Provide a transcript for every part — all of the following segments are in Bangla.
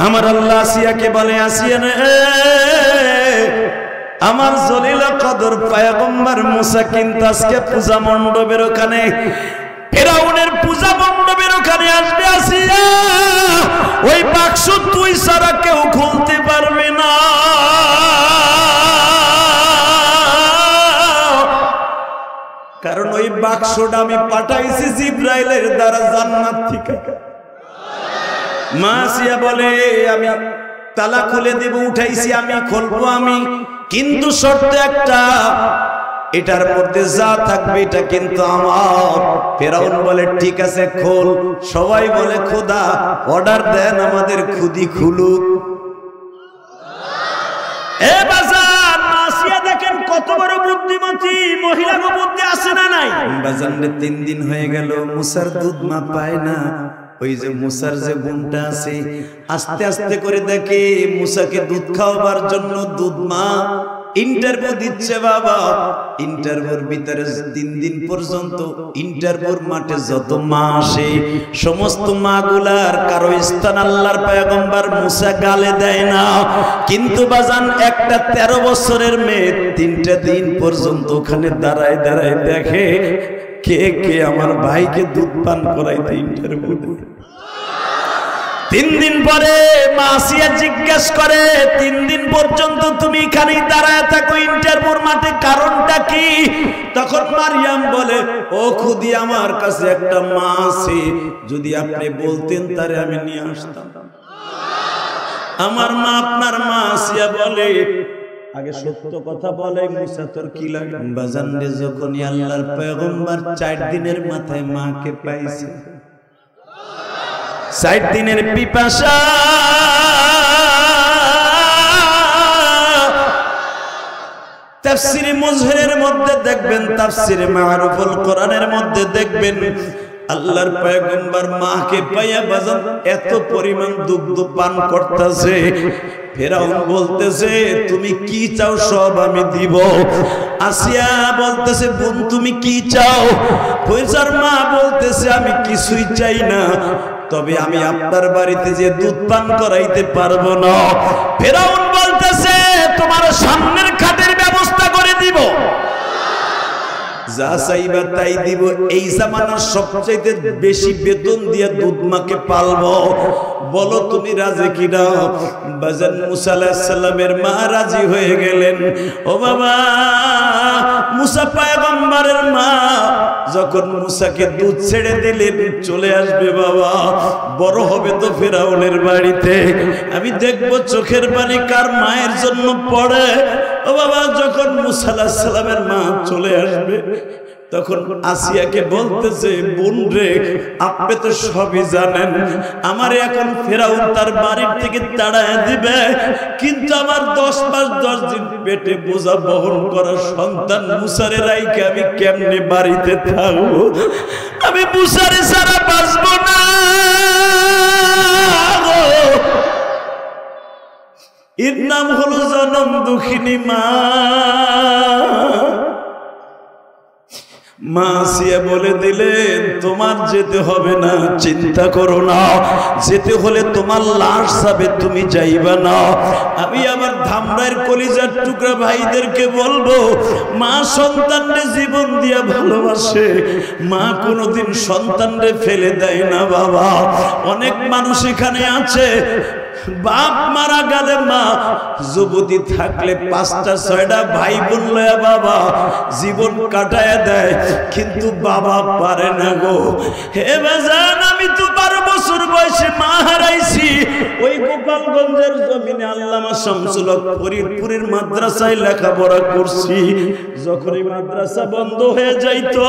আমার আল্লাহ আসিয়াকে বলে, আসিয়া রে, আমার জলিল কদর পয়গম্বর মুসা কিন্তু আজকে পূজা মণ্ডপের ওখানে, ফেরাউনের পূজা মণ্ডপের ওখানে আসবে। আসিয়া, ওই বাক্স তুই ছাড়া কেউ খুলতে পারবে না। কারণ ওই বাক্সটা আমি পাঠাইছি জিবরাইলের দ্বারা জান্নাত থেকে। মা আসিয়া বলে, আমি তালা খুলে দেব, উঠাইছি আমি, খুলবো আমি, কিন্তু শর্ত একটা, এটার মধ্যে যা থাকবে এটা কিন্তু আমার। ফেরাউন বলে, ঠিক আছে খোল। সবাই বলে, খোদা অর্ডার দেন আমাদের খুদি খুলুক। এ বাজান, আসিয়া দেখেন কত বড় বুদ্ধিমতী মহিলা, বুদ্ধি আছে না নাই? বাজান রে, 3 দিন হয়ে গেল মুসার দুধ মা পায় না। ওই যে মুসার যে বোনটা আছে, আস্তে আস্তে করে দেখে মুসাকে দুধ খাওয়াবার জন্য দুধ মা ইন্টারভিউ দিচ্ছে। বাবা, ইন্টারভিউর ভিতরে 3 দিন পর্যন্ত ইন্টারভিউর মাঠে যত মা আসে, সমস্ত মাগুলার কারো স্থান আল্লাহর পয়গম্বর মুসা গালে দেয় না। কিন্তু বাজান, একটা 13 বছরের মেয়ে 3টা দিন পর্যন্ত ওখানে দাঁড়ায় দাঁড়ায় দেখে কে কে আমার ভাইকে দুধ পান করাইতে ইন্টারভিউ দেয়। 3 দিন পরে মা আসিয়া জিজ্ঞেস করে, 3 দিন পর্যন্ত তুমি এখানেই দাঁড়ায় থাকো ইন্টারভিউর মাঠে, কারণটা কি? তখন মারিয়াম বলে, ও খুদি, আমার কাছে একটা মা আছে, যদি আপনি বলতেন তারে আমি নিয়ে আসতাম। আমার মা আপনার মা। আসিয়া বলে, আগে সত্য কথা বলে, মুসা তোর কি লাগে? বাজান রে, যখনই আল্লাহর পয়গম্বর 4 দিনের মাথায় মাকে পাইছে, 60 দিনের পিপাসা, তাফসীরে মুজহিরের মধ্যে দেখবেন, তাফসীরে মারুফুল কোরআনের মধ্যে দেখবেন, আল্লাহর পয়গম্বর মাকে পাইয়া বাজান এত পরিমাণ দুগ্ধ পান করতেছে। ফেরাউন বলতেছে, তুমি কি চাও সব আমি দিব। আসিয়া বলতেছে, বোন তুমি কি চাও? ফয়সার মা বলতেছে, আমি কিছুই চাই না, তবে আমি আপনার বাড়িতে যে দুধ পান করাইতে পারবো না। ফেরাউন বলতেছে, তোমার সামনের খাটের ব্যবস্থা করে দিব, যা চাইবা তাই দিব, এই জামানার সবচাইতে বেশি বেতন দিয়ে দুধ মাকে পালবো, বলো তুমি রাজি কিনা? বাজান মুসা আলাইহিস সালামের মা রাজি হয়ে গেলেন। ও বাবা, মুসা পয়গম্বরের মা যখন মুসাকে দুধ ছেড়ে দিলেন, চলে আসবে বাবা, বড় হবে তো ফেরাউনের বাড়িতে, আমি দেখবো চোখের পানি কার মায়ের জন্য পড়ে। ও বাবা, যখন মুসা আলাইহিস সালামের মা চলে আসবে, তখন আসিয়াকে বলতেছে, বোন রে, আপনি তো সবই জানেন, আমার এখন ফেরাউন তার বাড়ির থেকে তাড়ায় দিবে, কিন্তু আমার 10 মাস 10 দিন পেটে বোঝা বহন করা সন্তান মুসারে রাইকে আমি কেমনে বাড়িতে থাকবো? আমি মুসারে ছাড়া বাঁচবো না। এর নাম হলো জনম দুঃখিনী মা। মা আসিয়া বলে দিলেন, তোমার যেতে হবে না, চিন্তা করো না, যেতে হলে তোমার লাশ যাবে, তুমি যাইবা না। আমি আমার ধামরাইয়ের কলিজার টুকরা ভাইদেরকে বলবো, মা সন্তানরে জীবন দিয়া ভালোবাসে, মা কোনোদিন সন্তানরে ফেলে দেয় না বাবা। অনেক মানুষ এখানে আছে, বাপ মারা গেলে মা যুবতী থাকলে 5টা 6টা ভাই বোন লয়া বাবা জীবন কাটায় দেয়, কিন্তু বাবা পারে না গো। হে বাজান, আমি তো 12 বছর বয়সে মা হারাইছি। ওই গোপালগঞ্জের জমিনে আল্লামা শামসুল হক ফরিদপুরের মাদ্রাসায় লেখাপড়া করছি। যখন এই মাদ্রাসা বন্ধ হয়ে যাইতো,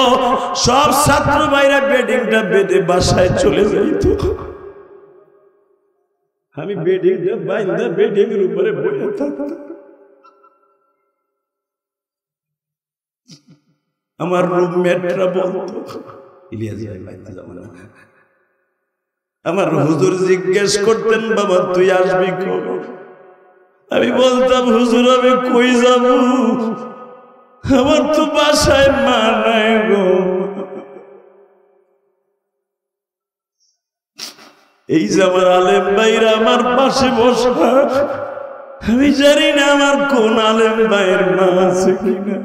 সব ছাত্র ভাইরা বেডিংটা বেঁধে বাসায় চলে যাইতো। আমি বেডিংটা বাইন্দা বেডিং এর উপরে বসে থাকতাম। আমার রুমমেটরা বলতো, ইলিয়াস ভাই বাইন্দা যাবো না। আমার হুজুর জিজ্ঞেস করতেন, বাবা তুই আসবি কবে? আমি বলতাম, হুজুর আমি কই যাব, আমার তো বাসায় মা নাই গো। এই যে আমার আলেম ভাইরা আমার পাশে বসা, আমি জানি না আমার কোন আলেম ভাইয়ের মা আছে কিনা।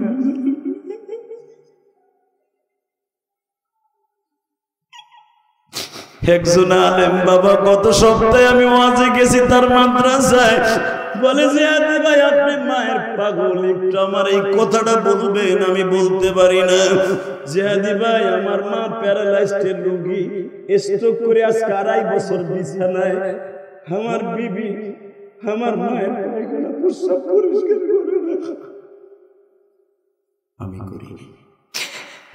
একজন আলেম বাবা গত সপ্তাহে আমি ওয়াজে গেছি তার মাদ্রাসায়, বলে জিয়াদি ভাই আপনি মায়ের পাগল, একটু আমার এই কথাটা বলবেন। আমি বলতে পারি না। জিয়াদি ভাই আমার মা প্যারালাইজড রোগী, স্ট্রোক করে আজকে 2.5 বছর বিছানায়। আমার বিবি আমার মায়ের পায়খানা প্রস্রাব পরিষ্কার করে না, আমি করি।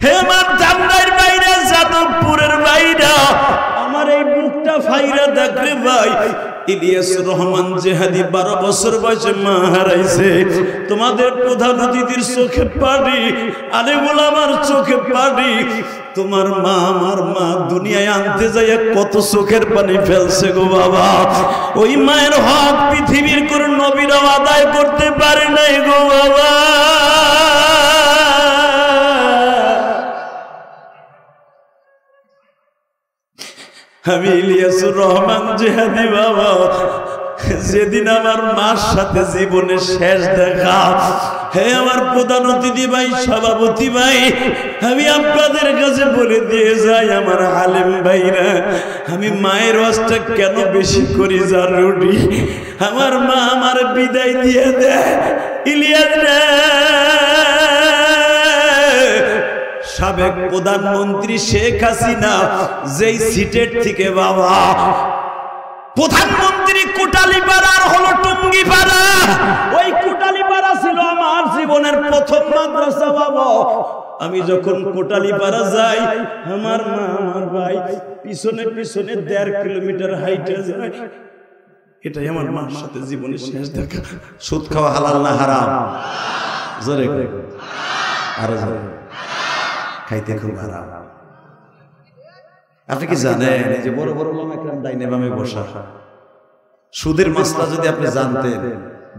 হে আমার ধামরাইয়ের বাইরে, যাদবপুরের বাইরে, আমার এই বুকটা ফাইরা দেখলে ভাই, ইলিয়াস রহমান জেহাদি 12 বছর বয়সে মা হারাইছে। তোমাদের প্রধান অতিথির চোখে পানি, আলেমুল আমার চোখে পানি। তোমার মা আমার মা দুনিয়ায় আনতে যায় কত চোখের পানি ফেলছে গো বাবা। ওই মায়ের হক পৃথিবীর কোন নবীরাও আদায় করতে পারে নাই গো বাবা। আমি ইলিয়াসুর রহমান জেহাদি বাবা, যেদিন আমার মার সাথে জীবনের শেষ দেখা, হে আমার প্রধান অতিথি ভাই, সভাপতি ভাই, আমি আপনাদের কাছে বলে দিয়ে যাই আমার আলেম ভাইরা, আমি মায়ের ওয়াজটা কেন বেশি করি জানুনি। আমার মা আমার বিদায় দিয়ে দেয়, ইলিয়াস রে, সাবেক প্রধানমন্ত্রী শেখ হাসিনা যেই সিটের থেকে বাবা প্রধানমন্ত্রী কোটালীপাড়ার হলো টুঙ্গিপাড়া, ওই কোটালীপাড়া ছিল আমার জীবনের প্রথম মাদ্রাসা বাবা। আমি যখন কোটালীপাড়া যাই, আমার মা আমার ভাই পিছনে পিছনে 1.5 কিলোমিটার হাইটে যায়। এটাই আমার মার সাথে জীবনের শেষ দেখা। সুদ খাওয়া হালাল না হারাম? জোরে আরো জোরে। খাইতে খুব হারাম। আপনি কি জানেন এই যে বড় বড় ওলামা একরাম ডাইনে বামে বসা, সুদের মাসলা যদি আপনি জানতেন,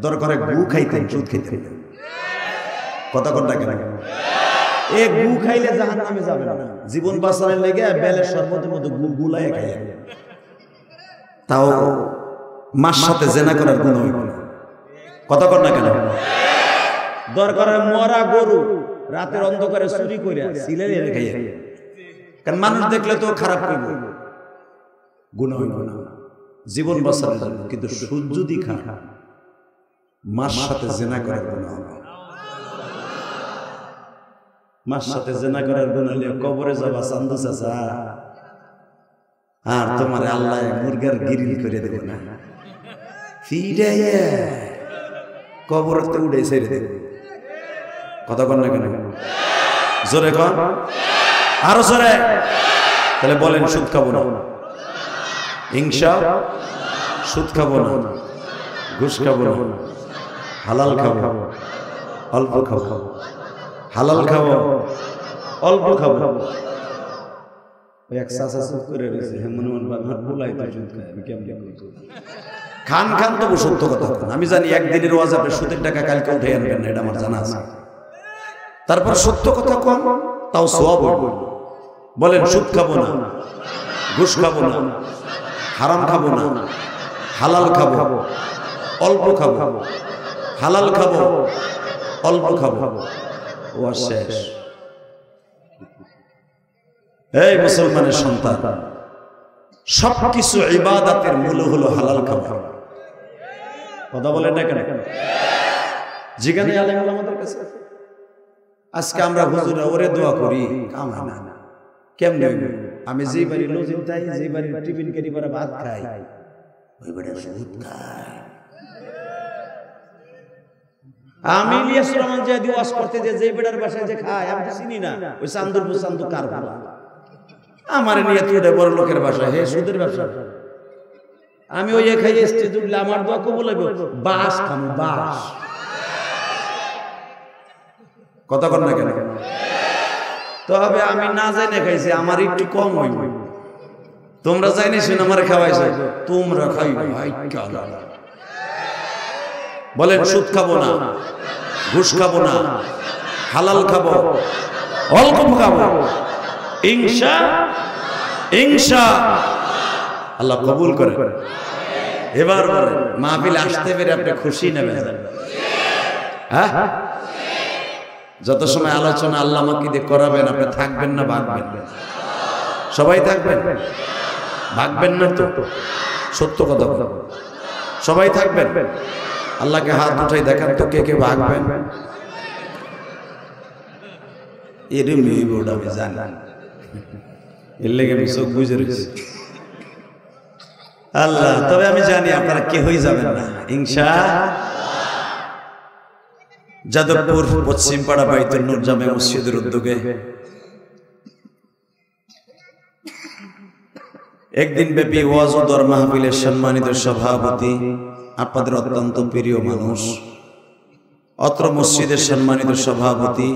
দরকারে গু খাইতেন, সুদ খাইতেন। কথা কোনটা কেন? এ গু খাইলে জাহান্নামে যাবে না, জীবন বাঁচানোর লেগে বেলের শরবতের মধ্যে গু গুলায় খাইয়া, তাও মার সাথে জেনা করার গুণ হইব না। কথা কোনটা কেন? দরকারে মরা গরু রাতের অন্ধকারে চুরি করে সিলাই রেখে, কারণ মানুষ দেখলে তো খারাপ করব, গুনাহ হইব না, জীবন বাঁচানোর জন্য। কিন্তু সুদ যদি খান, মার সাথে জেনা করার গুনাহ হবে। মার সাথে জেনা করার গুনাহ হলে কবরে যাবা চান্দু চাচা, আর তোমার আল্লাহ মুরগার গিরিল করে দেবে না, ফিরাইয়া কবরতে উড়ে ছেড়ে দেবে। কথা কন না কেন? জোরে কন, আরো জোরে। তাহলে বলেন সুদ খাবো না, হিংসা, সুদ খাবো না, ঘুষ খাবো না, হালাল খাবো, অল্প খাবো, হালাল খাবো, অল্প খাবো। এক চাচা চুপ করে রয়েছে, মনে মনে ভাবনা বলাই তো সুদ খায়, আমি কেমন খান খান তবু সত্য কথা। আমি জানি একদিনের ওয়াজ আপনি সুদের টাকা কালকে উঠে আনবেন না, এটা আমার জানা আছে। তারপর সত্য কথা কম, তাও সওয়াব হইব। বলেন সুদ খাবো না, ঘুষ খাবো না, হারাম খাবো না, হালাল খাবো, অল্প খাবো, হালাল খাবো, অল্প খাবো। ও শেষ। এই মুসলমানের সন্তান, সবকিছু ইবাদতের মূল হলো হালাল খাওয়া। কথা বলেন না কেন? যেখানে আলেম ওলামাদের কাছে আজকে আমরা হুজুরা ওরে দোয়া করি, কাম হয় না। কেমনে? আমি যেই বাড়ি লজিং খাই, যেই বাড়ি টিফিন কেরি করে ভাত খাই, ওই বাড়ি সুদ খাই। আমি ইলিয়াস রহমান জিয়াদি ওয়াজ করতে যে বেটার বাসায় যে খায়, আমি তো চিনি না, ওই চান্দুরপুর চান্দু কার বলা। আমার নিয়ে তুই বড় লোকের বাসা, হে সুদের ব্যবসা। আমি ওই খাই স্টেজ উঠলে আমার দোয়া কবুল হবে, বাস খাম বাস। কথা কর না কেন? তবে আমি না জেনে খাইছি, আমার একটু কম হইব। তোমরা জানিস আমার খাওয়াইছো, তোমরা খাই। বলেন সুদ খাবো না, ঘুষ খাবো না, হালাল খাবো, অল্প খাবো, ইনশা ইনশা আল্লাহ কবুল করে। এবার বলেন মাহফিলে আসতে পেরে আপনি খুশি নেবেন? হ্যাঁ, যত সময় আলোচনা আল্লাহ আমাকে দিয়ে করাবেন আপনি থাকবেন না ভাগবেন? সবাই থাকবেন? ভাগবেন না তো? সত্য কথা সবাই থাকবেন? আল্লাহকে হাত উঠাই দেখান তো কে কে ভাগবেন। এরে মেয়ে বোর্ড আমি জানি, এর লেগে আমি চোখ বুঝে রয়েছি। আল্লাহ, তবে আমি জানি আপনারা কেউই যাবেন না ইনশাআল্লাহ। যাদবপুর পশ্চিম পাড়া বাইতুল নূর জামে মসজিদের উদ্যোগে একদিন ব্যাপী ওয়াজ ও দর মাহফিলের সম্মানিত সভাপতি, আপনাদের অত্যন্ত প্রিয় মানুষ, অত্র মসজিদের সম্মানিত সভাপতি,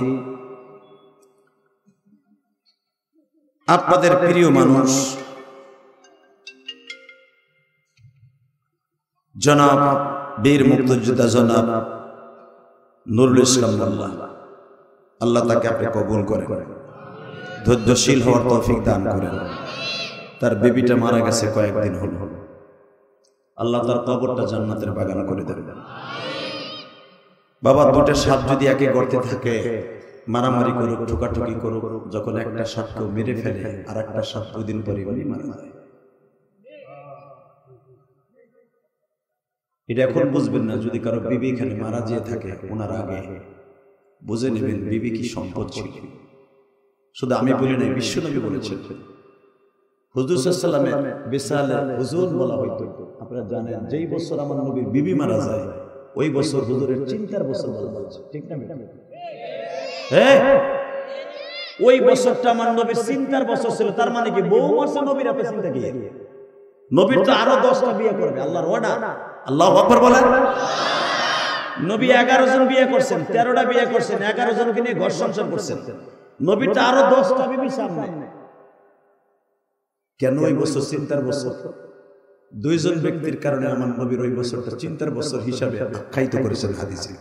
আপনাদের প্রিয় মানুষ জনাব বীর মুক্তিযোদ্ধা জনাব নুরুল ইসলাম মোল্লা, আল্লাহ তাকে আপনি কবুল করেন, ধৈর্যশীল হওয়ার তৌফিক দান করেন। তার বেবিটা মারা গেছে কয়েকদিন হলো, আল্লাহ তার কবরটা জান্নাতের বাগান করে দেবেন। বাবা, দুটো সাপ যদি একে গর্তে থাকে, মারামারি করুক, ঠুকাঠুকি করুক, যখন একটা সাপকে মেরে ফেলে আর একটা সাপ 2 দিন পরে মারা যায়। এটা এখন বুঝবেন না, যদি কারো বিবি এখানে মারা যেয়ে থাকে ওনার আগে বুঝে নেবেন বিবি কি সম্পদ ছিল। শুধু আমি বলি নাই, বিশ্বনবী বলেছেন। হুজুর সাল্লাল্লাহু আলাইহি ওয়াসাল্লামের বিসালে হুজুর বলা হইতো। আপনারা জানেন যেই বছর আমার নবীর বিবি মারা যায় ওই বছর হুজুরের চিন্তার বছর বলা হয়েছে, ঠিক না? হ্যাঁ, ওই বছরটা আমার নবীর চিন্তার বছর ছিল। তার মানে কি বউ মারছে নবীর এত চিন্তা কি? নবীর তো আরো 10টা বিয়ে করবে, আল্লাহর অর্ডার। আল্লাহু আকবার বলেন। নবী 11 জন বিয়ে করছেন, 13টা বিয়ে করছেন, 11 জনকে নিয়ে ঘর সংসার করছেন। নবীর তো আরো 10টা বিবি সামনে। কেন ওই বছর চিন্তার বছর? 2 জন ব্যক্তির কারণে আমার নবীর ওই বছরটা চিন্তার বছর হিসাবে আখ্যায়িত করেছেন হাদিসে।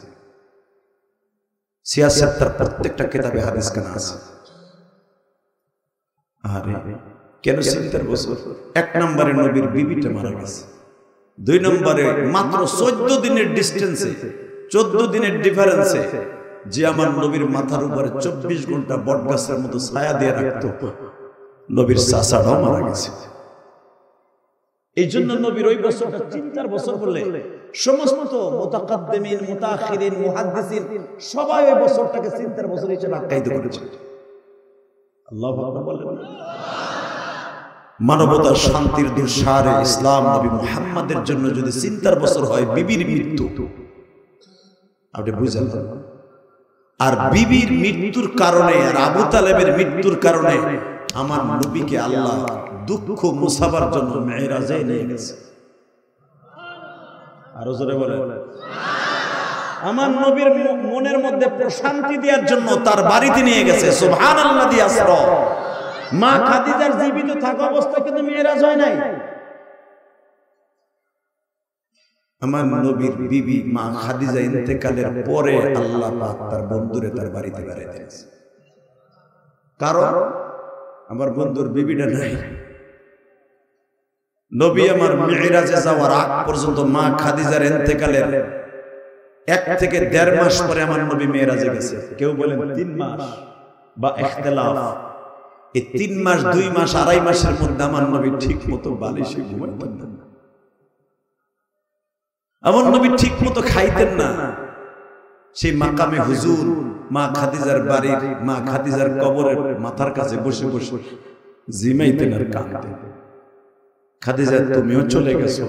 সিয়াসত তার প্রত্যেকটা কিতাবে হাদিস কানা আছে। আরে কেন চিন্তার বছর? 1 নম্বরে নবীর বিবিটা মারা গেছে, 2 নম্বরে মাত্র 14 দিনের ডিসটেন্সে, 14 দিনের ডিফারেন্সে যে আমার নবীর মাথার উপরে 24 ঘন্টা বটগাছের মতো ছায়া দিয়ে রাখতো, নবীর চাচাটাও মারা গেছে। এই জন্য নবীর ওই বছরটা চিন্তার বছর বলে সমস্ত মুতাকাদ্দিমিন, মুতাআখিরিন, মুহাদ্দিসিন সবাই ওই বছরটাকে চিন্তার বছর হিসেবে আখ্যায়িত করেছে। আল্লাহু আকবার বলেন। মানবতার শান্তির দুঃসারে ইসলাম নবী মুহাম্মাদের জন্য যদি চিন্তার বছর হয় বিবির মৃত্যু, আপনি বুঝেন। আর বিবির মৃত্যুর কারণে আর আবু তালেবের মৃত্যুর কারণে আমার নবীকে আল্লাহ দুঃখ মুসাবার জন্য মেরাজে নিয়ে গেছে। আরো জোরে বলে, আমার নবীর মনের মধ্যে প্রশান্তি দেওয়ার জন্য তার বাড়িতে নিয়ে গেছে। সুবহানাল্লাযী আসরা। মা খাদিজার জীবিত থাকা অবস্থায় কিন্তু মেরাজ হয় নাই। আমার নবীর বিবি মা খাদিজা ইন্তেকালের পরে আল্লাহ পাক তার বন্ধুরে তার বাড়িতে বাড়িয়ে দিয়েছে। কারণ আমার বন্ধুর বিবিটা নাই। নবী আমার মিরাজে যাওয়ার আগ পর্যন্ত মা খাদিজার ইন্তেকালের 1 থেকে 1.5 মাস পরে আমার নবী মিরাজে গেছে। কেউ বলেন 3 মাস বা ইখতিলাফ। এই 3 মাস, 2 মাস, 2.5 মাসের মধ্যে আমার নবী ঠিক মতো বালিশে ঘুমাইতেন না। আমার নবী ঠিক মতো খাইতেন না। সেই মাকামে হুজুর মা খাদিজার বাড়ির মা খাদিজার কবরের মাথার কাছে বসে বসে জিমাইতেন আর কাঁদতেন। খাদিজা, তুমিও চলে গেছো,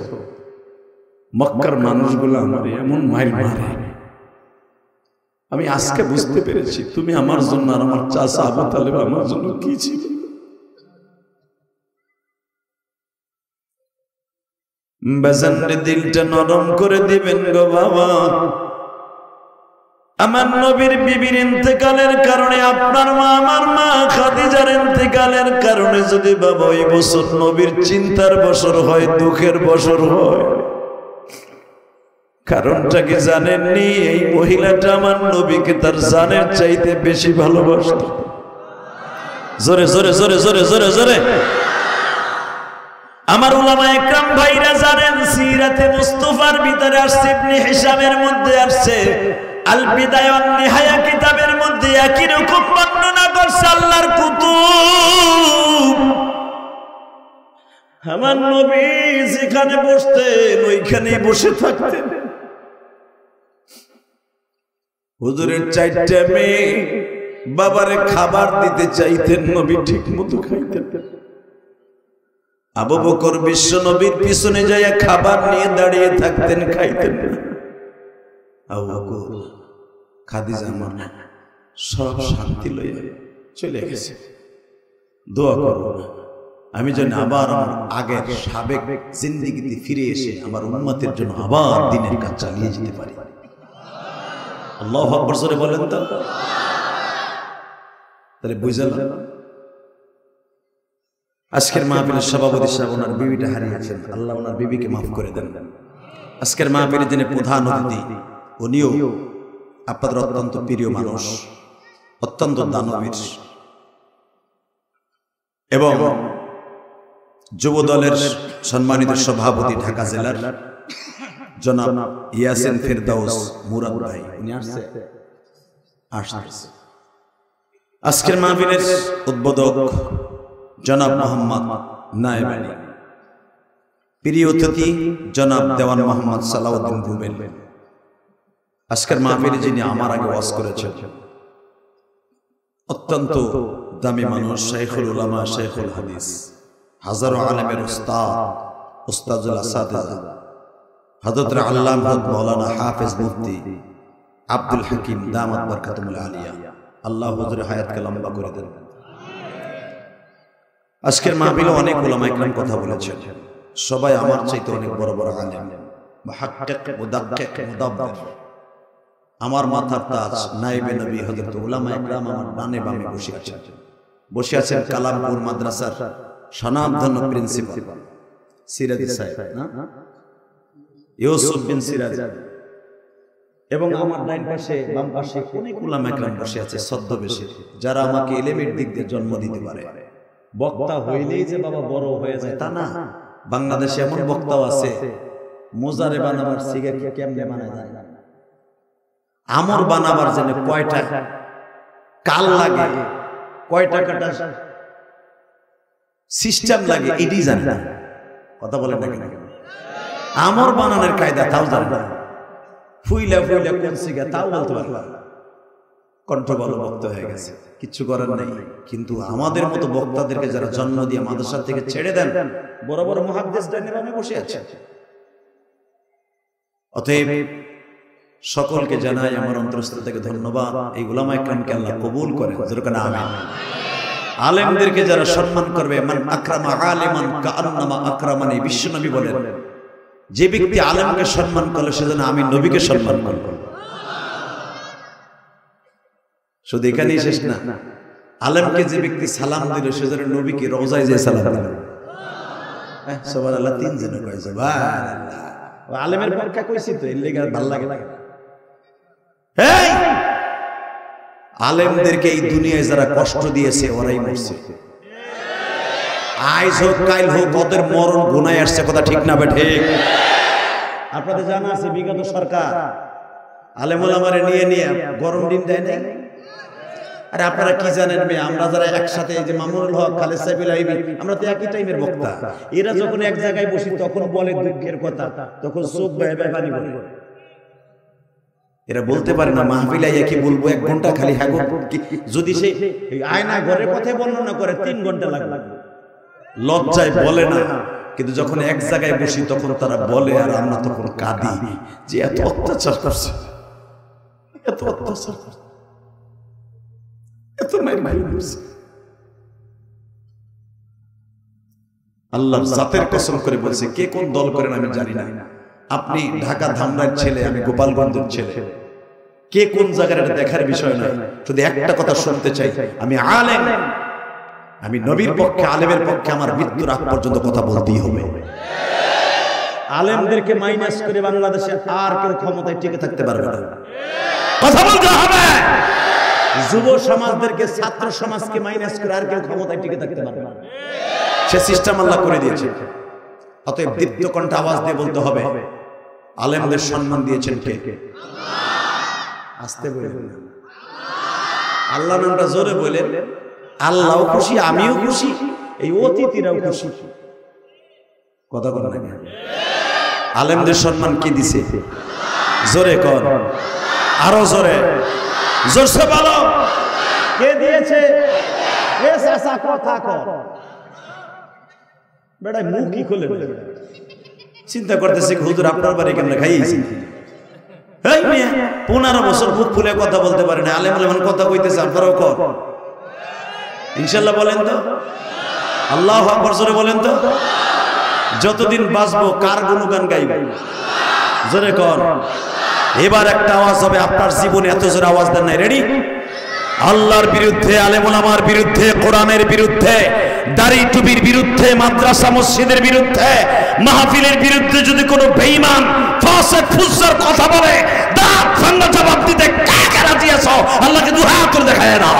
মক্কার মানুষগুলো আমার এমন মাইর মারে, আমি আজকে বুঝতে পেরেছি তুমি আমার জন্য আর আমার চাচা আবু তালেব আমার জন্য কি ছিল। বাজানরে দিলটা নরম করে দিবেন গো বাবা। আমার নবীর বিবির ইন্তেকালের কারণে, আপনার মা আমার মা খাদিজার ইন্তেকালের কারণে যদি বাবা ওই বছর নবীর চিন্তার বছর হয়, দুঃখের বছর হয়, কারণটা কি জানেননি? এই মহিলাটা আমার নবীকে তার জানের চাইতে বেশি ভালোবাসত। জোরে জোরে জোরে জোরে জোরে জোরে। আমার উলামা একরাম ভাইরা জানেন সিরাতে মুস্তাফার ভিতরে আসছে, ইবনে হিশামের মধ্যে আসছে, আল বিদায়া ওয়ান নিহায়া কিতাবের মধ্যে একই রকম বর্ণনা করছে আল্লাহর কুতুব। আমার নবী যেখানে বসতেন ওইখানেই বসে থাকতেন। হুজুরের 4টা মেয়ে বাবারে খাবার দিতে চাইতেন, নবী ঠিক মতো খাইতেন। আবু বকর বিশ্ব নবীর পিছনে যাইয়া খাবার নিয়ে দাঁড়িয়ে থাকতেন, খাইতেন না। আবু বকর খাদিজা আমার সব শান্তি লইয়া চলে গেছে, দোয়া করো আমি যেন আবার আমার আগের সাবেক জিন্দেগিতে ফিরে এসে আমার উম্মতের জন্য আবার দ্বীনের কাজ চালিয়ে যেতে পারি। আল্লাহু আকবার জোরে বলেন তো। তাহলে বুঝলেন আজকের মাহফিলের সভাপতি সাহেব ওনার বিবিটা হারিয়েছেন, আল্লাহ ওনার বিবিকে মাফ করে দেন। আজকের মাহফিলের যিনি প্রধান অতিথি উনিও আপনাদের অত্যন্ত প্রিয় মানুষ, অত্যন্ত দানবীর এবং যুব দলের সম্মানিত সভাপতি ঢাকা জেলার জনাব ইয়াসিন ফেরদাউস মুরাদ ভাই, উনি আসছে। আজকের মাহফিলের উদ্বোধক জনাব মোহাম্মদ নায়েব আলী, প্রিয় অতিথি জনাব দেওয়ান মোহাম্মদ সালাউদ্দিন রুবেল। আজকের মাহফিলে যিনি আমার আগে ওয়াজ করেছেন অত্যন্ত দামি মানুষ, শাইখুল উলামা, শাইখুল হাদিস, হাজারো আলেমের উস্তাদ, উস্তাদুল আসাতিজা, হযরত আল্লামা মাওলানা হাফেজ মুফতি আব্দুল হাকিম দামাত বরকাতুল আলিয়া, আল্লাহ হুজুরের হায়াতকে লম্বা করে দেন। আজকের মাহফিলে অনেক উলামা ইকরাম কথা বলেছেন, সবাই আমার চাইতে অনেক বড় বড় আলেম, মুহাক্কিক, মুদাক্কিক, মুদাব্বির। আমার মাথার তাজ নায়েবে নবী হযরত উলামা ইকরাম আমার ডানে বামে বসে আছেন কালামপুর মাদ্রাসার স্বনামধন্য প্রিন্সিপাল সিরাজি সাহেব, না ইউসুফ বিন সিরাজ, এবং আমার ডান পাশে বাম পাশে অনেক উলামা ইকরাম বসে আছে ছদ্মবেশে, যারা আমাকে ইলমের দিক দিয়ে জন্ম দিতে পারে। বক্তা হইলেই যে বাবা বড় হয়ে যায় তা না। বাংলাদেশে এমন বক্তাও আছে মোজারে বানাবার সিগারেট কেমনে বানায় যায়, আমর বানাবার জন্য কয়টা কাল লাগে, কয়টা কাটা সিস্টেম লাগে এটাই জানে না। কথা বলেন না কেন? আমর বানানোর কায়দা তাও জানে না, ফুইলা ফুইলা কোন সিগারেট তাও বলতে পারবে, কণ্ঠ বলো বক্তা হয়ে গেছে, কিচ্ছু করার নেই। কিন্তু আমাদের মতো বক্তাদেরকে যারা জন্ম দিয়ে মাদ্রাসা থেকে ছেড়ে দেন, বড় বড় মুহাদ্দিস ডানে বামে বসে আছে। অতএব সকলকে জানাই আমার অন্তরস্থল থেকে ধন্যবাদ। এই উলামা ইকরামকে আল্লাহ কবুল করেন, যেরকম আমিন। আলেমদেরকে যারা সম্মান করবে, মান আকরামা আলিমান কাআন্নামা আকরামানি, বিশ্বনবী বলেন যে ব্যক্তি আলেমকে সম্মান করলে সে যেন আমি নবীকে সম্মান করব। শুধু এখানেই শেষ না, আলেমকে যে ব্যক্তি সালাম দিল সে যেন নবীকে রওজায় যে সালাম দিল। সুবহানাল্লাহ, তিন জন কয় সুবহানাল্লাহ। আলেমের পক্ষে কইছি তো, এর লাগা ভালো লাগে না। এই আলেমদেরকে এই দুনিয়ায় যারা কষ্ট দিয়েছে ওরাই মরছে। আইজ হোক কাল হোক ওদের মরণ গুনায় আসছে, কথা ঠিক না বে ঠিক? আপনাদের জানা আছে বিগত সরকার আলেম ওলামারে নিয়ে গরম দিন দেয় নাই। আরে আপনারা কি জানেন, আমরা যারা একসাথে, যে মামুনুল হক, খালেদ সাহেবুল আইবি, আমরা তো একই টাইমের বক্তা। এরা যখন এক জায়গায় বসি তখন বলে দুঃখের কথা, তখন চোখ বেয়ে বেয়ে পানি পড়ে। এরা বলতে পারে না মাহফিলে কি বলবো, 1 ঘন্টা খালি হ্যাঁ যদি সে আয়না ঘরের কথাই বর্ণনা করে 3 ঘন্টা লাগবে, লজ্জায় বলে না। কিন্তু যখন এক জায়গায় বসি তখন তারা বলে, আর আমরা তখন কাঁদি যে এত অত্যাচার করছে, এত অত্যাচার করছে, এত মাইর করছে। আল্লাহর জাতের কসম করে বলছে, কে কোন দল করেন আমি জানি না। আপনি ঢাকা ধামরার ছেলে, আমি গোপালগঞ্জের ছেলে, কে কোন জায়গায় এটা দেখার বিষয় নয়। শুধু একটা কথা শুনতে চাই, আমি আলেম, আমি নবীর পক্ষে, আলেমের পক্ষে আমার মৃত্যুর আগ পর্যন্ত কথা বলতেই হবে। আলেমদেরকে মাইনাস করে বাংলাদেশে আর কেউ ক্ষমতায় টিকে থাকতে পারবে না, কথা বলতে হবে। যুব সমাজদেরকে, ছাত্র সমাজকে মাইনাস করে আর কেউ ক্ষমতায় টিকে থাকতে পারবে না। সে সিস্টেম আল্লাহ করে দিয়েছে। অতএব দীপ্ত কণ্ঠে আওয়াজ দিয়ে বলতে হবে, আলেমদের সম্মান দিয়েছেন কে? আস্তে বলবেন, আল্লাহ নামটা জোরে বলেন। আল্লাহও খুশি, আমিও খুশি, এই অতিথিরাও খুশি। কথা বলেন না? আলেমদের সম্মান কি দিছে? জোরে কর, আরো জোরে, জোরসে বলো, কে দিয়েছে? এ চাচা কথা কর, বেটা মুখ কি খুলে চিন্তা করতেছে, হুজুর আপনার বাড়ি কেমনে খাইয়েছি? 15 বছর মুখ খুলে কথা বলতে পারে না, আলেম আলেম কথা কইতেছে, আপনারাও কর ইনশাল্লাহ বলেন তো, আল্লাহু আকবার জোরে বলেন তো। যতদিন বাঁচবো কার গুণগান গাইব? জোরে কর। এবার একটা আওয়াজ হবে, আপনার জীবনে এত জোরে আওয়াজ দেন নাই। রেডি? আল্লাহর বিরুদ্ধে, আলেম ওলামার বিরুদ্ধে, কোরআনের বিরুদ্ধে, দাড়ি টুপির বিরুদ্ধে, মাদ্রাসা মসজিদের বিরুদ্ধে, মাহফিলের বিরুদ্ধে যদি কোনো বেঈমান ফাসিক ফুজ্জার কথা বলে, দাঁত ভাঙা জবাব দিতে কাকে রাজি আছো? আল্লাহকে দুহাত করে দেখায় দাও।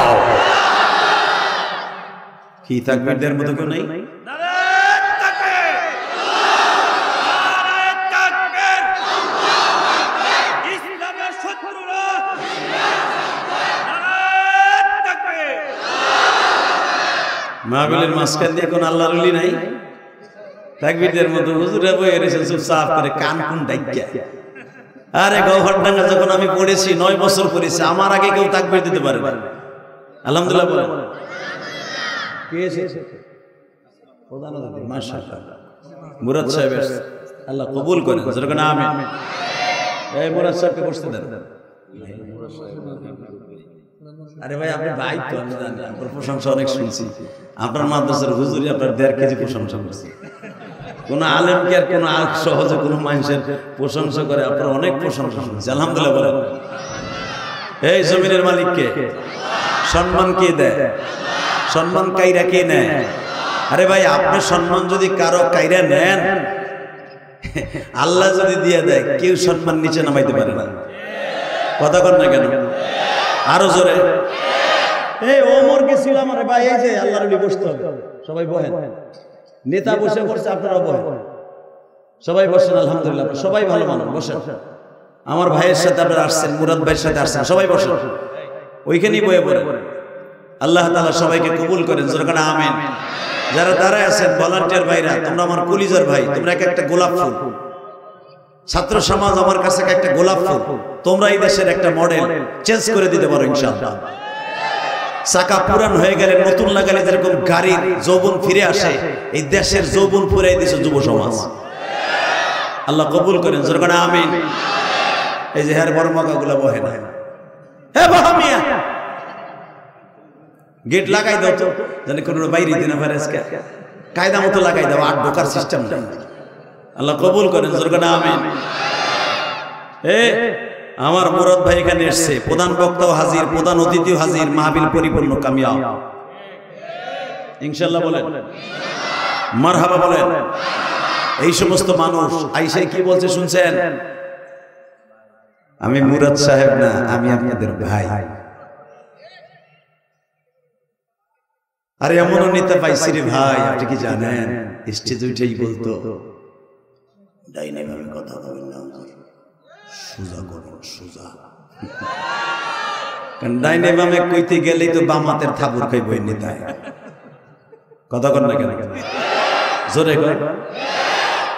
কি তাকবীরদের মতো কেউ নেই? মাহফিলের মাঝখান দিয়ে কোন আল্লাহর ওলি নাই? তাকবীরদের মতো হুজুরে বইয়ে রয়েছে চুপচাপ করে, কান কোন ডাইকা। আরে গহরডাঙ্গা যখন আমি পড়েছি, 9 বছর পড়েছি, আমার আগে কেউ তাকবীর দিতে পারে না। আলহামদুলিল্লাহ বলেন। কে এসেছে? প্রধান অতিথি, মাশাআল্লাহ মুরাদ সাহেব, আল্লাহ কবুল করেন। যেরকম আমিন। এই মুরাদ সাহেবকে বসতে দেন। আরে ভাই, আপনি ভাই তো, আমি জানি আপনার প্রশংসা অনেক শুনছি। আপনার মাদ্রাসার হুজুরি আপনার 1.5 কেজি প্রশংসা করছে। কোন আলেমকে আর কোন সহজে কোন মানুষের প্রশংসা করে? আপনার অনেক প্রশংসা শুনছি, আলহামদুলিল্লাহ বলেন। এই জমিনের মালিককে সম্মান কে দেয়? সম্মান কাইরা কে নেয়? আরে ভাই, আপনার সম্মান যদি কারো কাইরা নেন, আল্লাহ যদি দিয়ে দেয়, কেউ সম্মান নিচে নামাইতে পারে না। কথা কর না কেন? আরো জোরে। এই ওমর গেছিল আমার ভাই, এই যে আল্লাহর ওলি বসতে হবে, সবাই বহেন। নেতা বসে পড়ছে, আপনারা বহেন, সবাই বসেন। আলহামদুলিল্লাহ, সবাই ভালো মানুষ, বসেন। আমার ভাইয়ের সাথে আপনারা আসছেন, মুরাদ ভাইয়ের সাথে আসছেন, সবাই বসেন, ওইখানেই বয়ে পড়েন। আল্লাহ তাআলা সবাইকে কবুল করেন। যেরকম আমিন। যারা দাঁড়ায় আছেন, ভলান্টিয়ার ভাইরা, তোমরা আমার কলিজার ভাই, তোমরা একটা গোলাপ ফুল। ছাত্র সমাজ আমার কাছে একটা গোলাপ ফুল। তোমরা এই দেশের একটা মডেল চেঞ্জ করে দিতে পারো ইনশাআল্লাহ। চাকা পুরান হয়ে গেলে নতুন লাগালে যেরকম গাড়ির যৌবন ফিরে আসে, এই দেশের যৌবন ফুরাই দিয়েছে যুব সমাজ। আল্লাহ কবুল করেন। যেরকম আমিন। এই যে হের বড় মাকাগুলা বহে না, হে বাহামিয়া, গেট লাগাই দাও তো, জানি কোনো বাইরে দিনা পারে, কায়দা মতো লাগাই দাও, আর ঢোকার সিস্টেম নেই। আল্লাহ কবুল করেন। যেরকম আমিন। আমার মুরাদ ভাই এখানে এসছে, প্রধান বক্তাও হাজির, প্রধান অতিথিও হাজির, মাহফিল পরিপূর্ণ কামিয়াব ইনশাআল্লাহ বলেন, মারহাবা বলেন। এই সমস্ত মানুষ আইসাই কি বলছে শুনছেন? আমি মুরাদ সাহেব না, আমি আপনাদের ভাই। আরে এমনও নেতা পাইছি রে ভাই, আপনি কি জানেন? স্টেজে উঠেই বলতো, ডাইনে ভাবে কথা বলেন না, সোজা করুন, সোজা। কারণ ডাইনে বামে কইতে গেলেই তো বাম হাতের থাবুর খাইব নেতায়। কথা কর না কেন? জোরে কর।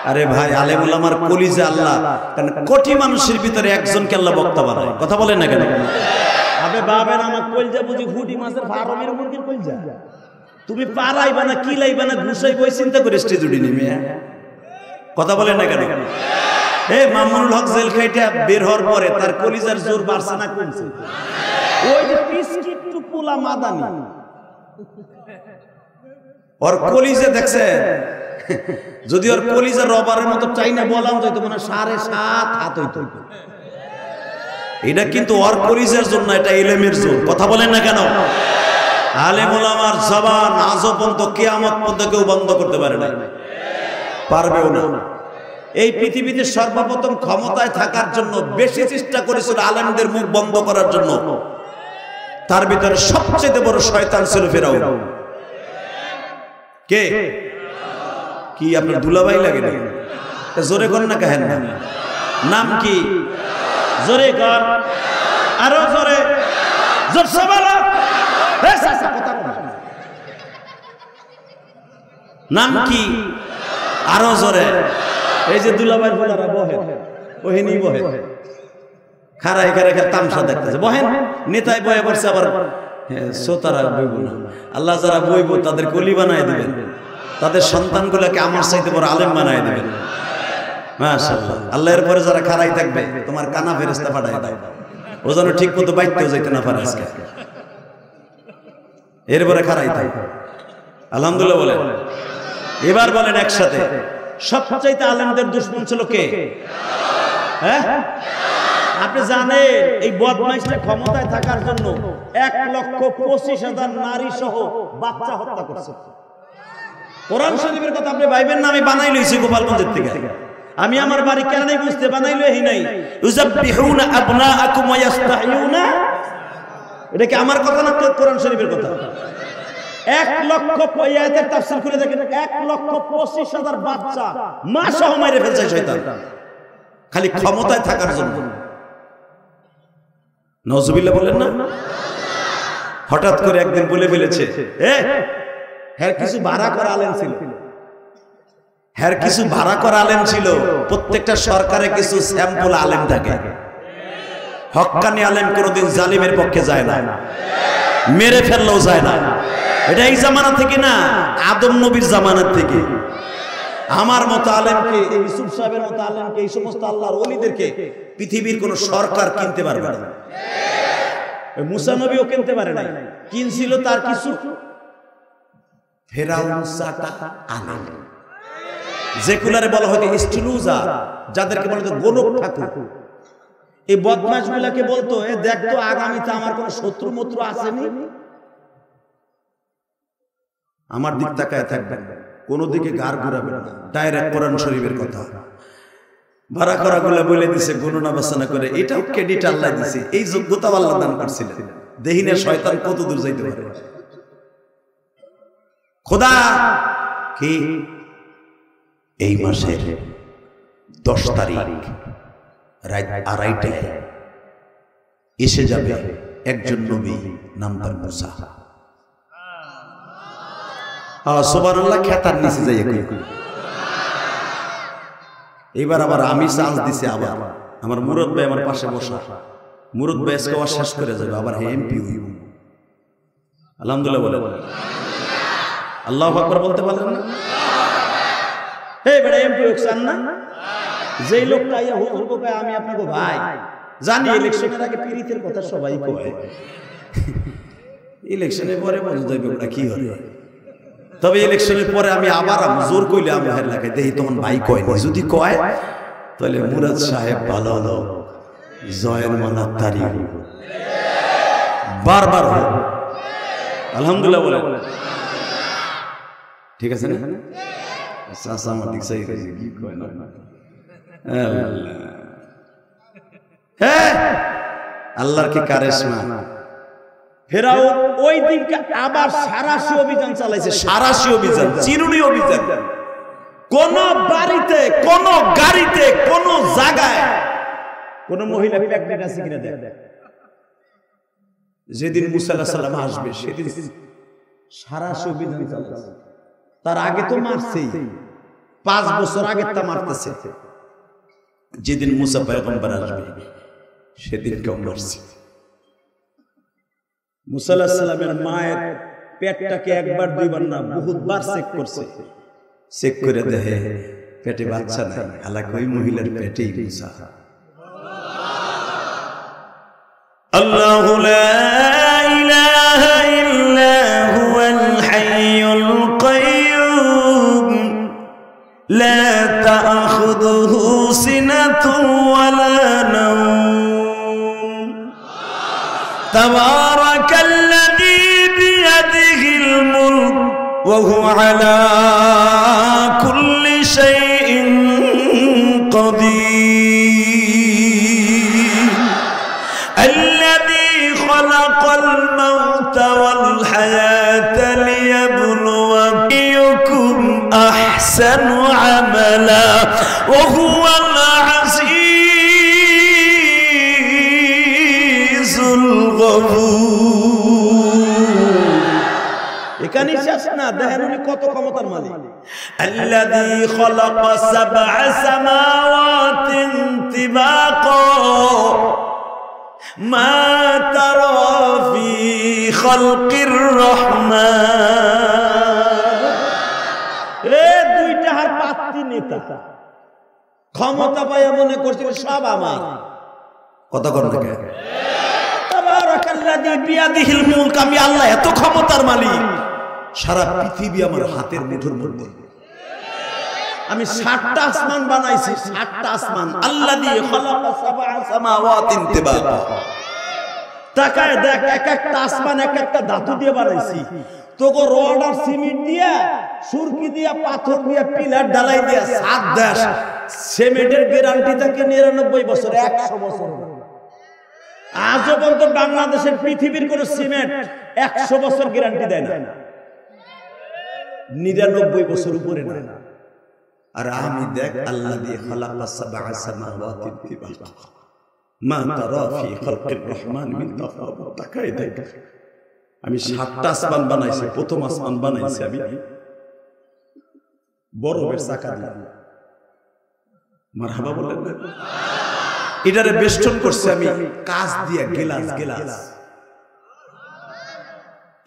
আরে ভাই, আলেম ওলামার কলিজা আল্লাহ, কারণ কোটি মানুষের ভিতরে একজনকে আল্লাহ বক্তা বানায়। কথা বলেন না কেন? আবে বাবেন আমার কলজা বুঝি ফুটি মাছের ফার্মের মুরগির কলজা। তুমি পারাইবা না, কি লাইবা না, ঘুষাইব, চিন্তা করে স্টেজ উঠে নেমে। কথা বলেন না কেন? মামুনুল হক জেল খাইটা বের হওয়ার পরে তার কলিজার জোর বাড়ছে না কমছে? ওই যে বিস্কিট টুকুলা মাদানি, ওর কলিজা দেখছে, যদি ওর কলিজা রবারের মতো চাইনা বলাম যাইতো মানে 7.5 হাত হইতো। এটা কিন্তু ওর কলিজার জন্য, এটা ইলমের জোর। কথা বলেন না কেন? আলেম ওলামার জবান আজ পর্যন্ত কিয়ামত পর্যন্ত কেউ বন্ধ করতে পারে না, পারবেও না। এই পৃথিবীতে সর্বপ্রথম ক্ষমতায় থাকার জন্য বেশি চেষ্টা করেছিল আলেমদের মুখ বন্ধ করার জন্য। তার ভিতরে সবচেয়ে বড় শয়তান ছিল ফিরআউন। কে? কি আপনার দুলাভাই লাগে না? জোরে কর না, কাহেন না। নাম কি? জোরে কর, আরো জোরে, জোরসে বলো। নাম কি? আরো জোরে। এই যে দুলাভাই বলারা বহে, ওহেনি বহে, খারাই খারাই তামসা দেখতেছে, বহেন। নেতায় বয়ে পড়ছে, আবার শ্রোতারা বইব না। আল্লাহ যারা বইব তাদের কলি বানায় দিবেন, তাদের সন্তানগুলোকে আমার চাইতে বড় আলেম বানায় দিবেন। মাশাআল্লাহ। আল্লাহ এর পরে যারা খারাই থাকবে, তোমার কানা ফেরেশতা পাঠায় দাও, ও যেন ঠিক মতো বাইতেও যাইতে না পারে আজকে। এরপরে খারাই থাকবে। আলহামদুলিল্লাহ বলেন। এবার বলেন একসাথে, সবচাইতে আলেমদের দুশমন ছিল কে? হ্যাঁ, আপনি জানেন এই বদমাইশটা ক্ষমতায় থাকার জন্য 1,25,000 নারী সহ বাচ্চা হত্যা করছে। কোরআন শরীফের কথা আপনি ভাইবেন না আমি বানাই লইছি গোপালগঞ্জের থেকে। আমি আমার বাড়ি কেন বুঝতে বানাইলো এই নাই। ইউযাববিহুনা আবনাআকুম ওয়া ইস্তাহইউনা, এটা কি আমার কথা না, কোরআন শরীফের কথা। 1,00,000 আয়াতের তাফসীর করে দেখেন, 1,25,000 বাচ্চা মা সহ মেরে ফেলছে শয়তান, খালি ক্ষমতায় থাকার জন্য। নাউজুবিল্লাহ বলেন না। হঠাৎ করে একদিন বলে ফেলেছে, হ্যাঁ কিছু ভাড়া করা আলেম ছিল, হ্যাঁ কিছু ভাড়া করা আলেম ছিল। প্রত্যেকটা সরকারে কিছু স্যাম্পল আলেম থাকে। হক্কানি আলেম কোনোদিন জালিমের পক্ষে যায় না, মেরে ফেললেও যায় না। এটা এই জামানা থেকে না, আদম নবীর জামানার থেকে। আমার মতো আলেমকে, ইউসুফ সাহেবের মতো আলেমকে, এই সমস্ত আল্লাহর ওলিদেরকে পৃথিবীর কোন সরকার কিনতে পারবে না। মুসা নবীও কিনতে পারে নাই, কিনছিল তার কিছু ফেরাউন সাটা আলেম, যেগুলারে বলা হয়তো ইস্টিলুজা, যাদেরকে বলা হতো গোলক ঠাকুর। এই বদমাশগুলাকে বলতো, দেখ তো আগামীতে আমার কোন শত্রু মত্র আসেনি, আমার দিক তাকায় থাকবেন, কোন দিকে গার ঘুরাবেন না, ডাইরেক্ট কোরআন শরীফের কথা। ভাড়া করা গুলা বলে দিছে গণনা বাসনা করে, এটাও ক্রেডিট আল্লাহ দিছে, এই যোগ্যতা আল্লাহ দান করছিলেন। দেহিনে শয়তান কত দূর যাইতে পারে। খোদা কি এই মাসের 10 তারিখ রাত 2:30টায় এসে যাবে একজন নবী, নাম তার মুসা। সুবহানাল্লাহ, খেতার নিচে যাই। এবার আবার আমি চান্স দিছি, আবার আমার মুরদ ভাই আমার পাশে বসা। মুরদ ভাই আজকে শেষ করে যাবে, আবার এমপি হইব। আলহামদুলিল্লাহ বলে, আল্লাহু আকবার বলতে পারলেন না? হে বেটা, এমপি হচ্ছেন না? যেই লোকটা আইয়া হুজুর কয় আমি আপনাকে ভাই জানি, ইলেকশনের আগে পীড়িতের কথা সবাই কয়, ইলেকশনের পরে মনে যাবে ওটা কি হবে। তবে ইলেকশনের পরে আমি আবার জোর কইলে আমি এলাকায় দেখি তখন ভাই কয় না, যদি কয় তাহলে মুরাদ সাহেব ভালো লোক, জয়ের মালা তারি বারবার হোক। আলহামদুলিল্লাহ বলে, ঠিক আছে না? আমার দিক চাই কি কয় না, আল্লাহর কি কারিশমা। ফেরাউন ওই দিনকে আবার সারাশি অভিযান চালাইছে, সারাশি অভিযান, চিরুনি অভিযান। কোন বাড়িতে, কোন গাড়িতে, কোন জায়গায় কোন মহিলা প্রেগন্যান্ট আছে কিনা দেখ। যেদিন মুসা আলাইহিস সালাম আসবে সেদিন সারাশি অভিযান চালাইছে। তার আগে তো মারছেই, 5 বছর আগে তা মারতেছে। যেদিন মুসা পয়গম্বর আসবে সেদিন কেউ মারছে। মুসা আলাইহিস সালামের মায়ের পেটটাকে একবার দুইবার না বহুতবার চেক করছে। চেক করে দেখে পেটে বাচ্চা নাই, হালাকি ওই মহিলার পেটেই মুসা। আল্লাহু লা ইলাহা ইল্লা হুয়াল হাইয়ুল কাইয়্যুম লা তা'খুযুহু সিনাতুন ওয়ালা নাওম তাবারাকাল্লাযী বিয়াদিহিল মুলক ওয়া হুয়া আলা কুল্লি শাইইন কাদির আল্লাযী খালাকাল মাউতা ওয়াল হায়াতা লিয়াবলুয়াকুম আহসানু আহসানু আমালা ওয়া হুয়াল আজিজুল গফুর। এখানে শেষ না, দেখেন উনি কত ক্ষমতার মালিক। আল্লাযী খালাকা সাবআ সামাওয়াতিন তিবাকা মা তারা ফি খালকির রহমান। এ দুইটা হাত পাত্তি নেতা ক্ষমতা পায় মনে করছিল সব আমার। কত কথা কে তাবারাকাল্লাযী বিয়াদিহিল মুলক, আমি আল্লাহ এত ক্ষমতার মালিক, সারা পৃথিবী আমার হাতের মুঠোর মধ্যে। আমি 60টা আসমান বানাইছি, 60টা আসমান। আল্লাযী খালাকা সাবআ সামাওয়াতিন তিবাকা, তাকায় দেখ এক একটা আসমান এক একটা ধাতু দিয়ে বানাইছি। তোকে রড আর সিমেন্ট দিয়া, সুরকি দিয়া, পাথর দিয়া, পিলার ঢালাই দিয়া সাত দেশ, সিমেন্টের গ্যারান্টি থাকে 99 বছর, 100 বছর। আজও পর্যন্ত বাংলাদেশের পৃথিবীর কোন সিমেন্ট 100 বছর গ্যারান্টি দেয় না, 99 বছর উপরে না। আর আমি দেখ আল্লাযী খালাকা সাবআ সামাওয়াতিন তিবাকা মা তারা ফি খালকির রহমান মিন তাফাউত। তাকায় দেখ আমি 7টা আসমান বানাইছি। প্রথম আসমান বানাইছি আমি বরফের চাকা দিয়ে, মারহাবা বলেন না। এটারে বেষ্টন করছি আমি কাঁচ দিয়া, গ্লাস।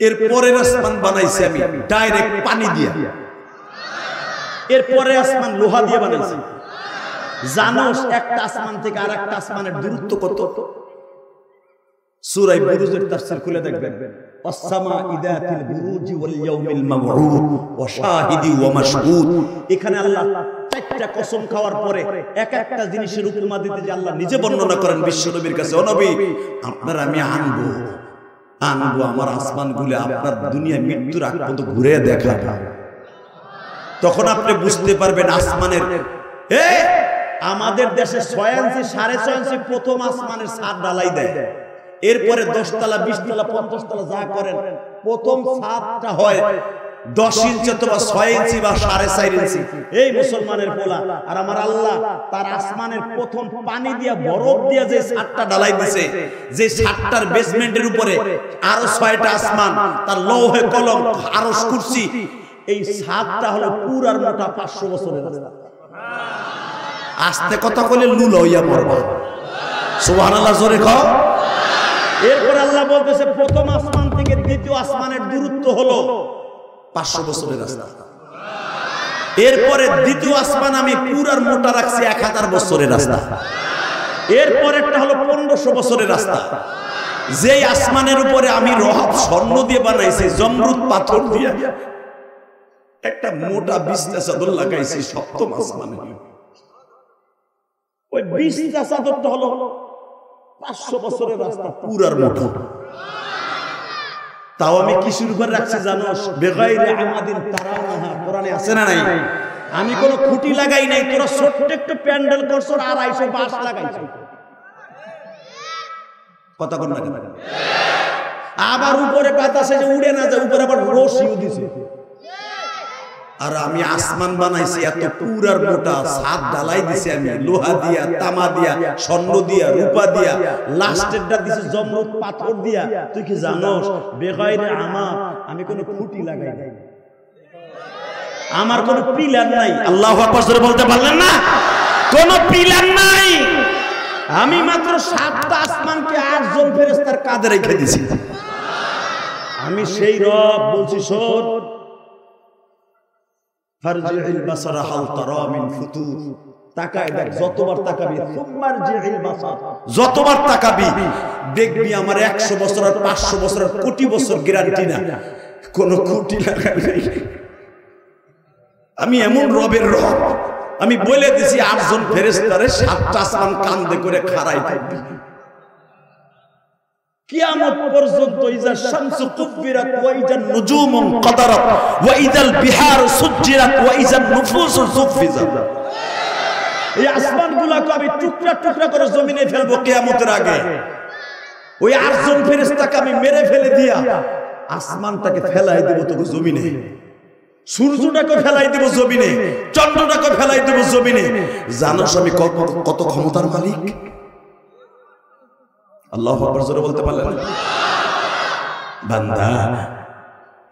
এর পরের আসমান বানাইছি আমি ডাইরেক্ট পানি দিয়া। এর পরে আসমান লোহা দিয়ে বানাইছি। জানোস একটা আসমান থেকে আরেকটা আসমানের দূরত্ব কত? সূরা বুরুজের তাফসীর খুলে দেখবেন, ওয়াস-সামা ইদাতিল বুরুজি ওয়াল ইয়াউমিল মাওউদ ওয়া শাহিদি ওয়া মাশহুদ। এখানে আল্লাহ 4টা কসম খাওয়ার পরে এক একটা জিনিসের উপমা দিতে যে আল্লাহ নিজে বর্ণনা করেন বিশ্বনবীর কাছে, ও নবী আপনার আমি আনবো আমার আসমানগুলো আপনার দুনিয়া মৃত্যুর আগ পর্যন্ত ঘুরে দেখাবো। তখন আপনি বুঝতে পারবেন আসমানের। আমাদের দেশে 6 ইঞ্চি 6.5 ইঞ্চি প্রথম আসমানের ছাদ ঢালাই দেয়। এরপরে 10 তলা 20 তলা 50 তলা যা করেন, প্রথম ছাদটা হয় 10 ইঞ্চি অথবা 6 ইঞ্চি বা 4.5 ইঞ্চি। এই মুসলমানের পোলা আর আমার আল্লাহ তার আসমানের প্রথম পানি দিয়া বরফ দিয়া যে ছাদটা ঢালাই দিয়েছে, যে ছাদটার বেসমেন্টের উপরে আরো 6টা আসমান, তার লৌহে কলম, আরশ কুরসি, এই ছাদটা হলো পুরার মোটা 500 বছরের রাস্তা। আস্তে কথা কইলে লুল হইয়া মরবা। সুবহানাল্লাহ, জোরে কও। এরপর আল্লাহ বলতেছে প্রথম আসমান থেকে দ্বিতীয় আসমানের দূরত্ব হলো 500 বছরের রাস্তা। এরপরে দ্বিতীয় আসমান আমি পুরার মোটা রাখছি 1000 বছরের রাস্তা। এরপরেরটা হলো 1500 বছরের রাস্তা। যেই আসমানের উপরে আমি রহব স্বর্ণ দিয়ে বানাইছি, জমরুদ পাথর দিয়ে একটা মোটা বিছনা চাদর লাগাইছি সপ্তম আসমানে। ওই বিছনা চাদরটা হলো 500 বছরের রাস্তা, পুরার মোটা। তাও আমি কিসের উপর রাখছি জানোস? বেগাইরে আমাদিন তারানাহা, কোরআনে আছে না নাই? আমি কোনো খুঁটি লাগাই নাই, তোরা ছোট্ট একটু প্যান্ডেল করছস, 250 বাঁশ লাগাইছিস। কথা কোন না? আবার উপরে বাতাসে যে উড়ে না যায়, উপরে আবার রশিও দিছে। আর আমি আসমান বানাইছি এত পুরার মোটা, ছাদ ঢালাই দিছি আমি লোহা দিয়া, তামা দিয়া, স্বর্ণ দিয়া, রূপা দিয়া, লাস্টেরটা দিছি জমরুদ পাথর দিয়া। তুই কি জানোস? বেগাইরে আমি কোনো খুঁটি লাগাই নাই, আমার কোনো পিলার নাই। আল্লাহু আকবার জোরে বলতে পারলেন না? কোনো পিলার নাই। আমি মাত্র 7টা আসমানকে 8 জন ফেরেশতার কাঁধে রেখে দিছি। আমি সেই রব বলছি, শোন, ফারজিল বাসারা হাল তারা মিন ফুতুর। তাকায় দেখ, যতবার তাকাবি, সুমারজিল বাসার, যতবার তাকাবি দেখবি আমার 100 বছর আর 500 বছর আর কোটি বছর গ্যারান্টি না, কোনো খুঁটি লাগাই নাই। আমি এমন রবের রব, আমি বলে দিছি 8 জন ফেরেশতারে 7টা আসমান কাঁধে করে খাড়াই থাকবে কিয়ামত পর্যন্ত। ইজা শামসু কুব্বিরাত ওয়া ইজান নুজুমু কাদারাত ওয়া ইজাল বিহার সুজ্জিরাত ওয়া ইজান নুফুসু সুফিজাত। এই আসমানগুলোকে আমি টুকরা টুকরা করে জমিনে ফেলবো কিয়ামতের আগে। ওই 8 জন ফেরেশতাকে আমি মেরে ফেলে দিয়া আসমানটাকে ফেলাই দেব তো জমিনে। সূর্যটাকে ফেলাই দেব জমিনে, চন্দ্রটাকে ফেলাই দেব জমিনে। জানোস আমি কত ক্ষমতার মালিক? আল্লাহু আকবার জোরে বলতে পারলেন? বান্দা,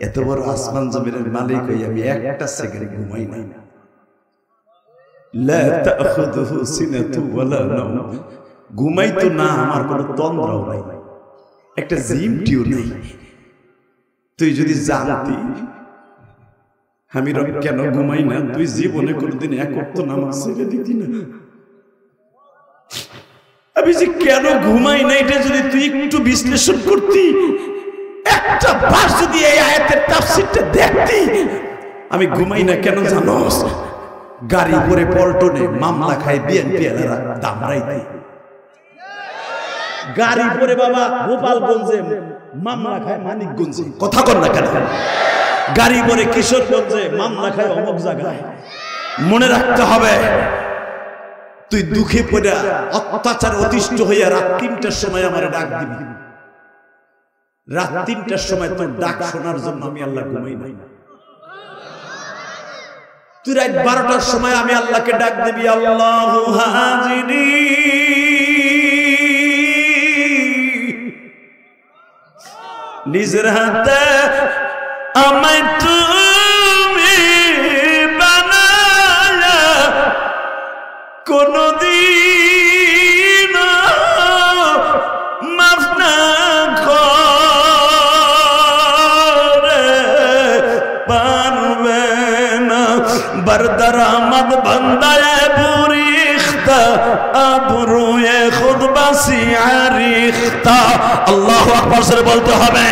এত বড় আসমান জমিনের মালিক হই আমি একটা সেকেন্ড ঘুমাই না। লা তাখুযুহু সিনাতু ওয়ালা নাওম, ঘুমাই তো না, আমার কোনো তন্দ্রাও নাই, একটা জিমটিও নেই। তুই যদি জানতি আমি রব কেন ঘুমাই না, তুই জীবনে কোনোদিন এক ওয়াক্ত নামাজ ছেড়ে দিতি না। আমি যে কেন ঘুমাই না এটা যদি তুই একটু বিশ্লেষণ করতি, একটা বার যদি এই আয়াতের তাফসীরটা দেখতি, আমি ঘুমাই না কেন জানোস? গাড়ি করে পল্টনে মামলা খায় বিএনপি এলারা দামরাইতে, গাড়ি করে বাবা গোপালগঞ্জে মামলা খায় মানিকগঞ্জে, কথা কর না কেন? গাড়ি করে কিশোরগঞ্জে মামলা খায় অমুক জায়গায়। মনে রাখতে হবে, তুই দুঃখে পড়ে অত্যাচার অতিষ্ঠ হইয়া রাত ৩টার সময় আমার ডাক দিবি। রাত ৩টার সময় তোর ডাক শোনার জন্য আমি আল্লাহ ঘুমাই নাই। তুই রাত ১২টার সময় আমি আল্লাহকে ডাক দিবি, আল্লাহু হাজিরি, নিজের হাতে আমায় তুমি বানায়া কোনদিন মাফ না করে পারবে না। বরদর আহমদ বন্দায়ে বুরিখতা আবরুয়ে খুদ বাসি আরিখতা। আল্লাহু আকবার সরে বলতে হবে।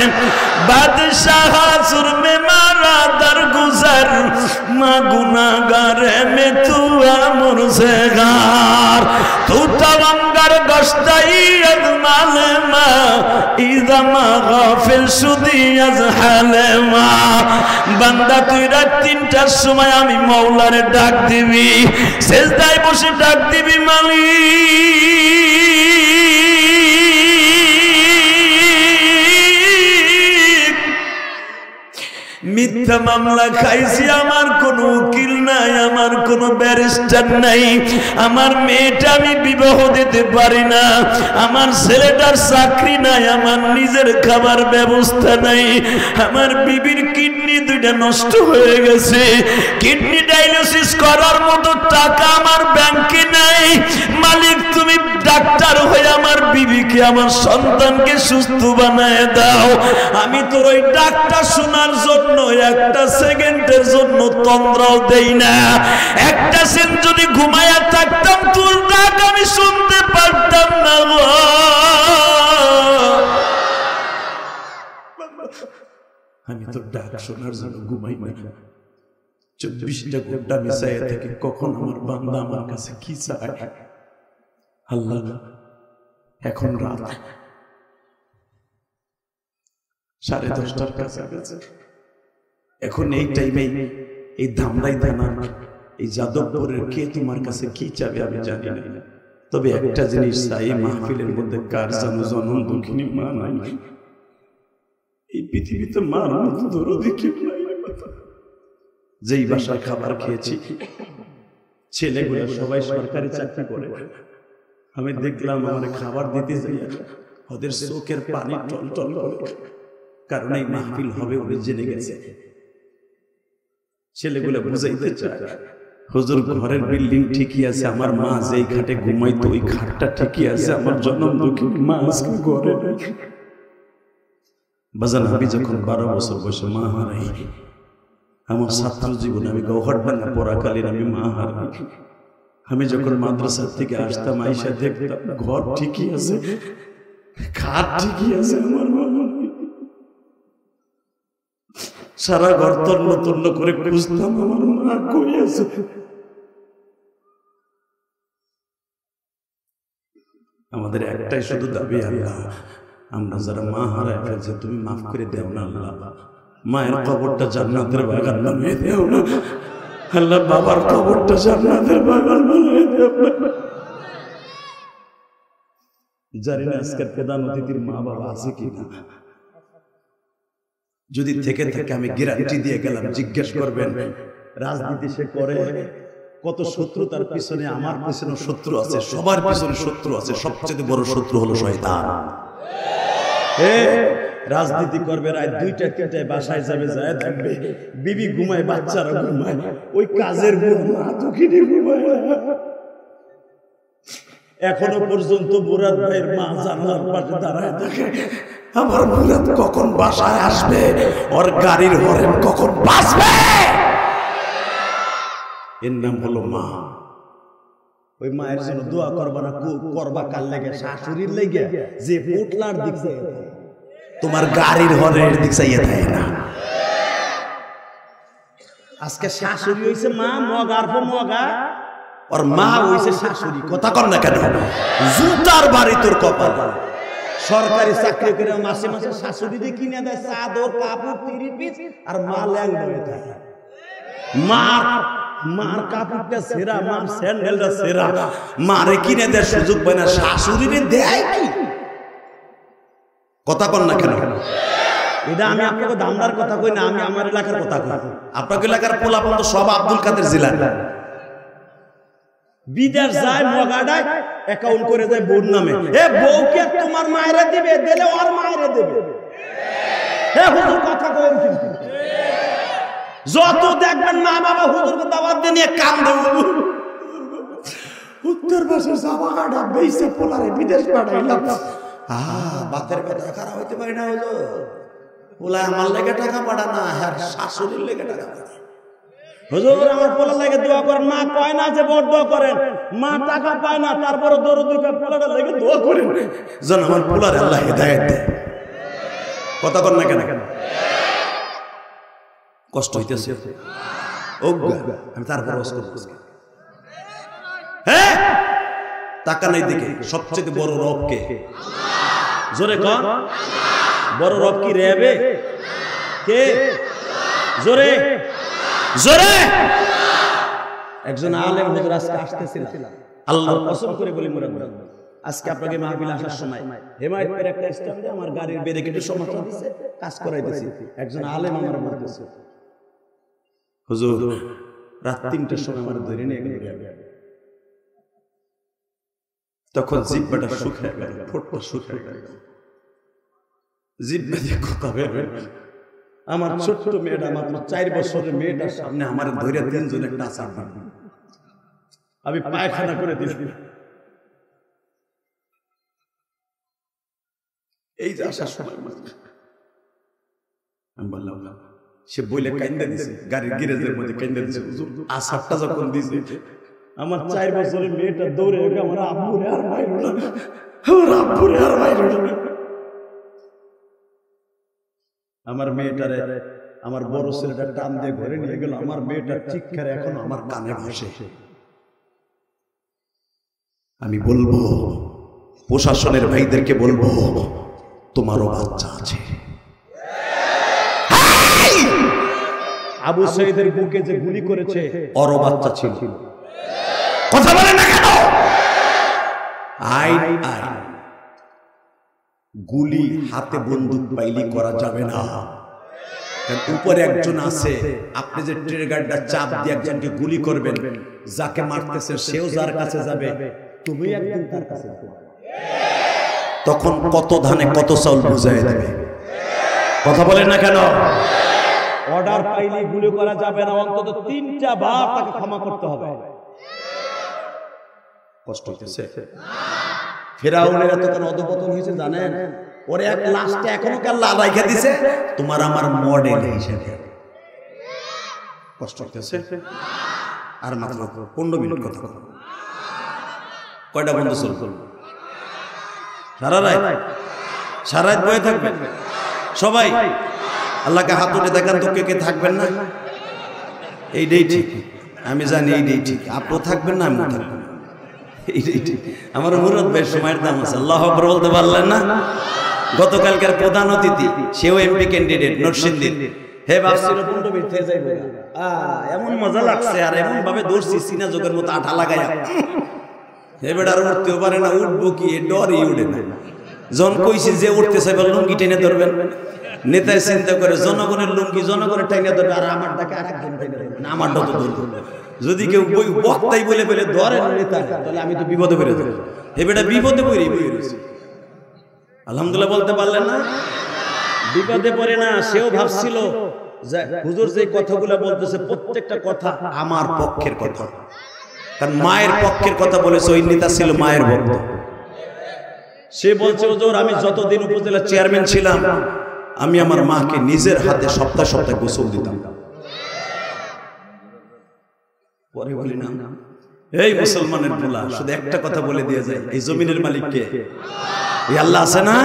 বাদশাহ জুরমে মারা দর গুজর, মা গুনাহগারে মে তু আমর से गार, तू तवंगर गश्ताई अद मालमा इदा मा गाफिल शुदी अज हालमा। बंदा তুই রাত ৩টার সময় আমি মাওলারে ডাক দিবি, সিজদায় বসে ডাক দিবি, মালিক মিথ্যা মামলা খাইছি, আমার কোনো উকিল নাই, আমার কোনো ব্যারিস্টার নাই, আমার মেয়েটা আমি বিবাহ দিতে পারি না, আমার ছেলেটার চাকরি নাই, আমার নিজের খাবার ব্যবস্থা নাই, আমার বিবির কিডনি দুইটা নষ্ট হয়ে গেছে, কিডনি ডায়ালিসিস করার মতো টাকা আমার ব্যাংকে নাই। মালিক তুমি ডাক্তার হয়ে আমার বিবিকে, আমার সন্তানকে সুস্থ বানায় দাও। আমি তোর ওই ডাক্তার শোনার জন্য একটা সেকেন্ডের জন্য তন্দ্রাও দেই না। একটা সেকেন্ড যদি ঘুমায়া থাকতাম তোর ডাক আমি শুনতে পারতাম না। আমি তোর ডাক শোনার জন্য ঘুমাই না। 24টা ঘন্টা মিশাইয়া থেকে কখন আমার বান্দা আমার কাছে কি চায়। আল্লাহ এখন রাত 10:30টার কাছাকাছি। এখন এই টাইমে এই ধামরাই থানা এই যাদবপুরের কে তোমার কাছে কি চাবে আমি জানি না, তবে একটা জিনিস চাই, মাহফিলের মধ্যে কার যেন জনম দুঃখিনী মা নাই। এই পৃথিবীতে মার মতো দরদি কেউ নাই। যেই বাসায় খাবার খেয়েছি ছেলেগুলো সবাই সরকারি চাকরি করে, আমি দেখলাম আমার খাবার দিতে যাই ওদের চোখের পানি টলটল করে, কারণ এই মাহফিল হবে ওরা জেনে গেছে। ছেলেগুলো বুঝাইতে চায় হুজুর ঘরের বিল্ডিং ঠিকই আছে, আমার মা যেই খাটে ঘুমাইতো ওই খাটটা ঠিকই আছে, আমার জন্ম দুঃখিনী মা আজকে ঘরে নেই। বাজান আমি যখন 12 বছর বয়সে মা হারাই, আমার ছাত্র জীবনে আমি গৌহাটবাঙ্গা পড়াকালীন আমি মা হারাই। আমি যখন মাদ্রাসা থেকে আসতাম আইসা দেখতাম ঘর ঠিকই আছে, খাট ঠিকই আছে, আমার মা সারা ঘর তন্ন তন্ন করে খুঁজতাম আমার মা কই আছে। আমাদের একটাই শুধু দাবি, আল্লাহ আমরা যারা মা হারায় ফেলছে তুমি মাফ করে দেও না আল্লাহ। মায়ের কবরটা জান্নাতের বাগান বানিয়ে দেও না আল্লাহ, বাবার কবরটা জান্নাতের বাগান বানিয়ে দেও না। জানি না আজকের প্রধান অতিথির মা বাবা আছে কিনা, যদি থেকে থাকে আমি গ্যারান্টি দিয়ে গেলাম, জিজ্ঞেস করবেন রাজনীতি সে করে কত শত্রু তার পিছনে, আমার পিছনে শত্রু আছে, সবার পিছনে শত্রু আছে, সবচেয়ে বড় শত্রু হলো শয়তান। রাজনীতি করবে, রাত 2টা 3টায় বাসায় যাবে, যায় থাকবে, বিবি ঘুমায়, বাচ্চারা ঘুমায়, ওই কাজের বুড়ো মা দুঃখিনী ঘুমায়। এখনো পর্যন্ত মুরাদ ভাইয়ের মা জানালার পাশে দাঁড়ায় থাকে, আমার মুরাদ কখন বাসায় আসবে, ওর গাড়ির হরেন কখন বাজবে। এর নাম হলো মা। ওই মায়ের জন্য দোয়া করবা না, করবা কার লেগে? শাশুড়ির লেগে, যে পোটলার দিক চাইয়ে তোমার গাড়ির হরের দিক চাইয়ে থাকে না। আজকে শাশুড়ি হইছে মা, মগার পর মগা, আর মা হইছে শাশুড়ি। কথা কর না কেন? জুতার বাড়ি তোর কপাল। সরকারি চাকরি করে মাসে মাসে শাশুড়ি দিয়ে কিনে দেয় চাদর, কাপড়, 30 পিস, আর মা ল্যাংড়া হয়ে থাকে। মার কাপড়টা সেরা, মার স্যান্ডেলটা সেরা, মারে কিনে দেয় সুযোগ পায় না, শাশুড়িরে দেয় কি? কথা কর না কেন? এটা আমি আপনাকে দামদার কথা কই না, আমি আমার এলাকার কথা কই। আপনাকে এলাকার পোলাপন তো সব আব্দুল কাদের জেলার। বিদেশ যায়, মগাডায় অ্যাকাউন্ট করে যায় বোন নামে। এ বউকে তোমার মায়েরা দিবে, দিলে ওর মায়েরা দেবে। হে হুজুর কথা কইন কিন্তু। যত দেখবেন মা বাবা হুজুরকে দাওয়াত দিয়ে নিয়ে কাম দেব। উত্তর পাশে জামাকাটা বেইছে পোলারে বিদেশ পাঠাইলাম। বাতের ব্যথা খারাপ হইতে পারে না হুজুর। পোলা আমার লেগে টাকা পাঠা না, হ্যাঁ শাশুড়ির লেগে টাকা পাঠায়। হুজুর আমার পোলার লেগে দোয়া করেন। মা কয় না যে বড় দোয়া করেন, মা টাকা পায় না, তারপরে দরুদ করে পোলার লেগে দোয়া করেন যেন আমার পোলার আল্লাহ হেদায়েত দেয়। কথা কর না কেন? কষ্ট হইতেছে, আমি তারপর হ্যাঁ টাকা নাই দিকে। সবচেয়ে বড় রব কে? জোরে কর, বড় রব কি রেবে কে? জোরে জোরে। একজন আলেম হুজুর আজকে আসতেছিলাম, আল্লাহর কসম করে বলি মুরাদ ভাই, আজকে আপনাকে মাহফিল আসার সময় হেমায়েতপুর একটা স্ট্যান্ডে আমার গাড়ির ব্রেকেটের সমস্যা দিছে, কাজ করাইতেছি। একজন আলেম আমার বলতেছে, হুজুর রাত 3টার সময় আমার ধরে নিয়ে গেল। তখন জিহ্বাটা শুকিয়ে গেল, ঠোঁটটা শুকিয়ে গেল, জিহ্বা দিয়ে কথা বের হয়ে গেল। আমার ছোট্ট মেয়েটা, মাত্র 4 বছরের মেয়েটার সামনে আমার ধরে 3 জন একটা আচার দিল। আমি পায়খানা করে দিলাম। এই যে আসার সময় আমি বললাম, সে বইলে কাইন্দা দিছে, গাড়ির গ্যারেজের মধ্যে কাইন্দা দিছে। হুজুর আসারটা যখন দিছে, আমার 4 বছরের মেয়েটা দৌড়ে গেল, আমার আব্বুরে আর মাইরো না, আমার আব্বুরে আর মাইরো না। আমার মেয়েটারে আমার বড় ছেলেটা টান দিয়ে ঘরে নিয়ে গেল। আমার মেয়েটার চিৎকার এখনো আমার কানে ভাসে। আমি বলবো, প্রশাসনের ভাইদেরকে বলবো, তোমারও বাচ্চা আছে। আবু সাইদের বুকে যে গুলি করেছে, ওরও বাচ্চা ছিল। কথা বলে না কেন? আইন আইন, গুলি হাতে বন্দুক পাইলি করা যাবে না। উপরে একজন আছে, আপনি যে ট্রিগারটা চাপ দিয়ে একজনকে গুলি করবেন, যাকে মারতেছেন সেও যার কাছে যাবে, তুমি একদিন তার কাছে যাবে। তখন কত ধানে কত চাউল বুঝাই দেবে। কথা বলেন না কেন? অর্ডার পাইলে গুলি করা যাবে না, অন্তত 3টা বার তাকে ক্ষমা করতে হবে। কষ্ট হইতেছে। ফেরাউনের এতক্ষণ অধপতন হয়েছে জানেন? ওরে এক লাশটা এখনো আল্লাহ রাইখা দিছে তোমার আমার মডেল হিসেবে। কষ্ট হইতেছে। আর মাত্র 15 মিনিট কথা বলবো। কয়টা বন্ধ চলবে? সারা রাত বয়ে থাকবেন সবাই? আল্লাহকে হাত উঠে দেখান তো কে কে থাকবেন না? এইটাই ঠিক, আমি জানি এইটাই ঠিক। আপনিও থাকবেন না, আমিও থাকবেন না, এইটাই ঠিক। আমার মুরাদ ভাই সময়ের দাম আছে, আল্লাহু আকবার বলতে পারলেন না? গতকালকার প্রধান অতিথি, সেও এমপি ক্যান্ডিডেট নরসিংদীর। হে ভাবছিল 15 মিনিট থেকে যাইব, এমন মজা লাগছে, আর এমন ভাবে দৌড়ছি সিনা যোগের মতো আঠা লাগাইয়া। হে বেটার উঠতেও পারে না, উঠবো কি ডরই উঠে না। যখন কইছি যে উঠতে চাইবে লুঙ্গি টেনে ধরবেন, নেতায় চিন্তা করে জনগণের লুঙ্গি জনগণের টাইনা ধরবে, আর আমার ডাকে আরেকজন টাইনা ধরবে না, আমারটা তো ধরবে। যদি কেউ বক্তাই বলে ফেলে ধরে নেতা, তাহলে আমি তো বিপদে পড়ে যাবো। এবারে বিপদে পড়েই বই রয়েছে। আলহামদুলিল্লাহ বলতে পারলেন না? বিপদে পড়ে না, সেও ভাবছিল যে হুজুর যে কথাগুলো বলতেছে প্রত্যেকটা কথা আমার পক্ষের কথা, কারণ মায়ের পক্ষের কথা বলেছে। ওই নেতা ছিল মায়ের ভক্ত। সে বলছে হুজুর আমি যতদিন উপজেলা চেয়ারম্যান ছিলাম আমি আমার মাকে নিজের হাতে সপ্তাহে সপ্তাহে গোসল দিতাম। পরে বলি না, এই মুসলমানের পোলা, শুধু একটা কথা বলে দিয়ে যায়, এই জমিনের মালিক কে? এই আল্লাহ আছে না?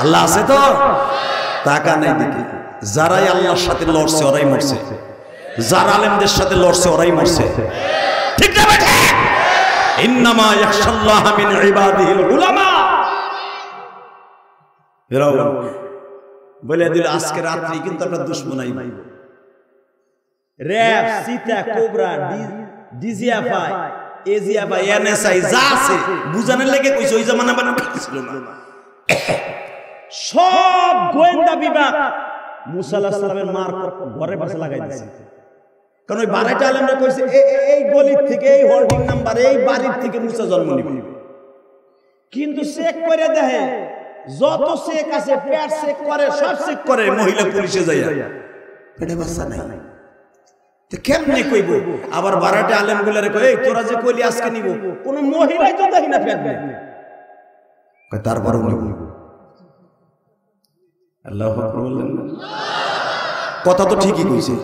আল্লাহ আছে তো? টাকা নাই দিকে যারাই আল্লাহর সাথে লড়ছে ওরাই মরছে, যারা আলেমদের সাথে লড়ছে ওরাই মরছে। ঠিক না বেটা? ইন্নামা ইয়াখশাল্লাহ মিন ইবাদিহিল উলামা। এরাও বলে দিল আজকে রাত্রি কিন্তু আমরা দুশমনাই ভাই। র‍্যাব, সীতা, কোবরা, ডিজিএফআই, এজিএফআই, এনএসআই যা আছে বুঝানোর লেগে কইছে, ওই জামানা ছিল না। সব গোয়েন্দা বিভাগ মুসা আলাইহিস সালামের মার ঘরের পাশে লাগাই দিয়েছে। কারণ ওই বাড়িটা আলেমরা কইছে এই গলির থেকে, এই হোল্ডিং নাম্বার, এই বাড়ির থেকে মুসা জন্ম নিবে। কিন্তু চেক করে দেখে যত চেক আছে, পেট চেক করে, সব চেক করে, মহিলা পুলিশে যাইয়া পেটে বাচ্চা নাই। তো কেমনে কইব? আবার বাড়িটা আলেমগুলারে কই, এই তোরা যে কইলি আজকে নিব, কোন মহিলাই তো দেখি না পেট নেই, তারপরও নিব। আল্লাহু আকবার বললেন না? কথা তো ঠিকই কইছে।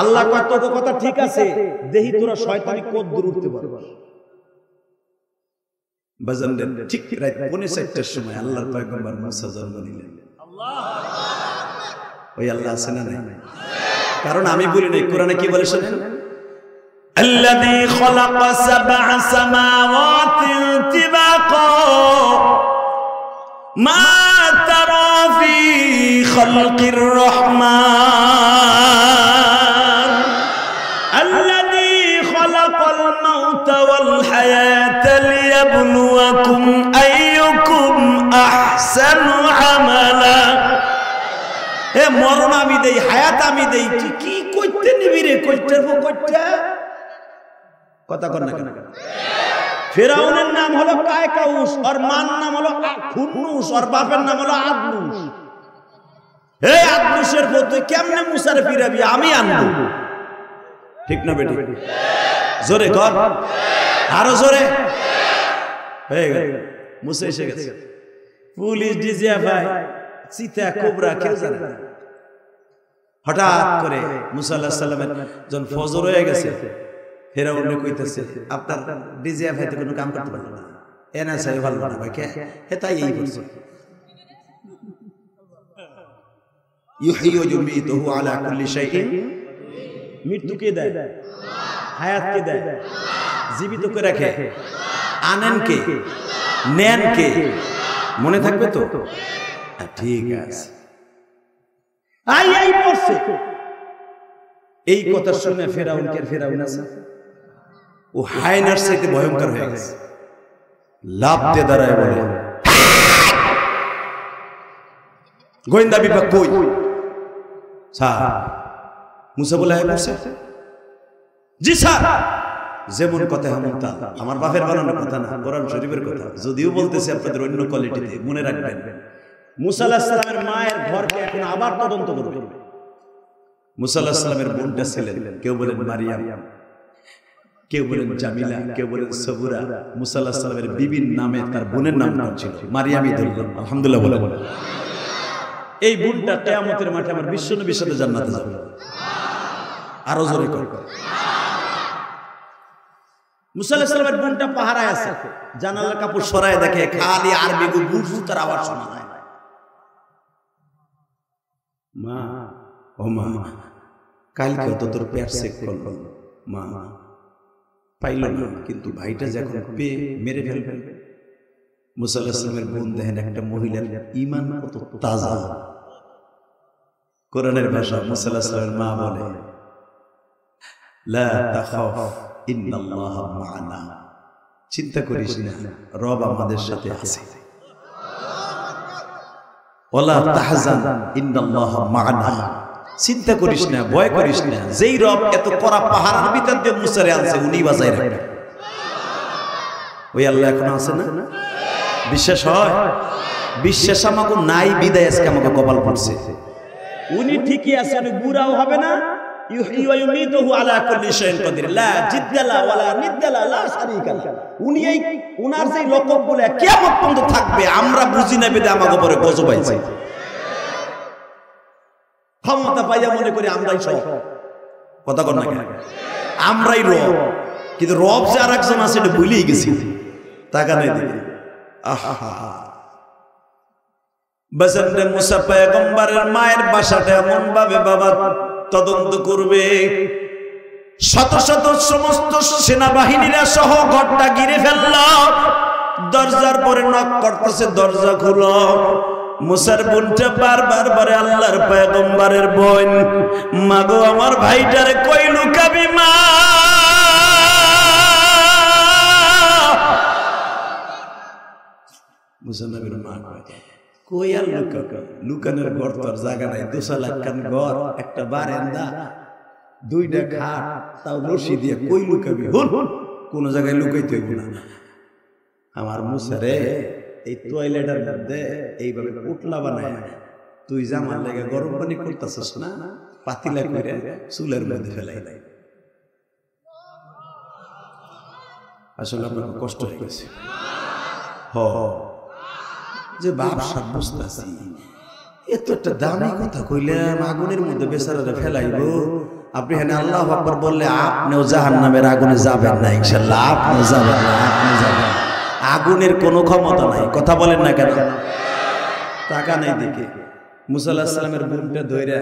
আল্লাহ কয় তোর কথা ঠিক আছে, দেহি তোরা শয়তানি কত দূর উঠতে পারে। বাজানদের ঠিক রাত 4:30টার সময় আল্লাহর পয়গম্বর মুসা জন্ম নিলেন। ওই আল্লাহ আছে না নাই? কারণ আমি বলি নাই, কোরআনে কি বলে শুনেন? আল্লাযী খালাকা সাবআ সামাওয়াতিন তিবাকা মা তারা ফি খালকির রহমান আল্লাযী খালাকাল মাউতা ওয়াল হায়াতা লিয়াবলুয়াকুম আইয়ুকুম আহসানু আমালা। এ মরণ আমি দেই, হায়াত আমি দেই, তুই কি কইতে নিবি রে? কইতে কথা কর না কেন? ফিরাউনের নাম হলো কায়কাউস, আর মার নাম হলো খুন্নুস, আর বাপের নাম হলো আদনুস। এই আদনুসের পর তুই কেমনে মুসারে ফিরাবি? আমি আনবো। ঠিক না বেটি? জোরে কর, আরো জোরে। হয়ে গেল, মুসা এসে গেছে। পুলিশ, ডিজিএফআই, সীতা, কোবরা কেউ জানে না। হঠাৎ করে মুসা আলাইহিস সালামের যখন ফজর হয়ে গেছে, ফেরাউন কইতেছে আপনার ডিজিএফআই তো কোনো কাম করতে পারলো না, এনএসআই ভালো না ভাই, কে হে তাই এই বলছে। ইউহয়ি ওয়া ইউমীতুহু আলা কুল্লি শাইইন। মৃত্যু কে দেয়? হায়াত কে দেয়? জীবিত করে রাখে। আনেন কে? নেন কে? মনে থাকবে তো? ঠিক আছে। আই পড়ছে এই কথা শুনে ফেরাউন আছে, ও হায়নার সাথে ভয়ঙ্কর হয়ে গেছে। লাভ দিয়ে দাঁড়ায় বলে, গোয়েন্দা বিভাগ কই? স্যার। মুসা বলে, হ্যাঁ পড়ছে। জি স্যার। যেমন কথা এমন তা, আমার বাপের বানানোর কথা না, কোরআন শরীফের কথা। যদিও বলতেছে আপনাদের অন্য কোয়ালিটিতে, মনে রাখবেন মুসা আলাইহিস সালামের মায়ের ঘরকে এখন আবার তদন্ত করবে। মুসা আলাইহিস সালামের বোনটা ছিলেন, কেউ বলেন মারিয়াম, কেউ বলেন জামিলা, কেউ বলেন সবুরা। মুসা আলাইহিস সালামের বিবির নামে তার বোনের নাম ছিল মারিয়ামই ধরলাম। আলহামদুলিল্লাহ বলে। এই বোনটা কিয়ামতের মাঠে আমার বিশ্বনবীর সাথে জান্নাতে যাবে। আরো জোরে কর। মুসা আলাইহিস সালামের বোনটা পাহারায় আছে, জানালার কাপড় সরায় দেখে খালি আরবি বুঝতার আওয়াজ শোনা যায়। মা, ও মা, কালকে তো তোর পেট চেক করলো, মা পাইল না, কিন্তু ভাইটা যখন পেয়ে মেরে ফেলবে। মুসা আলাইহিস সালামের বোন দেখেন একটা মহিলার ঈমান কত তাজা। কোরআনের ভাষা, মুসা আলাইহিস সালামের মা বলে, লা তাখাফ ইন্নাল্লাহা মা'ানা, চিন্তা করিস না, রব আমাদের সাথে আছে। ওয়ালা তাহজান ইন্নাল্লাহা মা'ানা, চিন্তা করিস না, ভয় করিস না, যেই রব এত কড়া পাহাড়ের ভিতর দিয়ে মুসারে আনছে উনি বাজায় রাখবে। ওই আল্লাহ এখন আছে না? বিশ্বাস হয়? বিশ্বাস আমাকে নাই বিদায় আজকে আমাকে কপাল পড়ছে। উনি ঠিকই আছে, উনি বুড়াও হবে না। ইউহয়ী ওয়া ইউমীতুহু আলা কুল্লি শাইইন কাদির, লা জিদ্দালা ওয়ালা নিদ্দালা লা শারীকা লা। উনি এই উনার যে লকবগুলো কিয়ামত পর্যন্ত থাকবে, আমরা বুঝি না বিদে আমাকে পরে গজব আইছে। ক্ষমতা পাইয়া মনে করি আমরাই সব, কথা কর না কেন? আমরাই রব, কিন্তু রব যে আরেকজন আছে এটা ভুলেই গেছি। টাকা নাই দিকে আহা বাজারে মুসা পয়গম্বরের মায়ের বাসাটা এমন ভাবে বাবা তদন্ত করবে, শত শত সমস্ত সেনাবাহিনীরা সহ ঘরটা ঘিরে ফেলল। দরজার পরে নক করতেছে, দরজা খুলো। মুসার বোনটা বারবার বলে, আল্লাহর পয়গম্বরের বোন, মাগো আমার ভাইটারে কই লুকাবি মা? মুসা নবীর মা কই আর লুকানোর ঘর তোর জায়গা নাই, 2 লাখ খান ঘর, একটা বারান্দা, 2টা খাট, তাও রশি দিয়ে কই লুকাবি? কোন জায়গায় লুকাইতে হইব না। আমার মুসারে এই টয়লেটের মধ্যে এইভাবে পুটলা বানায় তুই জামার লেগে গরম পানি করতেছিস না, পাতিলা করে চুলের মধ্যে ফেলাই। আসলে আপনার কষ্ট হয়ে গেছে যে বাপসা বুঝতেছি, এত একটা দামি কথা কইলাম, আগুনের মধ্যে বেচারারে ফেলাইব। আপনি হ্যাঁ আল্লাহু আকবার বললে আপনিও জাহান্নামের আগুনে যাবেন না, ইনশাআল্লাহ আপনিও যাবেন না, আপনি যাবেন। আগুনের কোনো ক্ষমতা নাই, কথা বলেন না কেন? টাকা নাই দিকে মুসা আলাইহিস সালামের বুকটা ধইরা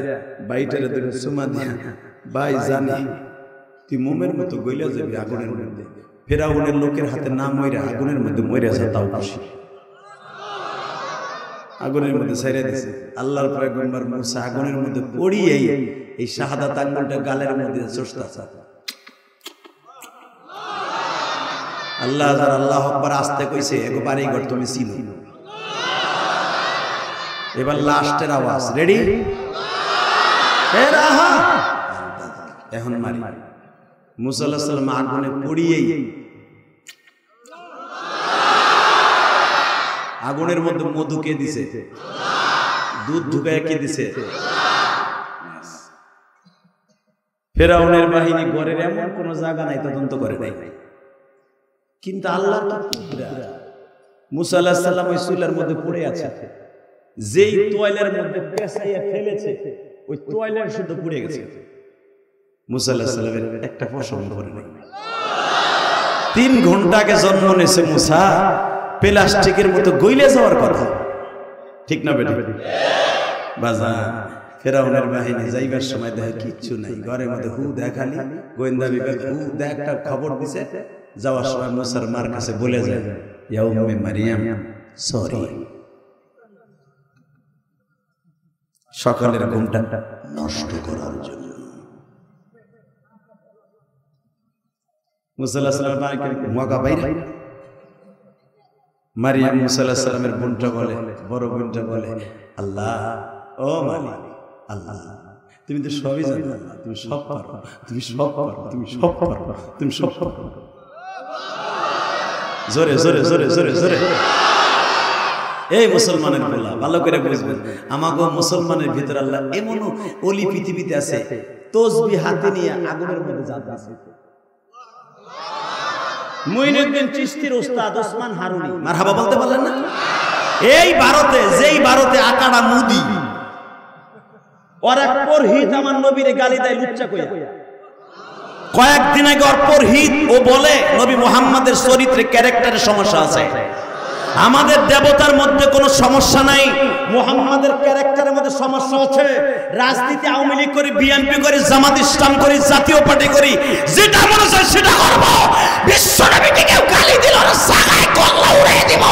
বাইটারে ধরে চুমা দিয়া, ভাই জানি তুই মোমের মতো গইলা যাবি আগুনের মধ্যে, ফেরাউনের লোকের হাতে না মইরা আগুনের মধ্যে মইরা যা, তাও খুশি। আগুনের মধ্যে ছাইরা দিছে। আল্লাহর পয়গম্বর মুসা আগুনের মধ্যে পড়িয়েই এই শাহাদাত আঙ্গুলটা গালের মধ্যে চষতেছে। আল্লাহ যার আল্লাহু আকবার আসতে কইছে, এগো বাড়ি ঘর তুমি চিনো। এবার লাস্টের আওয়াজ, রেডি? এখন মারি। মুসা আলাইহিস সালাম আগুনে পড়িয়েই আগুনের মধ্যে মধু কে দিছে? দুধ ঢুকায় কে দিছে? ফেরাউনের বাহিনী ঘরের এমন কোন জায়গা নাই তদন্ত করে নাই, কিন্তু আল্লাহর মুসা আলাইহিস সালাম ওই চুলার মধ্যে পড়ে আছে, যেই তোয়ালের মধ্যে পেঁচাইয়া ফেলেছে ওই তোয়ালের শুদ্ধ পুড়ে গেছে। মুসা আলাইহিস সালামের একটা পশম পড়ে নাই। 3 ঘন্টা আগে জন্ম নিয়েছে মুসা, প্লাস্টিকের মতো গইলে যাওয়ার কথা, ঠিক না বেটা? বাজার ফেরাউনের বাহিনী যাইবার সময় দেখে কিচ্ছু নাই, ঘরের মধ্যে হু দেখালি, গোয়েন্দা বিভাগ হু একটা খবর দিছে। যাওয়ার সময় মুসার মার কাছে বলে যায়, ইয়া উম্মে মারিয়াম সরি, সকালের ঘুমটা নষ্ট করার জন্য। মুসা আলাইহিস সালামের মাকে মগা বাইরে মারিয়াম মুসা আলাইহিস সালামের বোনটা বলে, বড় বোনটা বলে, আল্লাহ ও মালিক আল্লাহ, তুমি তো সবই জানো, তুমি সব পারো, তুমি সব পারো, তুমি সব পারো, তুমি সব পারো। জোরে জোরে জোরে জোরে জোরে। এই মুসলমানের বলা ভালো করে বুঝবেন, আমাগো মুসলমানের ভিতর আল্লাহ এমন ওলি পৃথিবীতে আছে, তাসবিহ হাতে নিয়ে আগুনের মধ্যে যাচ্ছে। মুইনুদ্দিন চিশতির উস্তাদ ওসমান হারুনি, মারহাবা বলতে পারলেন না? এই ভারতে, যেই ভারতে আকাড়া মুদি ওর এক পরহিত আমার নবীরে গালি দেয় লুচ্চা কইয়া। কয়েকদিন আগে ওর পরহিত ও বলে নবী মুহাম্মাদের চরিত্রে ক্যারেক্টারের সমস্যা আছে। আমাদের দেবতার মধ্যে কোনো সমস্যা নাই, মুহাম্মাদের ক্যারেক্টারের মধ্যে সমস্যা আছে। রাজনীতি আওয়ামী লীগ করি, বিএনপি করি, জামাত ইসলাম করি, জাতীয় পার্টি করি, যেটা মনে হয় সেটা করব। বিশ্ব নবীকে কেউ গালি দিল, ওর জায়গায় কল্লা উড়িয়ে দিব,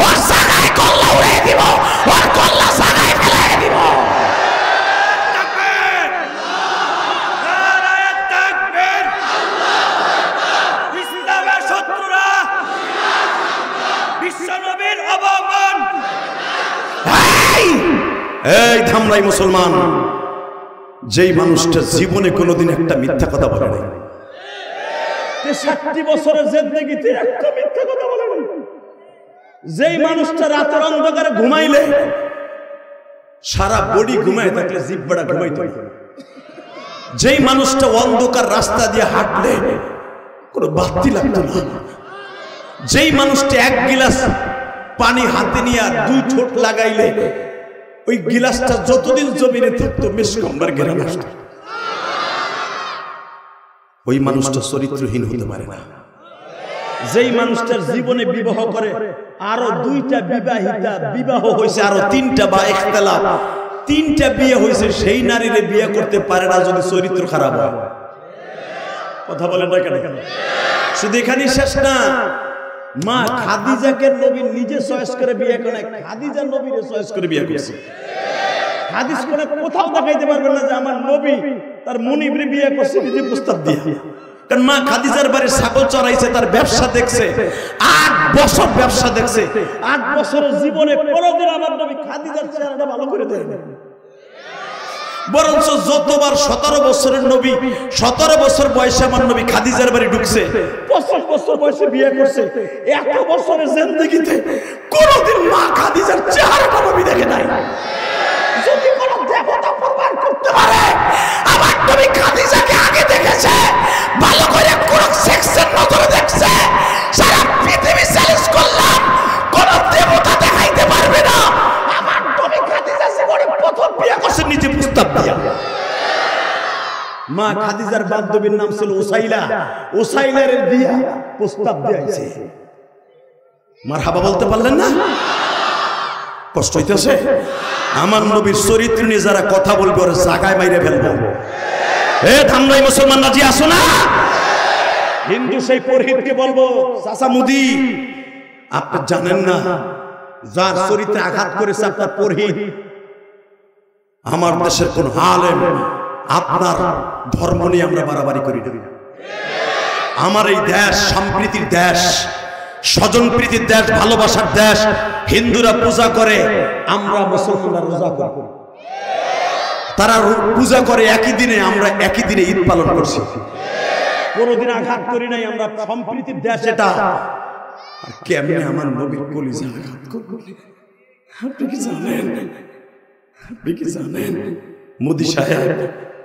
ওর জায়গায় কল্লা উড়িয়ে দিব, ওর কল্লা জায়গায় ফেলে দিব। বিশ্ব নবীর অবমান এই ধামরাই মুসলমান, যেই মানুষটা জীবনে কোনোদিন একটা মিথ্যা কথা বলে নাই, ৬৩ বছরের জিন্দেগিতে একটা মিথ্যা কথা বলে নাই, যেই মানুষটা রাতের অন্ধকারে ঘুমাইলে সারা বডি ঘুমায় থাকলে জিহ্বাটা ঘুমাইতো, যেই মানুষটা অন্ধকার রাস্তা দিয়ে হাঁটলে কোনো বাতি লাগতো না, যেই মানুষটা এক গিলাস পানি হাতে নিয়ে 2 ঠোঁট লাগাইলে ওই গিলাসটা যতদিন জমিনে থাকতো মেশকাম্বার ঘেরা আসতো, ওই মানুষটা চরিত্রহীন হতে পারে না। যেই মানুষটার জীবনে বিবাহ করে আরো 2টা বিবাহিতা বিবাহ হয়েছে, আরো 3টা বা ইখতিলাফ 3টা বিয়ে হয়েছে, সেই নারীরে বিয়ে করতে পারে না যদি চরিত্র খারাপ হয়। কথা বলেন না কেন? শুধু এখানেই শেষ না, মা খাদিজাকে নবী নিজে চয়েস করে বিয়ে করে, খাদিজা নবীরে চয়েস করে বিয়ে করেছে। হাদিস কোনে কোথাও দেখাইতে পারবেন না যে আমার নবী তার মুনিবরে বিয়ে করছে নিজে প্রস্তাব দিয়ে। কারণ মা খাদিজার বাড়ি ছাগল চড়াইছে, তার ব্যবসা দেখছে, 8 বছর ব্যবসা দেখছে। 8 বছরের জীবনে কোনোদিন আমার নবী খাদিজার চেহারাটা ভালো করে দেয় না। বরঞ্চ যতবার 17 বছরের নবী, 17 বছর বয়সে আমার নবী খাদিজার বাড়ি ঢুকছে, 25 বছর বয়সে বিয়ে করছে। 1 বছরের জিন্দেগিতে কোনোদিন মা খাদিজার চেহারাটা নবী দেখে নাই। যদি কোনো দেবতা প্রমাণ করতে পারে আমার নবী খাদিজাকে আগে দেখেছে, ভালো করে কোন সেকশন নজরে দেখছে, সারা পৃথিবী চ্যালেঞ্জ করলাম, কোন দেবতা দেখাইতে পারবে না আমার নবী খাদিজা জীবনে প্রথম বিয়ে করছে নিজে প্রস্তাব দিয়া। মা খাদিজার বান্ধবীর নাম ছিল উসাইলা, উসাইলার দিয়া প্রস্তাব দিয়েছে। মারহাবা বলতে পারলেন না? কষ্ট হইতেছে? আমার নবীর চরিত্র নিয়ে যারা কথা বলবে ওরা জায়গায় মাইরে ফেলবো। এ ধামরাই মুসলমান রাজি আসো না? হিন্দু সেই পুরোহিতকে বলবো, চাচা মুদি, আপনি জানেন না যার চরিত্রে আঘাত করেছে আপনার পুরোহিত আমার দেশের কোন আলেম, আপনার ধর্ম নিয়ে আমরা বাড়াবাড়ি করি না। আমার এই দেশ সম্প্রীতির দেশ, স্বজনপ্রীতির দেশ, ভালোবাসার দেশ। হিন্দুরা পূজা করে, আমরা মুসলমানরা রোজা করি। তারা পূজা করে একই দিনে, আমরা একই দিনে ঈদ পালন করছি। কোনোদিন আঘাত করি নাই, আমরা সম্প্রীতির দেশ এটা। কেমনে আমার নবীর কলিজা আঘাত করবে আপনি কি জানেন? আপনি কি জানেন মোদি সাহেব,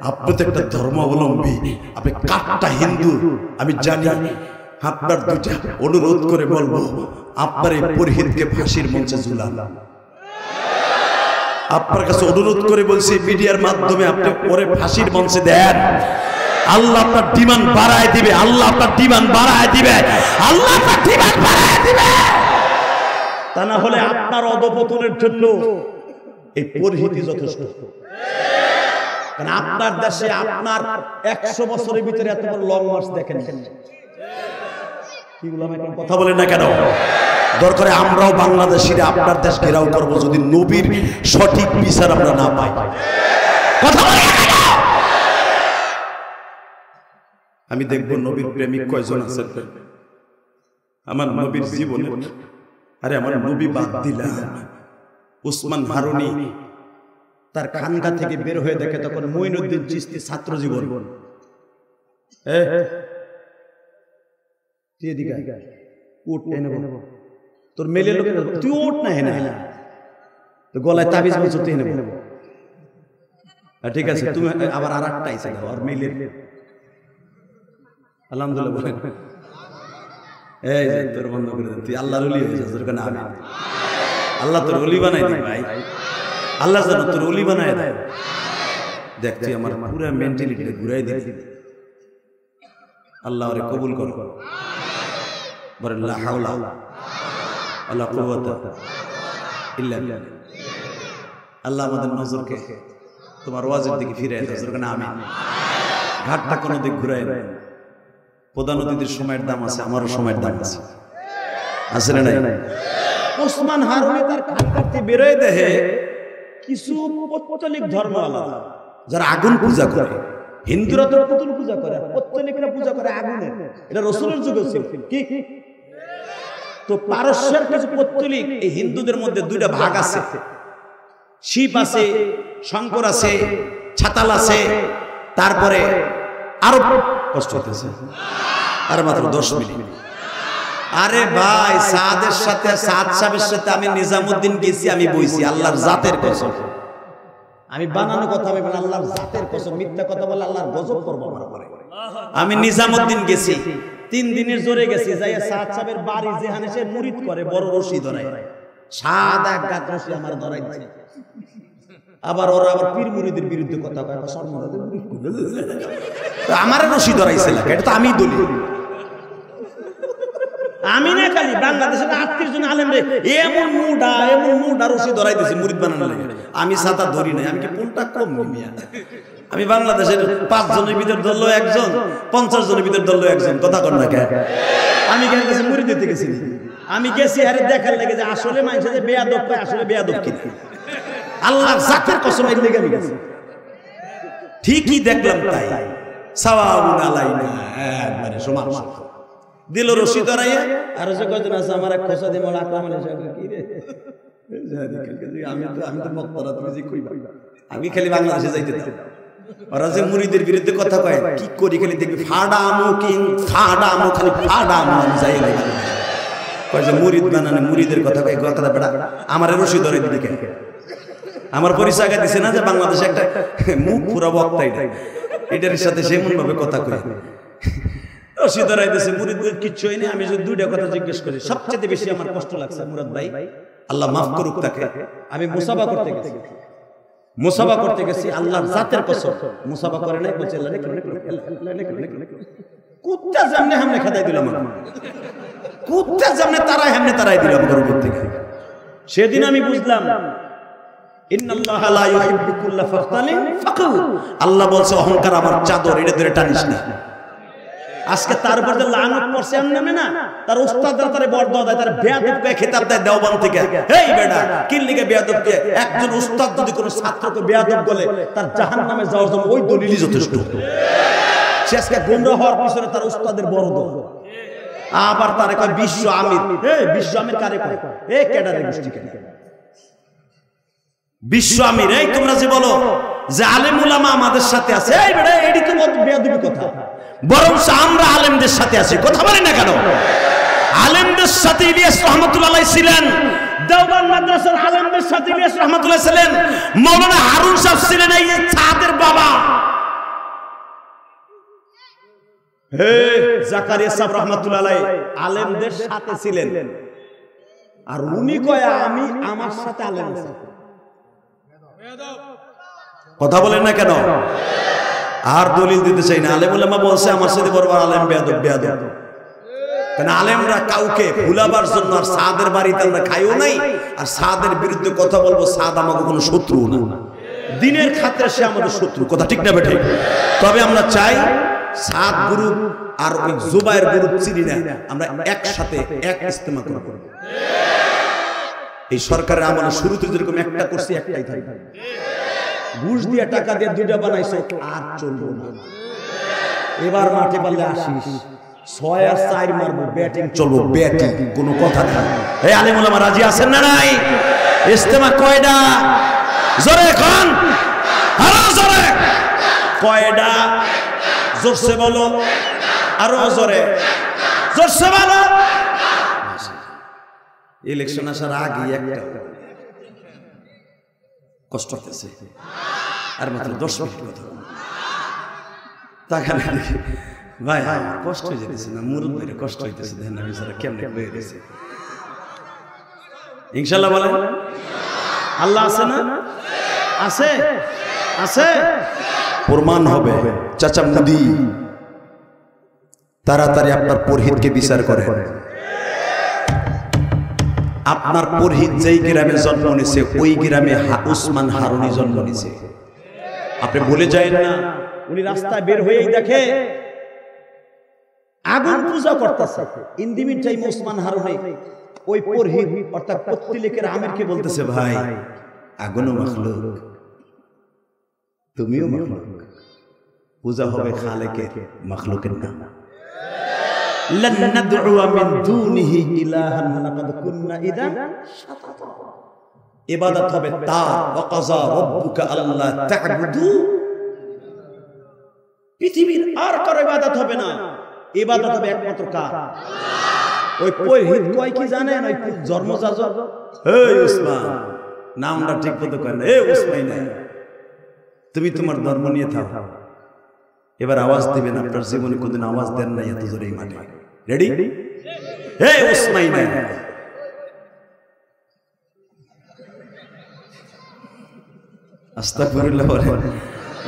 আপনি তো একটা ধর্মাবলম্বী, আপনি কাটটা হিন্দু আমি জানি। আপনার 2টা অনুরোধ করে বলবো, আপনার এই পুরোহিতকে ফাঁসির মঞ্চে ঝুলান। আপনার কাছে অনুরোধ করে বলছি, মিডিয়ার মাধ্যমে আপনি পরে ফাঁসির মঞ্চে দেন। আল্লাহ আপনার ডিমান্ড বাড়ায় দিবে, আল্লাহ আপনার ডিমান্ড বাড়ায় দিবে, আল্লাহ আপনার ডিমান্ড বাড়ায় দিবে। তা না হলে আপনার অধপতনের জন্য এই পুরোহিতই যথেষ্ট। কারণ আপনার দেশে আপনার 100 বছরের ভিতরে এত বড় লং মার্চ দেখেন। কথা বলেন না কেন? দরকারে আমরাও বাংলাদেশিরা আপনার দেশ ঘেরাও করবো যদি নবীর সঠিক বিচার আমরা না পাই। কথা বলেন না কেন? আমি দেখবো নবীর প্রেমিক কয়জন আছেন আমার নবীর জীবনে। আরে আমার নবী বাদ দিলাম, উসমান হারুনি তার খানকা থেকে বের হয়ে দেখে তখন মঈনুদ্দিন চিশতি ছাত্র জীবন। তোর মেলে লোক তুই ওঠ না, হেনা তো গলায় তাবিজ বলছো তুই নেব। ঠিক আছে, তুমি আবার আর একটা আইসা দাও আর মেলে। আলহামদুলিল্লাহ বলেন, এই যে তোর বন্ধ করে দে, তুই আল্লাহর ওলি হয়ে যাস। তোর আমি আল্লাহ তোর ওলি বানাই দিই ভাই, আল্লাহ যেন তোর ওলি বানায় দেয়। দেখ তুই আমার পুরা মেন্টালিটিটা ঘুরাই দে, আল্লাহ ওরে কবুল কর। বলেন লা হাওলা ওয়ালা কুওয়াতা ইল্লা বিল্লাহ। আল্লাহ আমাদের নজরকে তোমার ওয়াজের দিকে ফিরে দাও। যেরকম আমি ঘাটটা কোনো দিক ঘুরাই না। প্রধান অতিথির সময়ের দাম আছে, আমারও সময়ের দাম আছে, আছে না নাই? ওসমান হারুনি তার খানকাতে বেরোয় দেখে কিছু পৌত্তলিক ধর্ম আলাদা, যারা আগুন পূজা করে। হিন্দুরা তো পুতুল পূজা করে, পৌত্তলিকরা পূজা করে আগুনে। এটা রাসূলের যুগে ছিল। কি তো পারস্যের কিছু পৌত্তলিক, এই হিন্দুদের মধ্যে 2টা ভাগ আছে। শিব আছে, শঙ্কর আছে, ছাতাল আছে, তারপরে আরো কষ্ট হতেছে আর মাত্র 10 মিনিট। আরে ভাই সাদের সাথে সাদ সাহেবের সাথে আমি নিজামুদ্দিন গেছি, আমি বইছি আল্লাহর জাতের কসম, আমি বানানো কথা আমি বলি আল্লাহর জাতের কসম, মিথ্যা কথা বলে আল্লাহর গজব করব আমার উপরে। আমি নিজামুদ্দিন গেছি 3 দিনের জোরে গেছি, যাইয়া সাদ সাহেবের বাড়ি যেখানে সে মুরিদ করে বড় রশি ধরায়, সাদা এক গাছ রশি আমার ধরাই দিছে। আবার ওরা আবার পীর মুরিদের বিরুদ্ধে কথা কয়, আমার রশি ধরাইছে না, এটা তো আমি দলি। আমি না খালি বাংলাদেশের 38 জন আলেম রে এমন মুডা রশি ধরাই দিয়েছে মুরিদ বানানোর লাগে। আমি ছাতা ধরি নাই, আমি কি কোনটা কম মিয়া? আমি বাংলাদেশের 5 জনের ভিতর ধরলো একজন, 50 জনের ভিতর ধরলো একজন, কথা কর না কে? আমি গেছি মুরিদ দিতে গেছি, আমি গেছি আরে দেখার লাগে যে আসলে মানুষ যে বেয়াদব কয় আসলে বেয়াদব কি। আল্লাহর জাতের কসম এর লেগে আমি গেছি, ঠিকই দেখলাম তাই সাওয়াবুন আলাইনা, একবারে সমান দিল রশি ধরাইয়া। আর যে কয়জন আছে আমার এক খোসা দিয়ে মোলা আকরাম আলী সাহেব কি রে, আমি তো মক্তরা তুমি যে কইবা, আমি খালি বাংলাদেশে যাইতে দাও। ওরা যে মুরিদের বিরুদ্ধে কথা কয় কি করি, খালি দেখবি ফাডামু কিং ফাডামু, খালি ফাডামু। আমি যাই না কয় যে মুরিদ বানানে মুরিদের কথা কয়, কথা বেড়া আমার রশি ধরে দিদি কেন? আমার পরিচয় দিছে না যে বাংলাদেশে একটা মুখ পুরা বক্তা, এটার সাথে সেমন ভাবে কথা কয়, রশি ধরাই দিয়েছে মুরিদদের কিচ্ছু হয়নি। আমি যদি 2টা কথা জিজ্ঞেস করি, সবচেয়ে বেশি আমার কষ্ট লাগছে মুরাদ ভাই, আল্লাহ মাফ করুক তাকে, আমি মুসাফা করতে গেছি আল্লাহর জাতের কসম, মুসাফা করে নাই, বলছে কুত্তা জামনে হামনে খাদাই দিল আমার, কুত্তা জামনে তারাই দিল আমার উপর থেকে। সেদিন আমি বুঝলাম ইন্নাল্লাহা লা ইউহিব্বু কুল্লা ফাখতালিন ফাকুর, আল্লাহ বলছে অহংকার আমার চাদর, এটা ধরে টানিস না। আজকে তার উপর যে লানত পড়ছে এমন নামে না, তার উস্তাদরা তারে বরদোয়া দেয়, তার বেয়াদবকে খেতাব দেয় দেওবন্দ থেকে। এই বেটা কিল্লিকে বেয়াদবকে, একজন উস্তাদ যদি কোনো ছাত্রকে বেয়াদব বলে তার জাহান্নামে যাওয়ার জন্য ওই দলিলই যথেষ্ট। সে আজকে গোমরাহ হওয়ার পিছনে তার উস্তাদের বরদোয়া। আবার তারে কয় বিশ্ব আমির, বিশ্ব আমির কারে কয়? ক্যাডারে গোষ্ঠী কেন বিশ্ব আমির? এই তোমরা যে বলো যে আলেম উলামা আমাদের সাথে আছে, এই বেটা এডি তো বেয়াদবি কথা, বরং আমরা আলেমদের সাথে আছি, কথা বলেন না কেন? আলেমদের সাথে ইলিয়াস রহমাতুল্লাহ আলাইহি ছিলেন, দেওবন্দ মাদ্রাসার আলেমদের সাথে ইলিয়াস রহমাতুল্লাহ ছিলেন, মাওলানা হারুন সাহেব ছিলেন, এই ছাদের বাবা জাকারিয়া সাহেব রহমাতুল্লাহ আলাইহি আলেমদের সাথে ছিলেন। আর উনি কয় আমি আমার সাথে আলেম আছে, কথা বলেন না কেন? আর দলিল দিতে চাই না। আলেম উলামা বলছে আমার সাথে বরাবর আলেম বেয়াদব। কারণ আলেমরা কাউকে ভুলাবার জন্য, আর সাদের বাড়িতে আমরা খাইও নাই, আর সাদের বিরুদ্ধে কথা বলবো, সাদ আমাকে কোনো শত্রু না, দিনের খাতিরে সে আমাদের শত্রু, কথা ঠিক না বেঠিক? তবে আমরা চাই সাদ গ্রুপ আর ওই জুবায়ের গ্রুপ চিনি না, আমরা একসাথে এক ইস্তেমা করব। এই সরকারের আমলে শুরুতে যেরকম একটা করছি একটাই থাকবে, ঘুষ দিয়ে টাকা দিয়ে 2টা বানাইছো আর চলবো না। এবার মাঠে পারলে আসিস 6 আর 4 মারবো, ব্যাটিং চলবো, ব্যাটিং, কোনো কথা না। এই আলেম ওলামা রাজি আছেন না নাই? ইস্তেমা কয়টা? জোরে এখন, আরো জোরে কয়টা? জোরসে বলো, আরো জোরে, জোরসে বলো। ইলেকশন আসার আগে একটা কষ্ট হতেছে, আর মাত্র 10 মিনিট কথা তাকালে দেখি ভাই কষ্ট হয়ে যেতেছে না, মুরুদ মেরে কষ্ট হইতেছে, দেখেন আমি সারা কেমনে হয়ে গেছে। ইনশাআল্লাহ বলেন আল্লাহ আছে না? আছে, আছে, প্রমাণ হবে। চাচা মুদি তাড়াতাড়ি আপনার পুরোহিতকে বিচার করেন। আপনার পুরোহিত যেই গ্রামে জন্ম নিয়েছে ওই গ্রামে উসমান হারুনি জন্ম নিয়েছে, আপনি ভুলে যাবেন না। উনি রাস্তায় বের হয়েই দেখে আগুন পূজা করতেছে, in the mean time Usman Haruni ওই পুরোহিত অর্থাৎ পত্তলিকের আমিরকে বলতেছে, ভাই আগুনও মাখলুক, তুমিও মাখলুক, পূজা হবে খালেকের, মাখলুকের না। লান নাদউ মিন দুনিহি ইলাহান লাকাদ কুননা ইযান শাতাতা। ইবাদত হবে তার, ওয়াকাযা রাব্বুকা আল্লা তা'বুদু, পৃথিবীর আর কারো ইবাদত হবে না, ইবাদত হবে একমাত্র কার? ওই পুরোহিত কয় কি জানেন? ওই জন্মযাজক, এই উসমান নামটা ঠিক মতো করেন, এই উসমান তুমি তোমার ধর্ম নিয়ে থাকো, এবার আওয়াজ দিবেন, আপনার জীবনে কোনদিন আওয়াজ দেন নাই এত জোরে এই মাঠে। রেডি? হে উসমান, আস্তাগফিরুল্লাহ।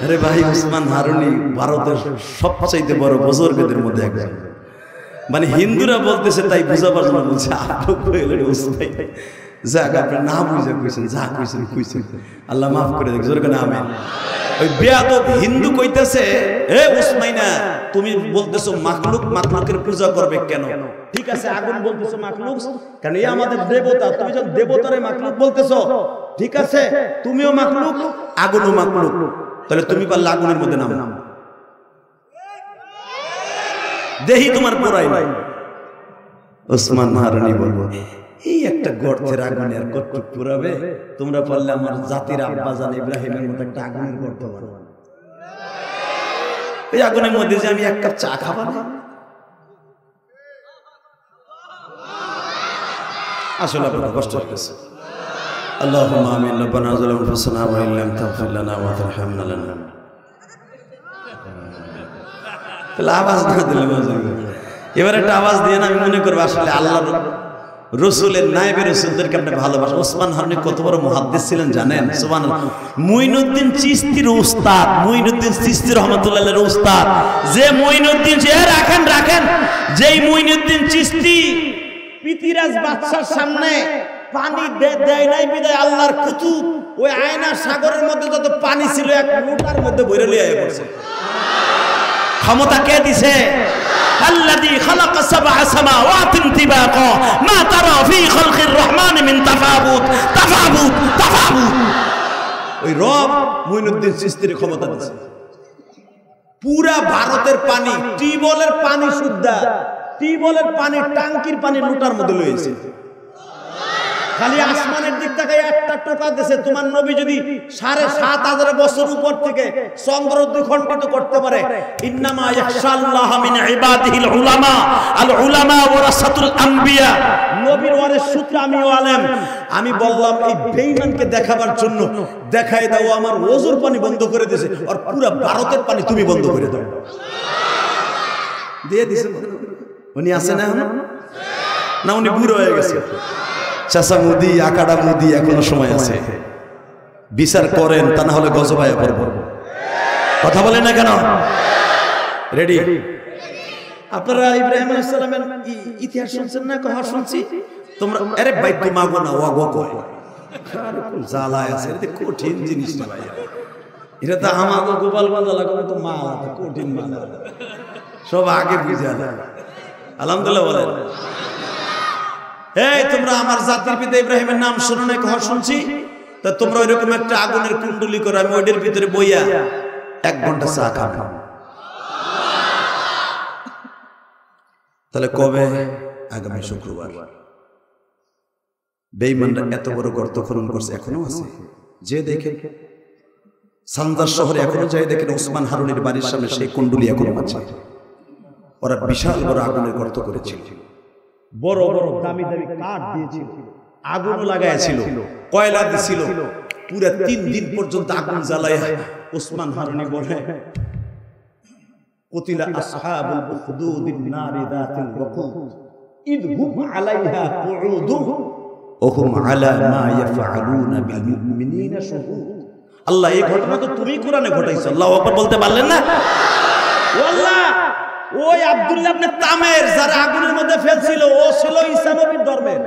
আরে ভাই, উসমান হারুনি ভারতের সবচাইতে বড় বুজুর্গদের মধ্যে একজন। মানে হিন্দুরা বলতেছে তাই বুঝাবার জন্য বলছে উসমান, যাক আপনি না বুঝে কইছেন, যা কইছেন কইছেন, আল্লাহ মাফ করে দেখ, জোরে না আমিন। ওই বেয়াদব হিন্দু কইতেছে, হে উসমাইনা তুমি বলতেছো মাখলুক, মাখলুকের পূজা করবে কেন? ঠিক আছে, আগুন বলতেছো মাখলুক, কারণ এই আমাদের দেবতা, তুমি যখন দেবতারে মাখলুক বলতেছো, ঠিক আছে তুমিও মাখলুক, আগুনও মাখলুক, তাহলে তুমি পারলে আগুনের মধ্যে নাম, দেহি তোমার পোড়াই নাই। ওসমান হারুনি বলবো, এই একটা গর্তের আগুনে আর কতটুক পুরাবে? তোমরা পারলে আমার জাতির আব্বাজান ইব্রাহিমের মতো একটা আগুনের গর্ত বানাও, এই আগুনের মধ্যে যে আমি এক কাপ চা খাবো না। আসলে আপনার কষ্ট হচ্ছে। আল্লাহুম্মা আমিন। রব্বানা যালামনা আনফুসানা ওয়া ইন লাম তাগফির লানা ওয়া তারহামনা লানাকুনান্না। তাহলে আওয়াজ না দিলে মজা হবে। এবার একটা আওয়াজ দিয়ে না, আমি মনে করবো আসলে আল্লাহর রসুলের নায়েবে রসুলদেরকে আপনি ভালোবাসেন। ওসমান হারুনি কত বড় মুহাদ্দিস ছিলেন জানেন? সুবহানাল্লাহ। মুইনুদ্দিন চিশতির উস্তাদ, মুইনুদ্দিন চিশতি রহমাতুল্লাহের উস্তাদ, যে মুইনুদ্দিন, যে রাখেন রাখেন, যেই মুইনুদ্দিন চিশতি পৃথিরাজ বাদশার সামনে পানি দেয় নাই বিদায় আল্লাহর কুতুব ওই আয়না সাগরের মধ্যে যত পানি ছিল এক লোটার মধ্যে ভরে লিয়ে পড়ছে। ক্ষমতা কে দিছে? الذي خلق سبع سماوات طباقا ما ترى في خلق الرحمن من تفاوت تفاوت تفاوت। ওই রব মুইনুদ্দিন চিশতির ক্ষমতা দিছে। পুরা ভারতের পানি, টিউবওয়েলের পানি, শুদ্ধা টিউবওয়েলের পানি, টাঙ্কির পানি লোটার মধ্যে লইছে। খালি আসমানের দিক থেকে একটা টোকা দিয়েছে। তোমার নবী যদি ৭,৫০০ বছর উপর থেকে চন্দ্র দ্বিখণ্ডিত করতে পারে, ইন্নামা ইয়াখশাল্লাহ মিন ইবাদিহিল উলামা, আল উলামা ওয়ারাসাতুল আম্বিয়া, নবীর ওয়ারিস সূত্র আমিও আলেম। আমি বললাম এই বেঈমানকে দেখাবার জন্য, দেখাই দাও আমার ওযুর পানি বন্ধ করে দিয়েছে, আর পুরো ভারতের পানি তুমি বন্ধ করে দাও, দিয়ে দিয়েছে। উনি আছে না এখন? না, উনি বুড়ো হয়ে গেছে। চাচা মুদি, আকাডা মুদি, এখনো সময় আছে, বিচার করেন, তা না হলে গজবায় পড়ব। কথা বলেন না কেন? রেডি? আপনারা ইব্রাহিম আলাইহিস সালামের ইতিহাস শুনছেন না? কহ শুনছি তোমরা। আরে ভাই তোমাগো না, ওয়াগো কয় জ্বালায় আছে, এটা কঠিন জিনিস না ভাই, এটা তো আমাগো গোপালগঞ্জ লাগো তো মাল, কঠিন মাল, সব আগে বুঝা যায়। আলহামদুলিল্লাহ বলেন। এই তোমরা আমার জাতির পিতা ইব্রাহিমের নাম শুনো না? কহ শুনছি। তা তোমরা ওইরকম একটা আগুনের কুণ্ডলি করে আমি ওইটার ভিতরে বইয়া 1 ঘন্টা চা খাবো। তাহলে কবে? আগামী শুক্রবার। বেঈমানরা এত বড় গর্ত খনন করছে, এখনো আছে। যে দেখেন সান্দার শহরে এখনো যাই দেখেন ওসমান হারুনির বাড়ির সামনে সেই কুণ্ডলি এখনো আছে। ওরা বিশাল বড় আগুনের গর্ত করেছিল, বড় বড় দামি দামি কাঠ দিয়েছিল, আগুন লাগাইছিল, কয়লা দিছিল। পুরো 3 দিন পর্যন্ত আগুন জ্বালায় ওসমান হারুনি বলে, কুতিলা আসহাবুল উখদুদিন নারি যাতিল ওয়াকুদ ইদহুম আলাইহা কুউদুন ওহুম আলা মা ইয়াফআলুনা বিল মুমিনিনা শুহুদ। আল্লাহ, এই ঘটনা তো তুমি কোরআনে ঘটাইছো। আল্লাহু আকবার বলতে পারলেন না? আল্লাহ, ওই আব্দুল্লাহ ইবনে তামের যারা আগুনের মধ্যে ফেলছিল, ও ছিল ঈসা নবীর ধর্মের।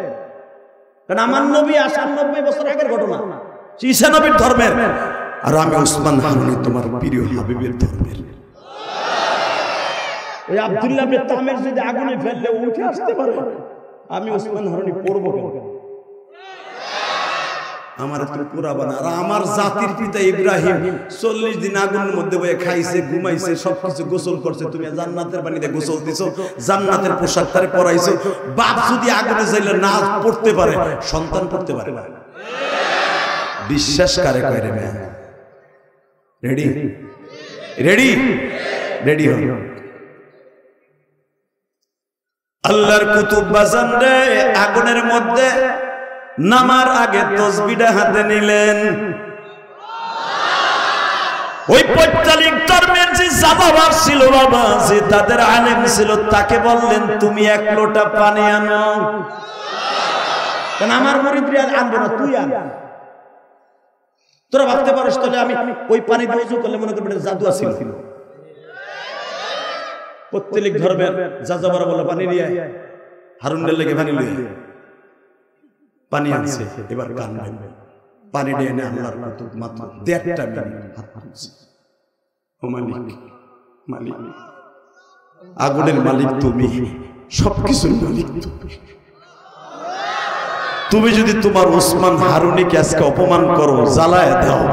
কারণ আমার নবী ৯৮ বছর আগের ঘটনা, ঈসা নবীর ধর্মের। আর আমি ওসমান হারুনি তোমার প্রিয় হাবিবের ধর্মের। ওই আব্দুল্লাহ ইবনে তামের যদি আগুনে ফেললে উঠে আসতে পারে, আমি ওসমান হারুনি পড়ব কেন? আমার তো পুরাবা না। আর আমার জাতির পিতা ইব্রাহিম 40 দিন আগুনের মধ্যে বসে খাইছে, ঘুমাইছে, সবকিছু গোসল করছে। তুমি জান্নাতের পানিতে গোসল দিছো, জান্নাতের পোশাক তারে পরাইছো। বাপ যদি আগুনে যাইলে না পড়তে পারে, সন্তান পড়তে পারে না। বিশ্বাস কারে কয় রে ভাই? রেডি রেডি রেডি হন। আল্লাহর কুতুব বাজান রে আগুনের মধ্যে নামার আগে তসবিহটা হাতে নিলেন। ওই পৈতালিক ধর্মের যে জামাবার ছিল বাবা, যে তাদের আলেম ছিল, তাকে বললেন তুমি এক লোটা পানি আনো। কেন আমার মুরিদরা আনবো না, তুই আন। তোরা ভাবতে পারিস তাহলে আমি ওই পানি দিয়ে ওযু করলে মনে করবেন জাদু আছে। পৈতালিক ধর্মের যাযাবর বলে পানি নিয়ে হারুনের লেগে পানি নিয়ে পানি আনছে। এবার কান ভাঙবে, পানি দিয়ে এনে আল্লাহর কুতুব মাত্র 1.5 মিনিট হাত ভাঙছে। ও মালিক, মালিক, আগুনের মালিক তুমি, সবকিছুর মালিক তুমি। তুমি যদি তোমার ওসমান হারুনিকে আজকে অপমান করো, জ্বালায় দাও,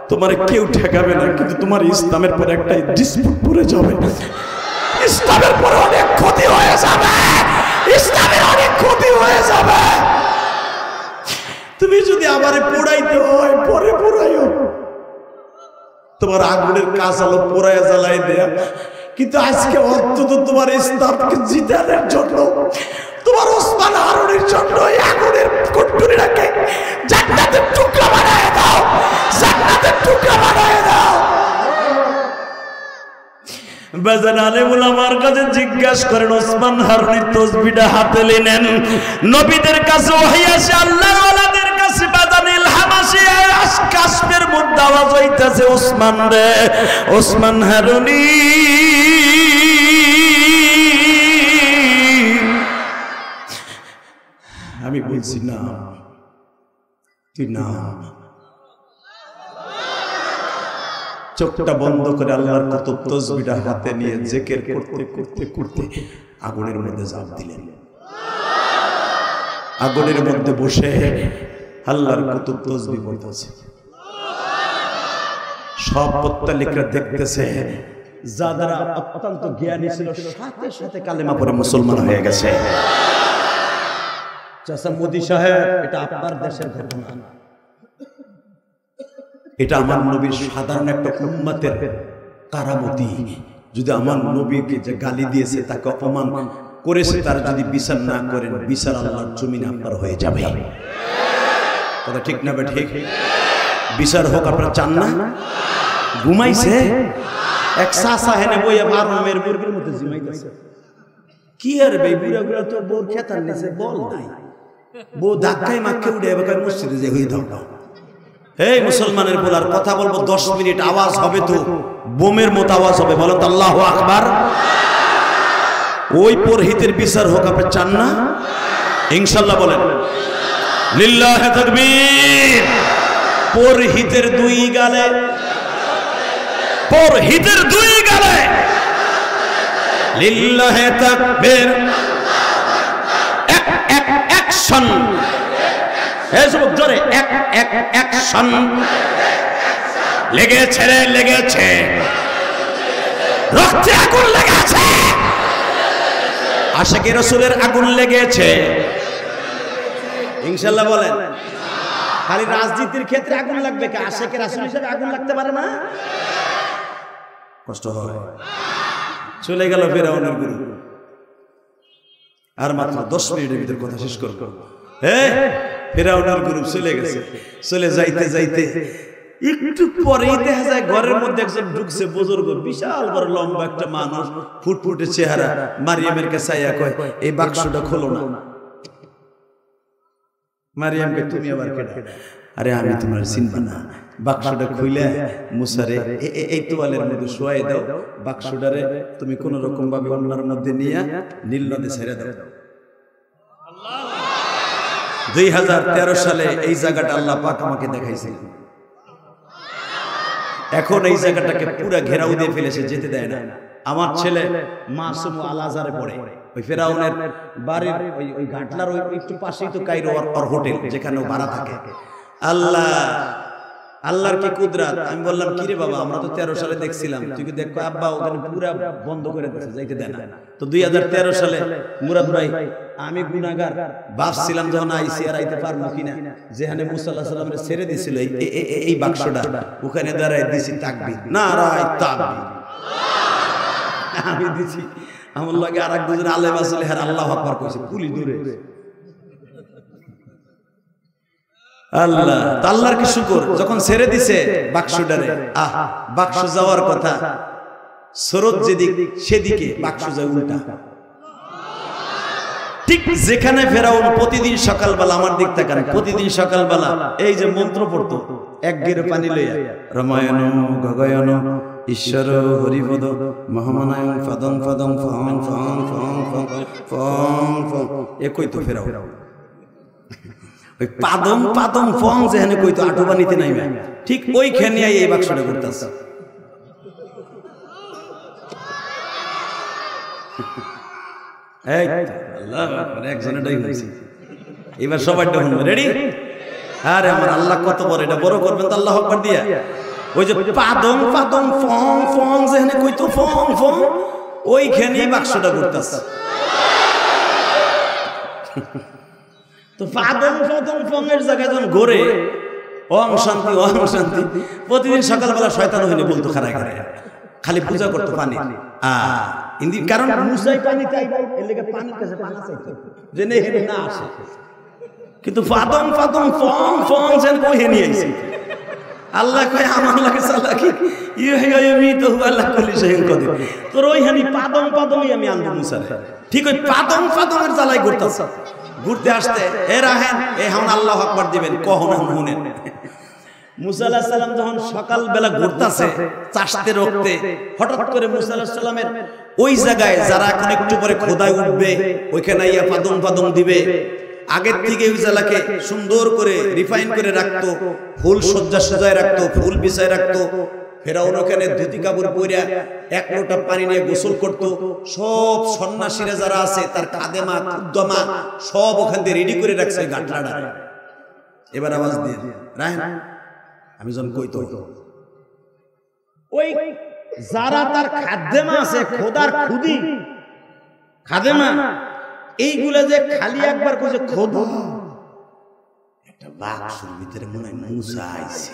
তোমার কেউ ঠেকাবে না। কিন্তু তোমার ইসলামের পরে একটা ডিসপুট পড়ে যাবে, ইসলামের পরে অনেক ক্ষতি হয়ে যাবে, ইসলামের অনেক ক্ষতি হয়ে যাবে। তুমি যদি আমারে পোড়াইতে হয় পরে পোড়াইও, তোমার আগুনের কাজ হলো পোড়ায় জ্বালাই দেয়া। কিন্তু আজকে অন্তত তোমার ইসলামকে জিতানোর জন্য, তোমার ওসমান হারুনের জন্য এই আগুনের কুটকুরিটাকে জান্নাতের টুকরা বানায় দাও, জান্নাতের টুকরা বানায় দাও। বাজান আলেম ওলামার কাছে জিজ্ঞাসা করেন, ওসমান হারুনি তসবিহটা হাতে নেন, নবীদের কাছে ওহী আসে, আল্লাহর ওয়ালাদের কাছে বাজান ইলহাম আসে, কাশ্মের মধ্যে আওয়াজ হইতাছে, ওসমান রে, ওসমান হারুনি আমি বলছি না, তুই না। চোখটা বন্ধ করে আল্লাহর কুতুব তসবিহটা হাতে নিয়ে জিকির করতে করতে করতে আগুনের মধ্যে ঝাঁপ দিলেন। আগুনের মধ্যে বসে আল্লাহর কুতুব তসবিহ পড়তেছে। সব পত্তালিকরা দেখতেছে, যারা অত্যন্ত জ্ঞানী ছিল সাথে সাথে কালেমা পড়ে মুসলমান হয়ে গেছে। চাচা মোদি সাহেব, এটা আপনার দেশের ঘটনা, এটা আমার নবীর সাধারণ একটা উম্মতের কারামতি। যদি আমার নবীকে যে গালি দিয়েছে, তাকে অপমান করেছে, তার যদি বিচার না করেন, বিচার আল্লাহর জমিনে আপনার হয়ে যাবে। কথা ঠিক না? ঠিক। বিচার হোক, আপনারা চান না? ঘুমাইছে এক চাচা হেনে বইয়া বারমের মুরগির মতো জিমাইতেছে। কি আর বে বুড়া বুড়া তোর বউ খেতার নিচে বল নাই, বউ ধাক্কায় মাকে উঠে এবার মসজিদে যে হয়ে দাও। এই মুসলমানের বলার কথা বলবো 10 মিনিট, আওয়াজ হবে তো বোমের মতো আওয়াজ হবে। বলেন তো আল্লাহু আকবার। ওই পুরোহিতের বিচার হোক, আপনি চান না? ইনশাআল্লাহ বলেন লিল্লাহি তাকবীর। পুরোহিতের দুই গালে, পুরোহিতের দুই গালে লিল্লাহি তাকবীর। অ্যাকশন, এসব জোরে অ্যাকশন। লেগেছে রে, লেগেছে, রক্তে আগুন লেগেছে, আশিকে রাসূলের আগুন লেগেছে। ইনশাআল্লাহ বলেন। খালি রাজনীতির ক্ষেত্রে আগুন লাগবে, কি আশিকে রাসূল হিসেবে আগুন লাগতে পারে না? কষ্ট হয়। চলে গেল ফেরাউনের গুরু। আর মাত্র 10 মিনিটের ভিতর কথা শেষ করব। ফেরাউনের গ্রুপ চলে গেছে। চলে যাইতে যাইতে একটু পরেই দেখা যায় ঘরের মধ্যে একজন ঢুকছে, বুজুর্গ, বিশাল বড় লম্বা একটা মানুষ, ফুটফুটে চেহারা। মারিয়ামের কাছে আইয়া কয়, এই বাক্সটা খোলো না। মারিয়ামকে, তুমি আবার কেডা? আরে আমি তোমার চিনবা না। বাক্সটা খুইলে মুসারে এই তোয়ালের মধ্যে শোয়াই দাও, বাক্সটারে তুমি কোন রকম ভাবে অন্যার মধ্যে নিয়ে নীল নদে ছেড়ে দাও। 2013 সালে এই জায়গাটা আল্লাহ পাক আমাকে দেখাইছিলেন। এখন এই জায়গাটাকে পুরো ঘেরাও দিয়ে ফেলেছে, যেতে দেয় না। আমার ছেলে মাসুম আল আজহারে পড়ে, ওই ফেরাউনের বাড়ির ওই ঘাটলার ওই একটু পাশেই তো কায়রো আর হোটেল, যেখানে ও ভাড়া থাকে। আল্লাহ, আল্লাহর কি কুদরত। আমি বললাম, কি রে বাবা, আমরা তো 13 সালে দেখছিলাম, তুই কি দেখো? আব্বা ওখানে পুরা বন্ধ করে দিয়েছে, যাইতে দেয় না। তো 2013 সালে মুরাদ ভাই আমি গুনাহগার ভাবছিলাম যখন আইসি আর আইতে পারবো কিনা, যেখানে মুসা আলাইহিস সালামের ছেড়ে দিছিল এই বাক্সটা, ওখানে দাঁড়ায় দিছি তাকবীর, নারায়ে তাকবীর আমি দিছি। আমার লগে আর এক দুজন আলেম আসলে হ্যাঁ আল্লাহু আকবার কইছে, পুলিশ দূরে। আল্লাহ আল্লাহর কি শুকর, যখন ছেড়ে দিছে বাক্সটারে, বাক্স যাওয়ার কথা, স্রোত যেদিক সেদিকে বাক্স যায় উল্টা। ঠিক যেখানে ফেরাউন প্রতিদিন সকালবেলা, আমার দিক তাকান, প্রতিদিন সকালবেলা এই যে মন্ত্র পড়তো এক গেরে পানি লইয়া, রামায়ণ গগয়ন ঈশ্বর হরিপদ মহামানায় ফাদং ফাদং ফং ফং ফং ফং ফং ফং, এ কইতো ফেরাউন। ওই পাদম পাদম ফং যেখানে কইতো আটুবানিতে নাইবে, ঠিক ওইখানে এই বাক্সটা করতেছে। এবার সবাই রেডি? আরে আমার আল্লাহ কত বড়, এটা বড় করবেন তো আল্লাহ আকবার দিয়া। ওই যে পাদম পাদম ফং ফং যেখানে কইতো ফং ফং, ওইখানেই বাক্সটা করতেছে। তো পাদম পাদম ফং এর জায়গায় যখন ঘোরে ওম শান্তি ওম শান্তি, প্রতিদিন সকালবেলা শয়তান হইনি বলতো খারায় খারায়, খালি পূজা করতো পানি। কারণ মুসাই পানি চাইতো, এর লাগি পানির কাছে পানা চাইতো যে নে হেরে না আসে। কিন্তু ফাদম ফাদম ফং ফং যেন কই হেনি আইছে। আল্লাহ কয় আমার লাগে চালাকি ইউমি তো আল্লাহ কলি সেন কদি, তোর ওই হানি পাদম পাদমই আমি আনবো মুসারে। ঠিক ওই পাদম পাদমের জ্বালাই ঘুরতাছে, ঘুরতে আসতে এ রাহেন এ হাউন আল্লাহু আকবার দিবেন কখন শুনেন। মুসা আলাইহিস সালাম যখন সকালবেলা ঘুরতাছে চাষতে রক্তে, হঠাৎ করে মুসা আলাইহিস সালামের ওই জায়গায় যারা এখন একটু পরে খোদায় উঠবে ওইখানে ইয়া পাদম পাদম দিবে, আগের থেকে ওই জায়গাকে সুন্দর করে রিফাইন করে রাখতো, ফুল সজ্জা সাজায় রাখতো, ফুল বিছায় রাখতো। ফেরাউন ওখানে ধুতি কাপড় পরে এক লোটা পানি নিয়ে গোসল করত। সব সন্ন্যাসীরা যারা আছে তার কাদেমা কুদ্দমা সব ওখান থেকে রেডি করে রাখছে গাটলাটা। এবার আওয়াজ দিয়ে রাহেন, আমি যখন কইতো ওই যারা তার খাদেমা আছে, খোদার খুদি খাদেমা, এইগুলা যে খালি একবার কইছে খোদা, একটা বাক্সের ভিতরে মনে হয় মুসা আইছে।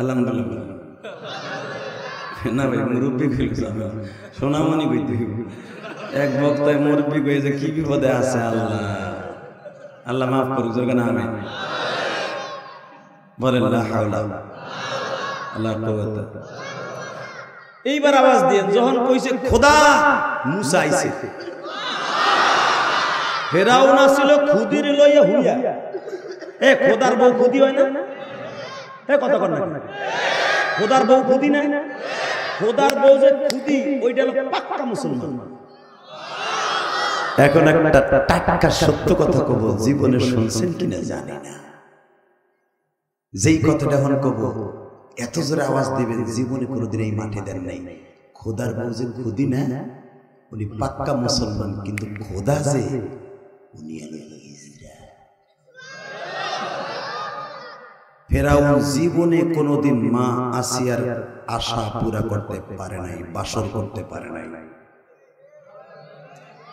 আলহামদুলিল্লাহ না ভাই, মুরব্বী কইলাম সোনামণি কইতে এক বক্তায় মুরব্বী কই যে কি বিপদে আছে আল্লাহ, আল্লাহ মাফ করুক। জোরে না আমিন বলেন লা হাওলা ওয়ালা কুওয়াতা। এইবার আওয়াজ দিয়ে যখন কইছে খোদা, মুসা আইছে। ফেরাউন আসিল খুদির লইয়া হুইয়া, এ খোদার বউ খুদি হয় না? এ কথা কর না, খোদার বউ খুদি না? খোদার বউ যে খুদি ওইটা হলো পাক্কা মুসলমান। এখন একটা টাটকা সত্য কথা কব, জীবনে শুনছেন কিনা জানি না, যেই কথাটা এখন কব এত জোরে আওয়াজ দিবেন জীবনে কোনোদিন এই মাঠে দেন নাই। খোদার বউ যে খুদি না, উনি পাক্কা মুসলমান, কিন্তু খোদা যে উনি ফেরাউন জীবনে কোনোদিন মা আসিয়ার আশা পুরা করতে পারে নাই, বাসর করতে পারে নাই।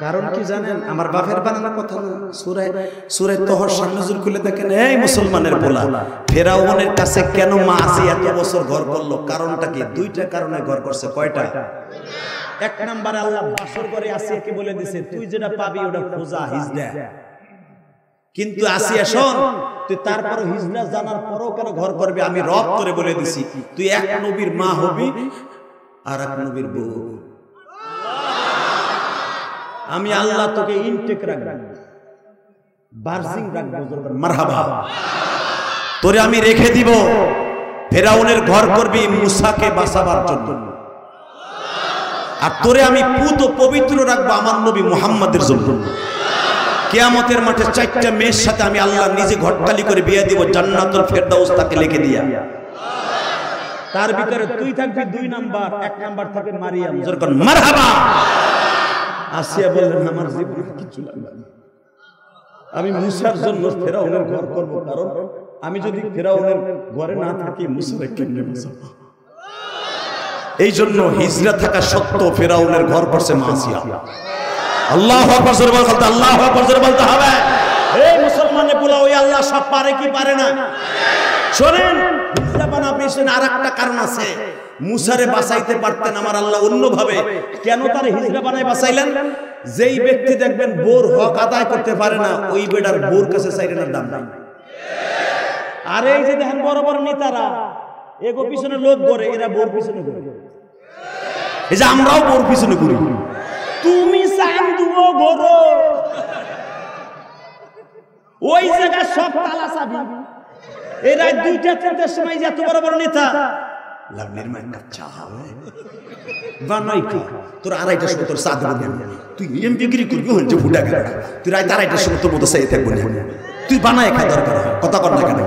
কারণ কি জানেন? আমার বাপের বানানো কথা না, সূরা তহর নজুল খুলে দেখেন। এই মুসলমানের পোলা, ফেরাউনের কাছে কেন মা আসিয়া এত বছর ঘর করলো? কারণটা কি? দুইটা কারণে ঘর করছে। কয়টা? এক নম্বরে আল্লাহ বাসর করে আসিয়াকে বলে দিয়েছে তুই যেটা পাবি ওটা খোঁজা হিজড়া। কিন্তু আসিয়া শোন, তুই তারপরও হিজড়া জানার পরও কেন ঘর করবি? আমি রব তোরে বলে দিছি তুই এক নবীর মা হবি আর এক নবীর বউ। আমি আল্লাহ তোকে ইনটেক রাখবো, বার্জিং রাখবো, মারহাবা। তোরে আমি রেখে দিব, ফেরাউনের ঘর করবি মুসাকে বাঁচাবার জন্য, আর তোরে আমি পুত পবিত্র রাখবো আমার নবী মুহাম্মাদের জন্য। কিয়ামতের মাঠে চারটা মেয়ের সাথে আমি আল্লাহ নিজে ঘটকালি করে বিয়ে দিব, জান্নাতুল ফেরদাউস তাকে লিখে দিয়া। তার ভিতরে তুই থাকবি 2 নাম্বার, 1 নাম্বার থাকে মারিয়াম। যেরকম মারহাবা। আসিয়া বললেন আমার জীবনে কিছু লাগবে না, আমি মুসার জন্য ফেরাউনের ঘর করব, কারণ আমি যদি ফেরাউনের ঘরে না থাকি মুসারে কেমনে বাঁচাবো? এই জন্য হিজরা থাকা সত্ত্বেও ফেরাউনের ঘর করছে মাসিয়া। আল্লাহু আকবার জোরে বলতে, আল্লাহু আকবার জোরে বলতে হবে। এই মুসলমানে বলা ওই আল্লাহ সব পারে কি পারে না? শোনেন, হিজরা বানা পেছনে আরেকটা কারণ আছে। মুসারে বাঁচাইতে পারতেন আমার আল্লাহ অন্যভাবে। কেন তার হিজরা বানায় বাঁচাইলেন? যেই ব্যক্তি দেখবেন বোর হক আদায় করতে পারে না, ওই বেটার বোর কাছে সাইরেনার দাম নাই। আর এই যে দেখেন বড় বড় নেতারা এগো পিছনে লোক করে, এরা বোর পিছনে করে। এই যে আমরাও বোর পিছনে করি। তুমি চান্দুও গরো, ওই জায়গায় সব তালা চাবি। এরা 2টা-3টার সময় যে এত বড় বড় নেতা লাগনের মায়ের কাচ্চা হবে বানাই খা। তোর 2:30টার সময় তোর চা দেবো, তুই এমপিগিরি করবি হচ্ছে ফুটা গেল। তুই রাত 2:30টার সময় তোর মতো চাই থাকবো না, তুই বানায় খা। দরকার কথা কর না কেন?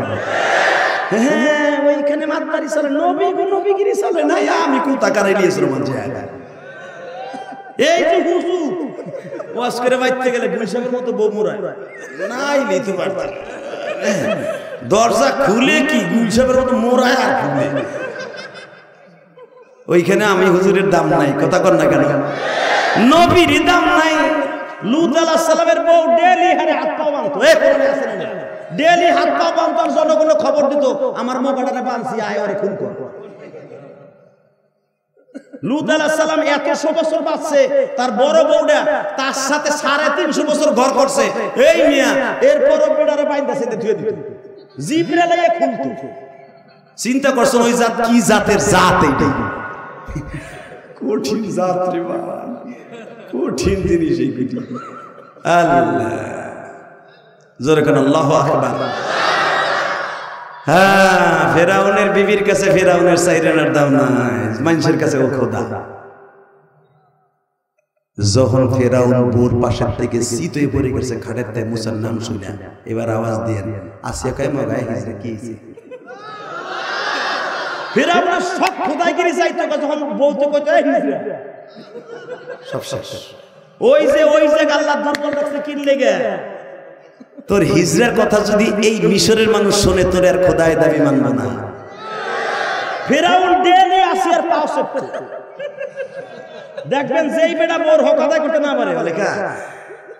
হ্যাঁ, ওইখানে মাতবাড়ি চলে, নবীগিরি চলে না। আমি কোথা কারাই নিয়েছিল মঞ্চে। এই যে হুজু ওয়াজ করে বাইতে গেলে গুলশানের মতো বউ মোড়ায় নাই নিতে পারতাম। দরজা খুলে কি গুলশানের মতো মোড়ায় আর খুলে। ওইখানে আমি হুজুরের দাম নাই, কথা কর না কেন? নবীর দাম নাই। লূত আলাইহিস সালামের বউ ডেলি হারে হাত পা বাঁধতো। এই কোরআনে আছে না? ডেলি হাত পা বাঁধতার জনগণ খবর দিত, আমার মোবাইলটা বাঁধছি, আয় ওরে খুন কর। লূত আলাইহিস সালাম 100 বছর বাঁচছে, তার বড় বউটা তার সাথে 350 বছর ঘর করছে। এই মিয়া এরপরও বেড়ারে বাইন্দাছে ধুয়ে দিত, জিবরাইল এ খুলতো। চিন্তা করছেন ওই জাত কি জাতের জাত? এইটাই কঠিন জাত রে বাবা, কঠিন জিনিস এইগুলি। আল্লাহ জোরে কোন আল্লাহু আকবার। হ্যাঁ, ফেরাউনের বিবির কাছে ফেরাউনের সাইরেনার দাম নাই, মানুষের কাছে ও খোদা। যখন ফেরাউন বোর পাশের থেকে চিতই পড়ে গেছে খাটের তাই মুসার নাম শুনে এবার আওয়াজ দিয়েন, আসিয়া কাই মাগায় হিজরা কি হইছে? ফেরাউনের সব খোদাইগিরি চাইতো, যখন বলতে কইতো হিজরা সব শেষ। ওই যে আল্লাহ দুর্বল রাখছে কি লেগে? তোর হিজরার কথা যদি এই মিশরের মানুষ শোনে, তোর আর খোদায় দাবি মানবো না। ফেরাউন ডেলি আসিয়ার পাও সত্য দেখবেন, যেই বেটা বোর হক আদায় করতে না পারে লেখা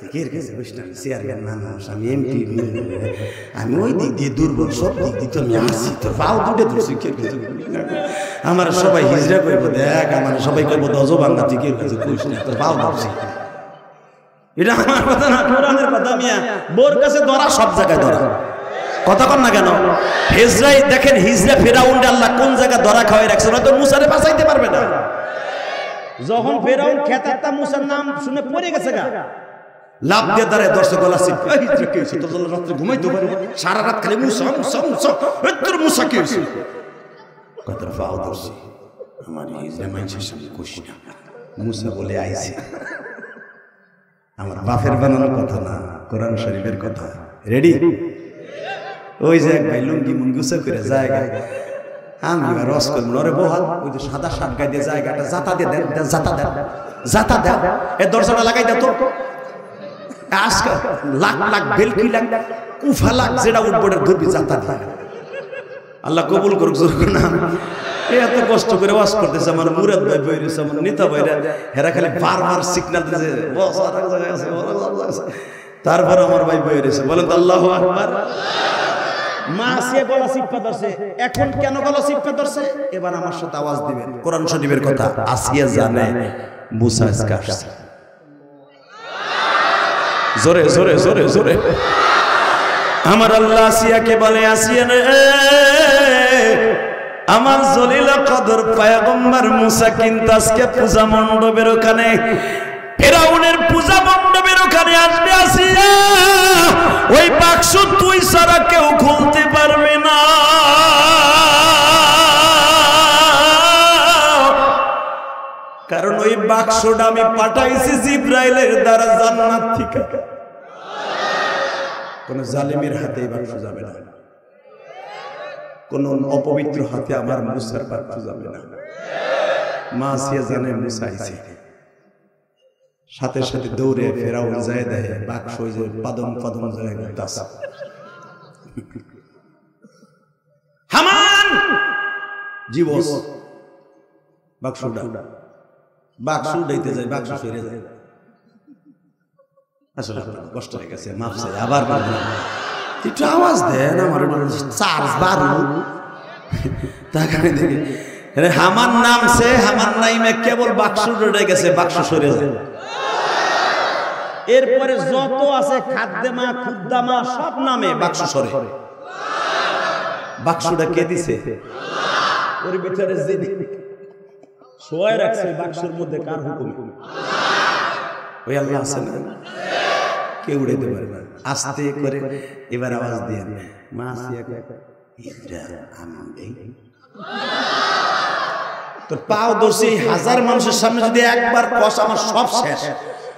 দিকের কাছে বসলাম, চেয়ারম্যান মানুষ, আমি এমপি, আমি ওই দিক দিয়ে দুর্বল, সব দিক দিয়ে তো আমি আসি, তোর পাও দুটে ধরছি। আমার সবাই হিজরা করবো, দেখ আমার সবাই করবো দজবাঙ্গা থেকে তোর পাও ধরছি। এটা আমার কথা না, কোরআনের কথা। মিয়া বোর কাছে ধরা, সব জায়গায় ধরা, কথা কর না কেন? হিজরাই দেখেন, হিজরা ফেরাউনটা আল্লাহ কোন জায়গায় ধরা খাওয়াই রাখছে, নয়তো মুসারে বাঁচাইতে পারবে না। যখন ফেরাউন খেতারটা মুসার নাম শুনে পড়ে গেছে গা, লাভ দিয়ে দাঁড়ায় দর্শক গলা চিপে, এই হিজরা কি হয়েছে? তোর রাত্রে ঘুমাইতে পারে সারা রাত খালি মুসা মুসা মুসা, তোর মুসা কি হয়েছে? কথা পাও ধরছি, আমার হিজরা মানুষের সামনে খুশি না, মুসা বলে আইছে। আমার বাপের বানানোর কথা না, কোরআন শরীফের কথা। রেডি? ওই যে এক ভাই লুঙ্গি মুঙ্গুসা করে জায়গা, আমি এবার রস করবো নরে বহাল, ওই যে সাদা শার্ট গায়ে দিয়ে জায়গাটা জাতা দিয়ে দেন, জাতা দেন, এর দরজাটা লাগাই দেন তো। আজকাল লাখ বেলকি লাখ কুফা লাখ যেটা উঠবোর্ডের ধরবি জাতা দিয়ে। আল্লাহ কবুল করুক জোর না। এত কষ্ট করে ওয়াজ করতেছে আমার মুরাদ ভাই বইরেছে, আমার নেতা ভাইরা, হেরা খালি বারবার সিগন্যাল দিতেছে, তারপর আমার ভাই বইরেছে। বলেন তো আল্লাহু আকবার। মা আসিয়া গলা চিপা ধরছে, এখন কেন গলা চিপা ধরছে? এবার আমার সাথে আওয়াজ দিবেন, কোরআন শরীফের কথা। আসিয়া জানে মুসা আজকে আসছে, জোরে জোরে জোরে জোরে। আমার আল্লাহ আসিয়াকে বলে, আসিয়া রে, আমার জলিল কদর পয়গম্বর মুসা কিন্তু আজকে পূজা মণ্ডপের ওখানে, ফেরাউনের পূজা মণ্ডপের ওখানে আসবে। আসিয়া ওই বাক্স তুই ছাড়া কেউ খুলতে পারবে না। কারণ ওই বাক্সটা আমি পাঠাইছি জিবরাইলের দ্বারা জান্নাত থেকে। কোন জালিমের হাতে এই বাক্স যাবে না, কোন অপবিত্র হাতে আমার মুসার বাক্স যাবে না। মা আসিয়া জানে মুসা আইছে, সাথে সাথে দৌড়ে ফেরাউন যায় দেয় বাক্স, ওই যে পাদম যায় দাস। জীবস বাক্সুডা বাক্সু উঠাইতে যায়, বাক্সু সরে যায়। আসলে কষ্ট হয়ে গেছে, মাফ চাই, আবার একটু আওয়াজ দেন, আমার চার্জ বাড়ু। তাকানে দেখে হামান নামছে, হামান নাইমে কেবল বাক্সু উঠে গেছে, বাক্সু সরে যায়। এরপরে যত আছে খাদ্যমা খুদ্দামা সব নামে বাক্সু সরে। বাক্সুটা কে দিছে? ওর ভিতরে যে শোয়াই রাখছে বাক্সের মধ্যে, কার হুকুম? ওই আল্লাহ আছে না, কেউ উড়াইতে পারে না। আস্তে করে এবার আওয়াজ দিয়ে মা তোর পাও ধরছি, হাজার মানুষের সামনে যদি একবার কষ, আমার সব শেষ।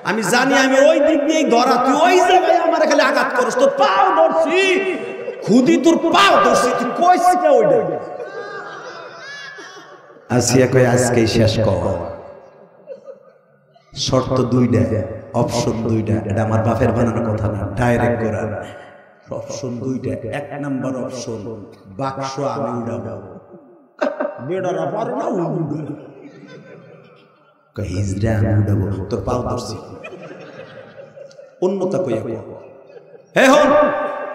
আমি জানি আমি ওই দিক দিয়ে ধরা, তুই ওই জায়গায় আমার খালি আঘাত করস। তোর পাও ধরছি, খুদি তোর পাও ধরছি, তুই কইছিস না ওইটা। আসিয়া কই আজকেই শেষ কর। শর্ত দুইটা, অপশন দুইটা। এটা আমার বাপের বানানো কথা না, ডাইরেক্ট করা। অপশন দুইটা। এক নাম্বার অপশন, বাক্স আমি উড়াবো। বেড়ারা পারে না উড়াবো, হিজড়া আমি উড়াবো, তোর পাও ধরছি। অন্যতা কইয়া হে হন,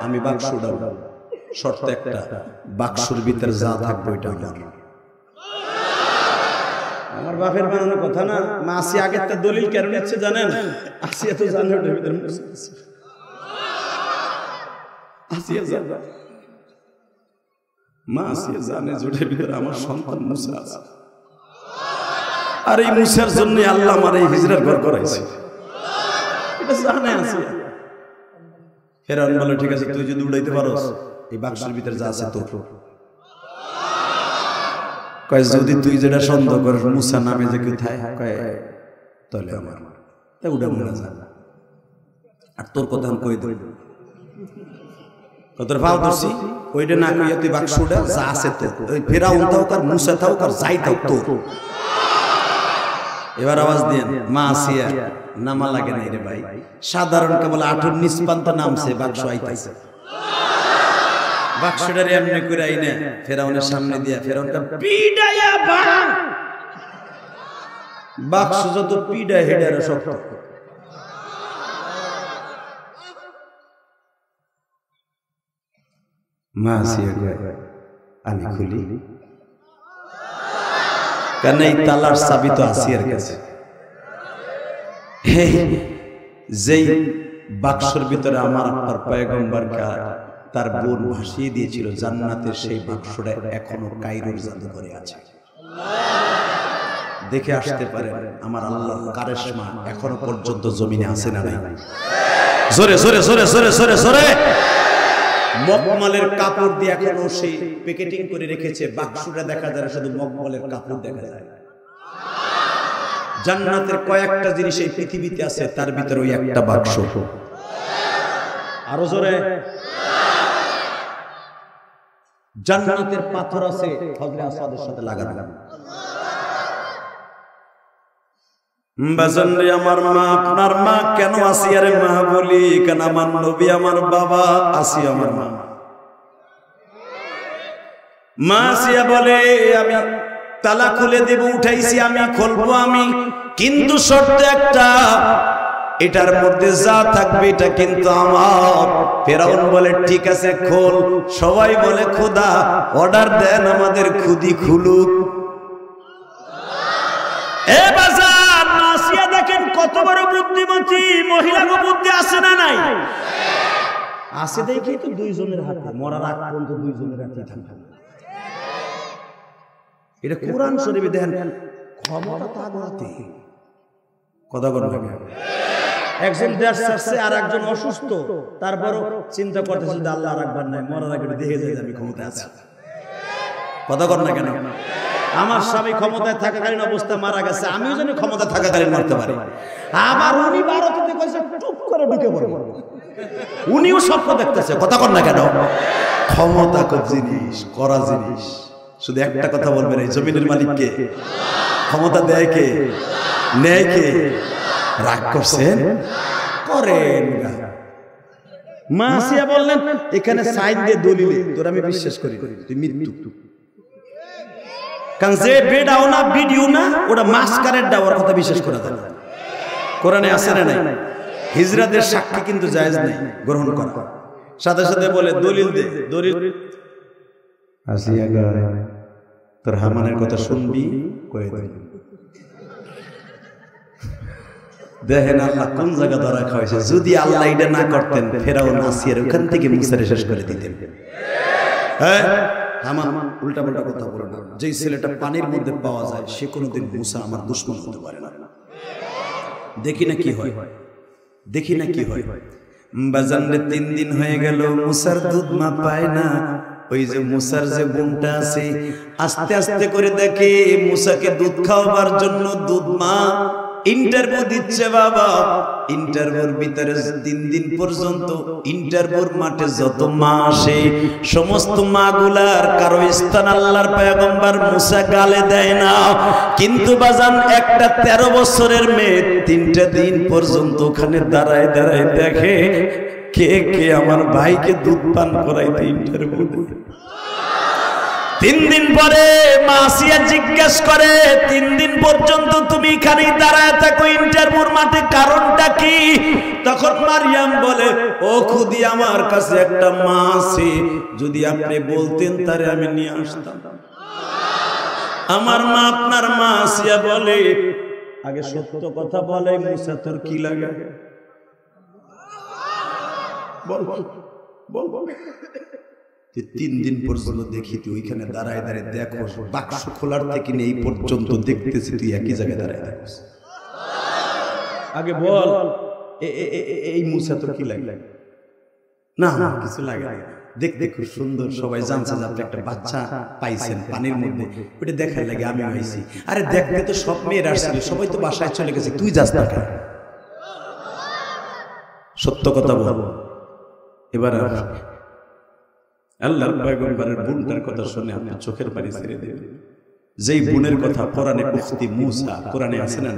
আমি বাক্স উড়াবো। শর্ত একটা, বাক্সের ভিতরে যা থাকবে ওইটা আমার। আমার বাপের বানানো কথা না। মা আসি আগের তার দলিল কেন নিচ্ছে জানেন? আসিয়া তো জানে ওটার ভিতরে আসিয়া জানে, মা আসিয়া জানে ওটার ভিতরে আমার সন্তান মুসা আছে। আর এই মুসার জন্য আল্লাহ আমার এই হিজরার ঘর করাইছে, এটা জানে আসিয়া। ফেরাউন বলে ঠিক আছে, তুই যদি উড়াইতে পারোস এই বাক্সের ভিতরে যা আছে তোর। কয় যদি তুই যেটা সন্দেহ করিস মুসা নামে যে কেউ থাকে, কয় তাহলে আমার উড়া মনে যায়। আর তোর কথা আমি কই দেব, তোর ভাব ধরছি ওইটা না কইয়া তুই বাক্স উড়া, যা আছে তোর। ওই ফেরাউন থাক আর মুসা থাক আর যাই থাক তোর। এবার আওয়াজ দিয়ে মা আসিয়া নামা লাগে না রে ভাই, সাধারণ কেবল 18 নিষ্পান্ত নামছে, বাক্স আইতাছে। বাক্সটারে এমনি করে আইনে ফেরাউনের সামনে দিয়া ফেরাউনটা পিডাইয়া ভাঙ। বাক্স যত পিডায় হেডার শক্ত। মা আসিয়া কয় আমি খুলি, কারণ এই তালার চাবি তো আসিয়ার কাছে। যেই বাক্সের ভিতরে আমার আপনার পয়গম্বরকে তার বোন ভাসিয়ে দিয়েছিল জান্নাতের, সেই বাক্সটা এখনো কায়রোর জাদুঘরে আছে। দেখে আসতে পারেন আমার আল্লাহর কারিশমা এখনো পর্যন্ত জমিনে আছে না নাই? জোরে জোরে জোরে জোরে জোরে জোরে। মখমলের কাপড় দিয়ে এখনো সেই প্যাকেটিং করে রেখেছে, বাক্সটা দেখা যায় শুধু মখমলের কাপড় দেখা যায়। জান্নাতের কয়েকটা জিনিস এই পৃথিবীতে আছে, তার ভিতরে ওই একটা বাক্স। আরো জোরে। জান্নাতের পাথর আছে হযরত আসাদের সাথে লাগানো। বাজান রে আমার মা, আপনার মা কেন আসিয়া রে মা বলি? কেন আমার নবী আমার বাবা, আসি আমার মা। মা আসিয়া বলে আমি তালা খুলে দেব, উঠাইছি আমি, খুলবো আমি, কিন্তু শর্ত একটা, এটার মধ্যে যা থাকবে এটা কিন্তু আমার। ফেরাউন বলে ঠিক আছে খোল। সবাই বলে খোদা অর্ডার দেন আমাদের খুদি খুলুক। এ বাজার নাসিয়া দেখেন কত বড় বুদ্ধিমতী মহিলা, গো বুদ্ধি আছে না নাই? আছে দেখি তো দুইজনের হাতে, মরার আগ পর্যন্ত দুইজনের হাতে থাকে। এটা কোরআন শরীফে দেখেন, ক্ষমতা তার হাতে। কথা বলবেন, একজন দেশ ছাড়ছে আর একজন অসুস্থ, তারপরও চিন্তা করতেছে যে আল্লাহ রাখবার নাই, মরার আগে দেখে যায় আমি ক্ষমতা আছে। কথা কর না কেন? আমার স্বামী ক্ষমতায় থাকাকালীন অবস্থায় মারা গেছে, আমিও যেন ক্ষমতা থাকাকালীন মারতে পারি। আবার উনি ভারতে কইছে টুপ করে ঢুকে পড়ব, উনিও স্বপ্ন দেখতেছে। কথা কর না কেন? ক্ষমতা কত জিনিস, করা জিনিস। শুধু একটা কথা বলবেন, এই জমিনের মালিক কে? ক্ষমতা দেয় কে? নেয় কে? রাগ করছেন? করেন। মা আসিয়া বললেন এখানে সাইন দিয়ে দলিলে তোর আমি বিশ্বাস করি তুই মৃত্যু, কারণ যে বেডাও না ভিডিও না ওটা মাস্কারের দেওয়ার কথা বিশ্বাস করা যায় না। কোরআনে আছে না নাই? হিজরাদের সাক্ষী কিন্তু জায়েজ নাই গ্রহণ করা। সাথে সাথে বলে দলিল দে, দলিল আসিয়া গায় তোর হামানের কথা শুনবি কয়ে দে। দেখেন আল্লাহ কোন জায়গা ধরা খাওয়াইছে। যদি আল্লাহ এটা না করতেন ফেরাউন আসিয়ার ওখান থেকে মুসারে শেষ করে দিতেন। হ্যাঁ হামান উল্টা পাল্টা কথা বলে না। যেই ছেলেটা পানির মধ্যে পাওয়া যায় সে কোনোদিন মুসা আমার দুশমন হতে পারে না। দেখি না কি হয়, দেখি না কি হয়। বাজানরে 3 দিন হয়ে গেল মুসার দুধ মা পায় না। ওই যে মুসার যে বোনটা আছে আস্তে আস্তে করে দেখে মুসাকে দুধ খাওয়াবার জন্য দুধ মা ইন্টারভিউ দিচ্ছে। বাবা ইন্টারভিউর ভিতরে 3 দিন পর্যন্ত ইন্টারভিউর মাঠে যত মা আসে সমস্ত মাগুলার কারো স্থান আল্লাহর পয়গম্বর মুসা গালে দেয় না। কিন্তু বাজান একটা 13 বছরের মেয়ে 3টা দিন পর্যন্ত ওখানে দাঁড়ায় দাঁড়ায় দেখে কে কে আমার ভাইকে দুধ পান করাইতে ইন্টারভিউ দেয়। 3 দিন পরে মা আসিয়া জিজ্ঞেস করে 3 দিন পর্যন্ত তুমি এখানে দাঁড়ায় থাকো ইন্টারভিউর মাঠে, কারণটা কি? তখন মারিয়াম বলে ও খুদি আমার কাছে একটা মা আছে, যদি আপনি বলতেন তারে আমি নিয়ে আসতাম। আমার মা আপনার মা আসিয়া বলে আগে সত্য কথা বলে মুসা তোর কি লাগে বল বল বল। 3 দিন পর্যন্ত দেখি তুই ওইখানে দাঁড়ায় দাঁড়ায় দেখো, বাক্স খোলার থেকে নেই পর্যন্ত দেখতেছি তুই একই জায়গায় দাঁড়ায় থাকিস। আগে বল এই মুসা তোর কি লাগে? না না কিছু লাগে না, দেখতে খুব সুন্দর, সবাই জানছে যে আপনি একটা বাচ্চা পাইছেন পানির মধ্যে, ওটা দেখার লাগে আমি হয়েছি। আরে দেখতে তো সব মেয়ের আসছিল, সবাই তো বাসায় চলে গেছে, তুই যাস না কেন? সত্য কথা বল। এবার আল্লাহর পয়গম্বরের বোনটার কথা শুনে আপনি চোখের পানি ছেড়ে দেবেন। যেই বোনের কথা কোরআনে উখতি মুসা, কোরআনে আছে না?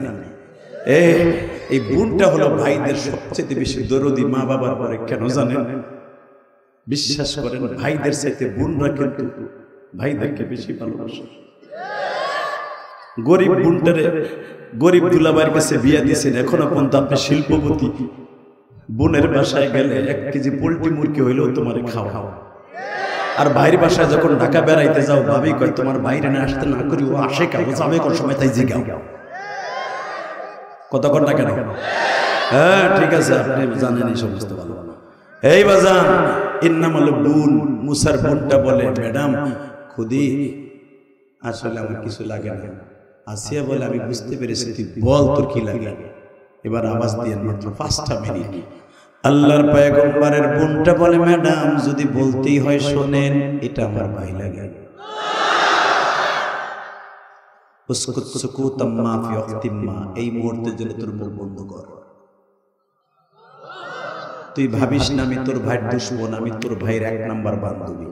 এই বোনটা হলো ভাইদের সবচেয়ে বেশি দরদি মা বাবার পরে। কেন জানেন? বিশ্বাস করেন ভাইদের চাইতে বোনরা কিন্তু ভাইদেরকে বেশি ভালোবাসে। গরিব বোনটারে গরিব দুলাভাইয়ের কাছে বিয়ে দিয়েছেন, এখনো পর্যন্ত আপনি শিল্পপতি বোনের বাসায় গেলে 1 কেজি পোল্ট্রি মুরগি হইলেও তোমার খাওয়া। আর বাইরের বাসায় যখন ঢাকা বেড়াইতে যাও ভাবি কয় তোমার বাইরে না আসতে না করি, ও আসে কেন যাবে কোন সময় তাই জিগাও কত ঘন্টা কেন? হ্যাঁ ঠিক আছে, আপনি জানেন এই সমস্ত ভালো। এই বাজান ইন্নামাল বোন মুসার বোনটা বলে ম্যাডাম খুদি আসলে আমার কিছু লাগে না। আসিয়া বলে আমি বুঝতে পেরেছি, তুই বল তোর কি লাগে। এবার আওয়াজ দিয়ে মাত্র 5টা মিনিট আল্লাহর পয়গম্বরের বোনটা বলে ম্যাডাম যদি বলতেই হয় শোনেন, এটা আমার ভাই লাগে। এই মুহূর্তে যেন তোর মুখ বন্ধ কর। তুই ভাবিস না আমি তোর ভাইয়ের দুশমন, আমি তোর ভাইয়ের 1 নাম্বার বান্ধবী,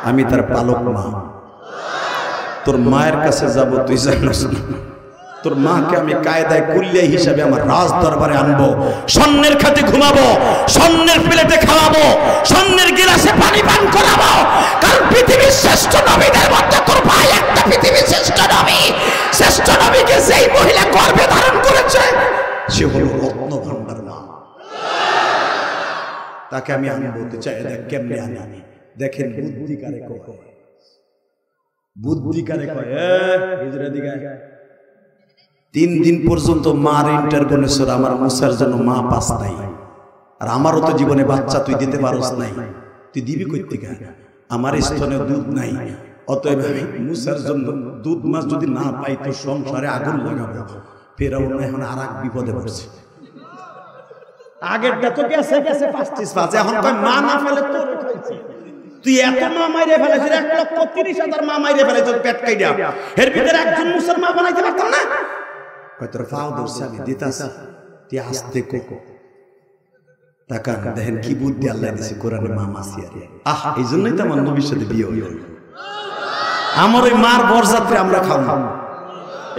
আমি তার পালক মা। তোর মায়ের কাছে যাব তুই জানিস না, তোর মাকে আমি কায়দায় কুল্লিয়া হিসাবে আমার রাজ দরবারে আনবো, স্বর্ণের খাতে ঘুমাবো, স্বর্ণের প্লেটে খাওয়াবো, স্বর্ণের গিলাসে পানি পান করাবো। কারণ পৃথিবীর শ্রেষ্ঠ নবীদের মধ্যে তোর ভাই একটা পৃথিবীর শ্রেষ্ঠ নবী। শ্রেষ্ঠ নবীকে যেই মহিলা গর্ভে ধারণ করেছে সে হলো রত্ন ভান্ডার মা। তাকে আমি বলতে চাই দেখ কেমনে আনি। দেখেন বুদ্ধি কারে কয়, বুদ্ধি কারে কয়। হিজরা দিকে 3 দিন পর্যন্ত মার ইন্টারভিউ আমার মুসার জন্য মা পাস নাই। আর আমারও তো জীবনে বাচ্চা তুই দিতে পারস নাই, তুই দিবি কই থেকে? আমার স্তনে দুধ নাই, অতএব মুসার জন্য দুধ মাছ যদি না পাই তো সংসারে আগুন লাগাবো। ফেরাউন এখন আর এক বিপদে পড়ছে। আগেরটা তো গেছে গেছে 5 এখন কয় মা না ফেলে তো তুই এত মা মাইরে ফেলেছিস, 1,30,000 মা মাইরে ফেলেছিস পেট কাইডা, এর ভিতরে একজন মুসলমান বানাইতে পারতাম না? কয় তোর ফাও দর্শা আমি দিতাছি, তুই আস্তে কো টাকা দেখেন কি বুদ্ধি আল্লাহ দিয়েছে কোরআনে মা মাসিয়ারে। এই জন্যই তো আমার নবীর সাথে বিয়ে হইল। আমার ওই মার বরযাত্রী আমরা খাবো,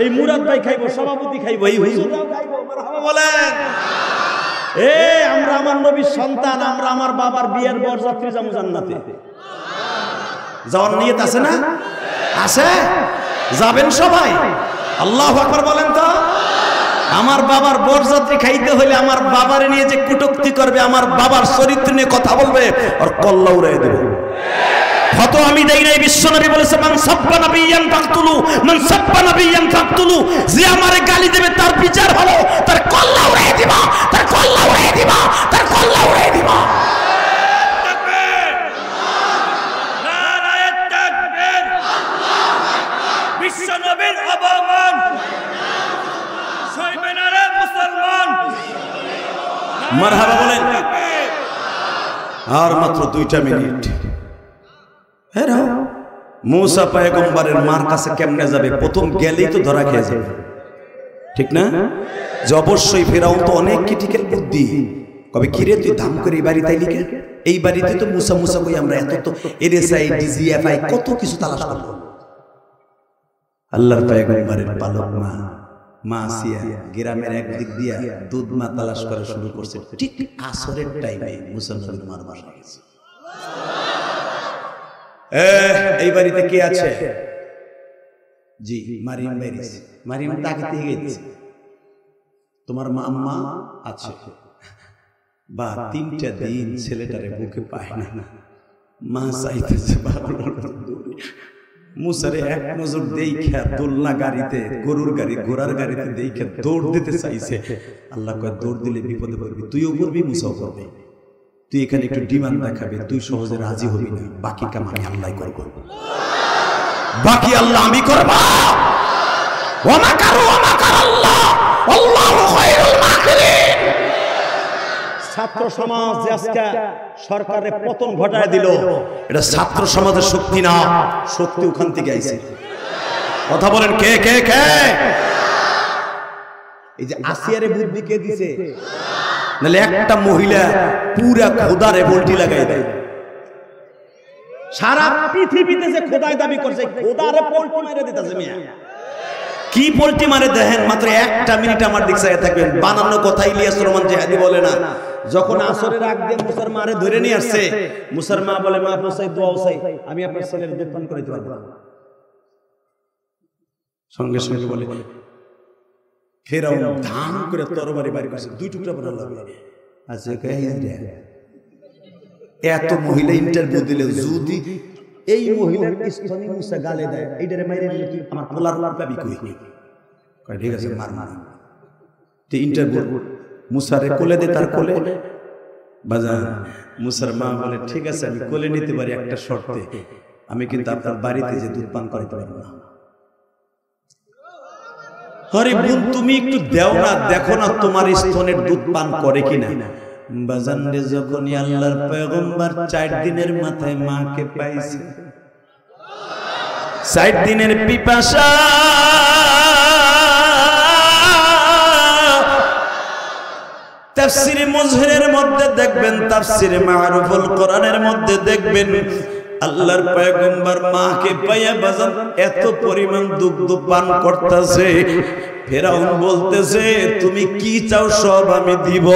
এই মুরাদ ভাই খাইবো, সভাপতি খাইবো, এই হুজুররাও খাইবো। মারহাবা বলেন। আমরা আমার নবীর সন্তান, আমরা আমার বাবার বিয়ের বরযাত্রী যাবো জান্নাতে। যাওয়ার নিয়ত আছে না? আছে? যাবেন সবাই? আল্লাহু আকবার বলেন তো। আমার বাবার বরযাত্রী খাইতে হলে আমার বাবারে নিয়ে যে কুটুক্তি করবে, আমার বাবার চরিত্র নিয়ে কথা বলবে, আর কল্লা উড়াই দেবে। কত আমি দেই নাই, বিশ্বনবী বলেছে মান সাব্বা নাবিয়ান ফাকতুলু, মান সাব্বা নাবিয়ান ফাকতুলু, যে আমারে গালি দেবে তার বিচার হলো তার কল্লা উড়াই দিবা, তার কল্লা উড়াই দিবা, তার কল্লা উড়াই দিবা। তাকবীর, নারায়ে তাকবীর, বিশ্বনবীর অবমান সইবে না রে মুসলমান। মারহাবা বলেন। আর মাত্র 2টা মিনিট। মুসা পয়গম্বরের মার কাছে কেমনে যাবে? প্রথম গেলেই তো ধরা খেয়ে যাবে, ঠিক না? যে অবশ্যই ফেরাউন তো অনেক ক্রিটিক্যাল বুদ্ধি, কবে কিরে তুই দাম করে এই বাড়িতে আইলি কে? এই বাড়িতে তো মুসা মুসা কই আমরা এত তো এনএসআই ডিজিএফআই কত কিছু তালাশ করলাম। আল্লাহর পয়গম্বরের পালক মা মা আসিয়া গ্রামের একদিক দিয়া দুধ মা তালাশ করা শুরু করছে। ঠিক আসরের টাইমে মুসা নবীর মার বাসা গেছে। এই বাড়িতে কে আছে? জি মারিয়াম বেরিয়েছে। মারিয়াম তাকিতে গেছে, তোমার আম্মা আছে। বা 3টা দিন ছেলেটারে বুকে পায় না, মা চাইতেছে মুসারে এক নজর দেইখা দোলনা গাড়িতে, গরুর গাড়ি ঘোড়ার গাড়িতে দেইখা দৌড় দিতে চাইছে। আল্লাহ কয় দৌড় দিলে বিপদে পড়বি, তুইও করবি মুসাও করবে। তুই এখানে একটু ডিমান্ড দেখাবে, তুই সহজে রাজি হবি না, বাকি কাম আমি আল্লাহ করব, বাকি আল্লাহ আমি করব। ওয়া মাকারু ওয়া মাকারাল্লাহ আল্লাহু খায়রুল মাকিরিন। ছাত্র সমাজ যে আজকে সরকারের পতন ঘটায় দিল, এটা ছাত্র সমাজের শক্তি না, শক্তি ওখান থেকে আইছে। কথা বলেন কে কে কে? এই যে আসিয়ারে বুদ্ধি কে দিছে? নালে একটা মহিলা পুরা খোদারে বলটি লাগাই দেয়। সারা পৃথিবীতে যে খোদাই দাবি করছে, খোদারে পল্টি মেরে দিতেছে। মিয়া কি পল্টি মারে দেখেন। মাত্র 1টা মিনিট আমার দিক চাইয়া থাকবেন। বানানো কথা ইলিয়াস রহমান জিহাদি বলে না, যখন আসরের আগ দিয়ে মুসার মারে ধরে নিয়ে আসছে, মুসার মা বলে মা পোসাই দোয়া চাই, আমি আপনার ছেলের দুধ পান করাইতে পারবো না। সঙ্গে সঙ্গে বলে ফেরাউন ধাম করে তরবারি বাড়ি করছে, 2 টুকরা বানাল লাগবে। আচ্ছা এত মহিলা ইন্টারভিউ দিলে যদি এই মহিলার স্তনে মুসা গালে দেয়, এইটারে মাইরে দিলে কি আমার পোলার পাবি কই? কয় ঠিক আছে মার মার। তো ইন্টারভিউ মুসারে কোলে দে, তার কোলে বাজার। মুসার মা বলে ঠিক আছে আমি কোলে নিতে পারি একটা শর্তে, আমি কিন্তু আপনার বাড়িতে যে দুধ পান করাইতে পারবো না। আরে বোন তুমি একটু দেও না, দেখো না তোমার স্তনের দুধ পান করে কিনা। বাজান রে যখনই আল্লাহর পয়গম্বর 4 দিনের মাথায় মাকে পাইছে, 4 দিনের পিপাসা তাফসীরে মুজহিরের মধ্যে দেখবেন, তাফসীরে মারুফুল কোরআনের মধ্যে দেখবেন আল্লাহর পয়গম্বর মাকে পাইয়া বাজান এত পরিমাণ দুগ্ধ পান করতেছে। ফেরাউন বলতেছে তুমি কি চাও সব আমি দিব।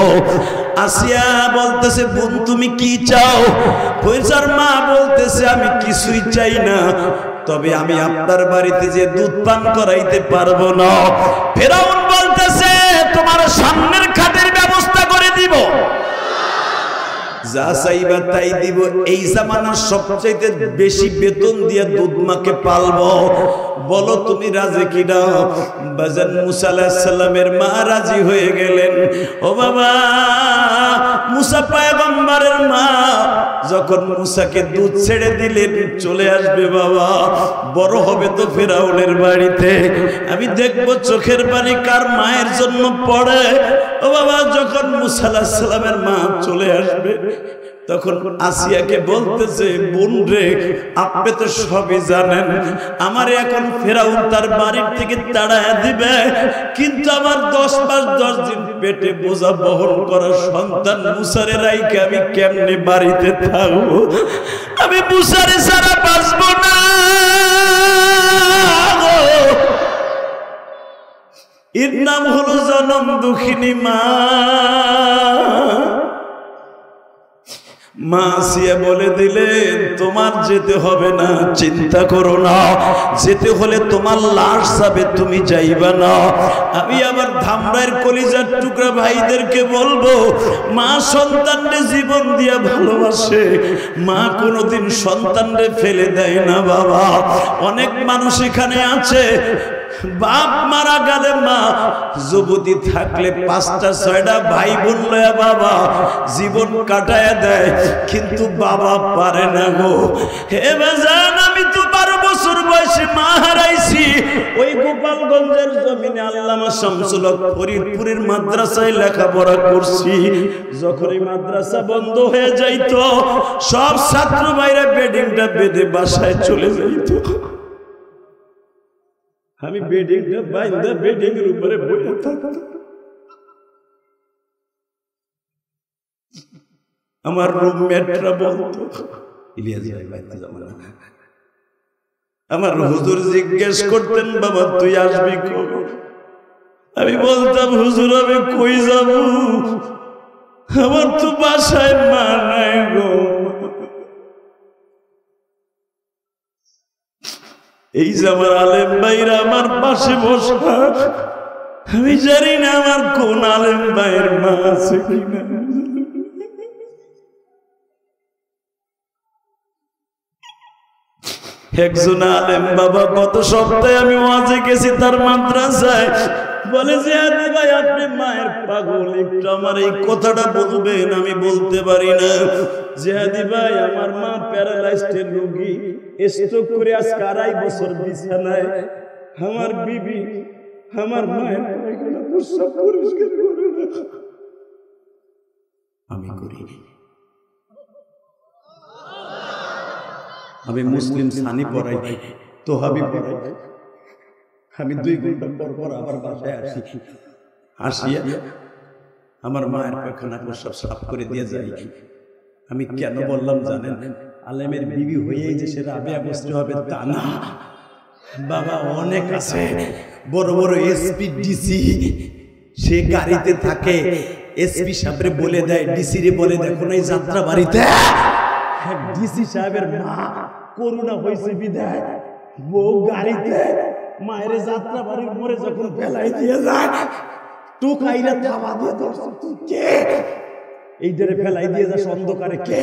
আসিয়া বলতেছে বোন তুমি কি চাও? ফয়সার মা বলতেছে আমি কিছুই চাই না, তবে আমি আপনার বাড়িতে যে দুধ পান করাইতে পারবো না। ফেরাউন বলতেছে তোমার সামনের খাটের ব্যবস্থা করে দিব, যা চাইবা তাই দিব। এই জামানার সবচাইতে বেশি বেতন দিয়ে দুধ মাকে পালবো, বলো তুমি রাজি কিনা? বাজান মুসা আলাইহিস সালামের মা রাজি হয়ে গেলেন। ও বাবা, মুসা পয়গম্বরের মা যখন মুসাকে দুধ ছেড়ে দিলেন, চলে আসবে বাবা, বড় হবে তো ফেরাউনের বাড়িতে, আমি দেখবো চোখের পানি কার মায়ের জন্য পড়ে। ও বাবা, যখন মুসা আলাইহিস সালামের মা চলে আসবে, তখন আসিয়াকে বলতেছে বোন রে আপনি তো সবই জানেন, আমার এখন ফেরাউন তার বাড়ির থেকে তাড়ায় দিবে, কিন্তু আমার 10 মাস 10 দিন পেটে বোঝা বহন করা সন্তান মুসারে রাইকে আমি কেমনে বাড়িতে থাকবো? আমি মুসারে ছাড়া বাঁচবো না। এর নাম হলো জনম দুঃখিনী মা। মা আসিয়া বলে দিলেন, তোমার যেতে হবে না, চিন্তা করো না, যেতে হলে তোমার লাশ যাবে, তুমি যাইবা না। আমি আবার ধামরাইয়ের কলিজার টুকরা ভাইদেরকে বলবো, মা সন্তানরে জীবন দিয়া ভালোবাসে, মা কোনোদিন সন্তানরে ফেলে দেয় না বাবা। অনেক মানুষ এখানে আছে, বাপ মারা গেলে মা যুবতী থাকলে 5টা 6টা ভাই বোন লয়া বাবা জীবন কাটায় দেয়, কিন্তু বাবা পারে না গো। হে বাজান, আমি তো 12 বছর বয়সে মা হারাইছি। ওই গোপালগঞ্জের জমিনে আল্লামা শামসুল হক ফরিদপুরের মাদ্রাসায় লেখাপড়া করছি। যখন এই মাদ্রাসা বন্ধ হয়ে যাইতো, সব ছাত্র ভাইরা বেডিংটা বেঁধে বাসায় চলে যাইতো। আমি বেডিংটা বাইন্দা বেডিং এর উপরে বসে থাকতাম। আমার রুমমেটরা বলতো, ইলিয়াস ভাই বাইতে যাব না। আমার হুজুর জিজ্ঞেস করতেন, বাবা তুই আসবি কবে? আমি বলতাম, হুজুর আমি কই যাব, আমার তো বাসায় মা নাই গো। এই যে আমার আলেম ভাইরা আমার পাশে বসা, আমি জানি না আমার কোন আলেম ভাইয়ের মা আছে কিনা। একজন আলেম বাবা গত সপ্তাহে আমি ওয়াজে গেছি তার মাদ্রাসায়, বলে জিয়াদি ভাই আপনি মায়ের পাগল, একটু আমার এই কথাটা বলবেন। আমি বলতে পারি না। জিয়াদি ভাই আমার মা প্যারালাইজড রোগী, স্ট্রোক করে আজকে 2.5 বছর বিছানায়। আমার বিবি আমার মায়ের পায়খানা প্রস্রাব পরিষ্কার করে না, আমি করি। আমি মুসলিম সানি পড়াই, তোহাবি পড়াই। আমি 2 ঘন্টা পর পর আবার বাসায় আসিয়া আমার মায়ের পায়খানা প্রস্রাব সাফ করে দিয়ে যাই। আমি কেন বললাম জানেন? আলেমের বিবি হয়েই যে সে রাবেয়া বসতে হবে তা না বাবা। অনেক আছে বড় বড় এসপি ডিসি, সে গাড়িতে থাকে, এসপি সাহেবরে বলে দেয়, ডিসি রে বলে দেখো না এই যাত্রা বাড়িতে ডিসি সাহেবের মা করোনা হয়েছে বিদায়, বউ গাড়িতে মায়ের যাত্রা বাড়ির মোড়ে যখন ফেলাই দিয়ে যায়, টুকাইরা থাবা দিয়ে কে এইটারে ফেলাই দিয়ে যাস অন্ধকারে কে?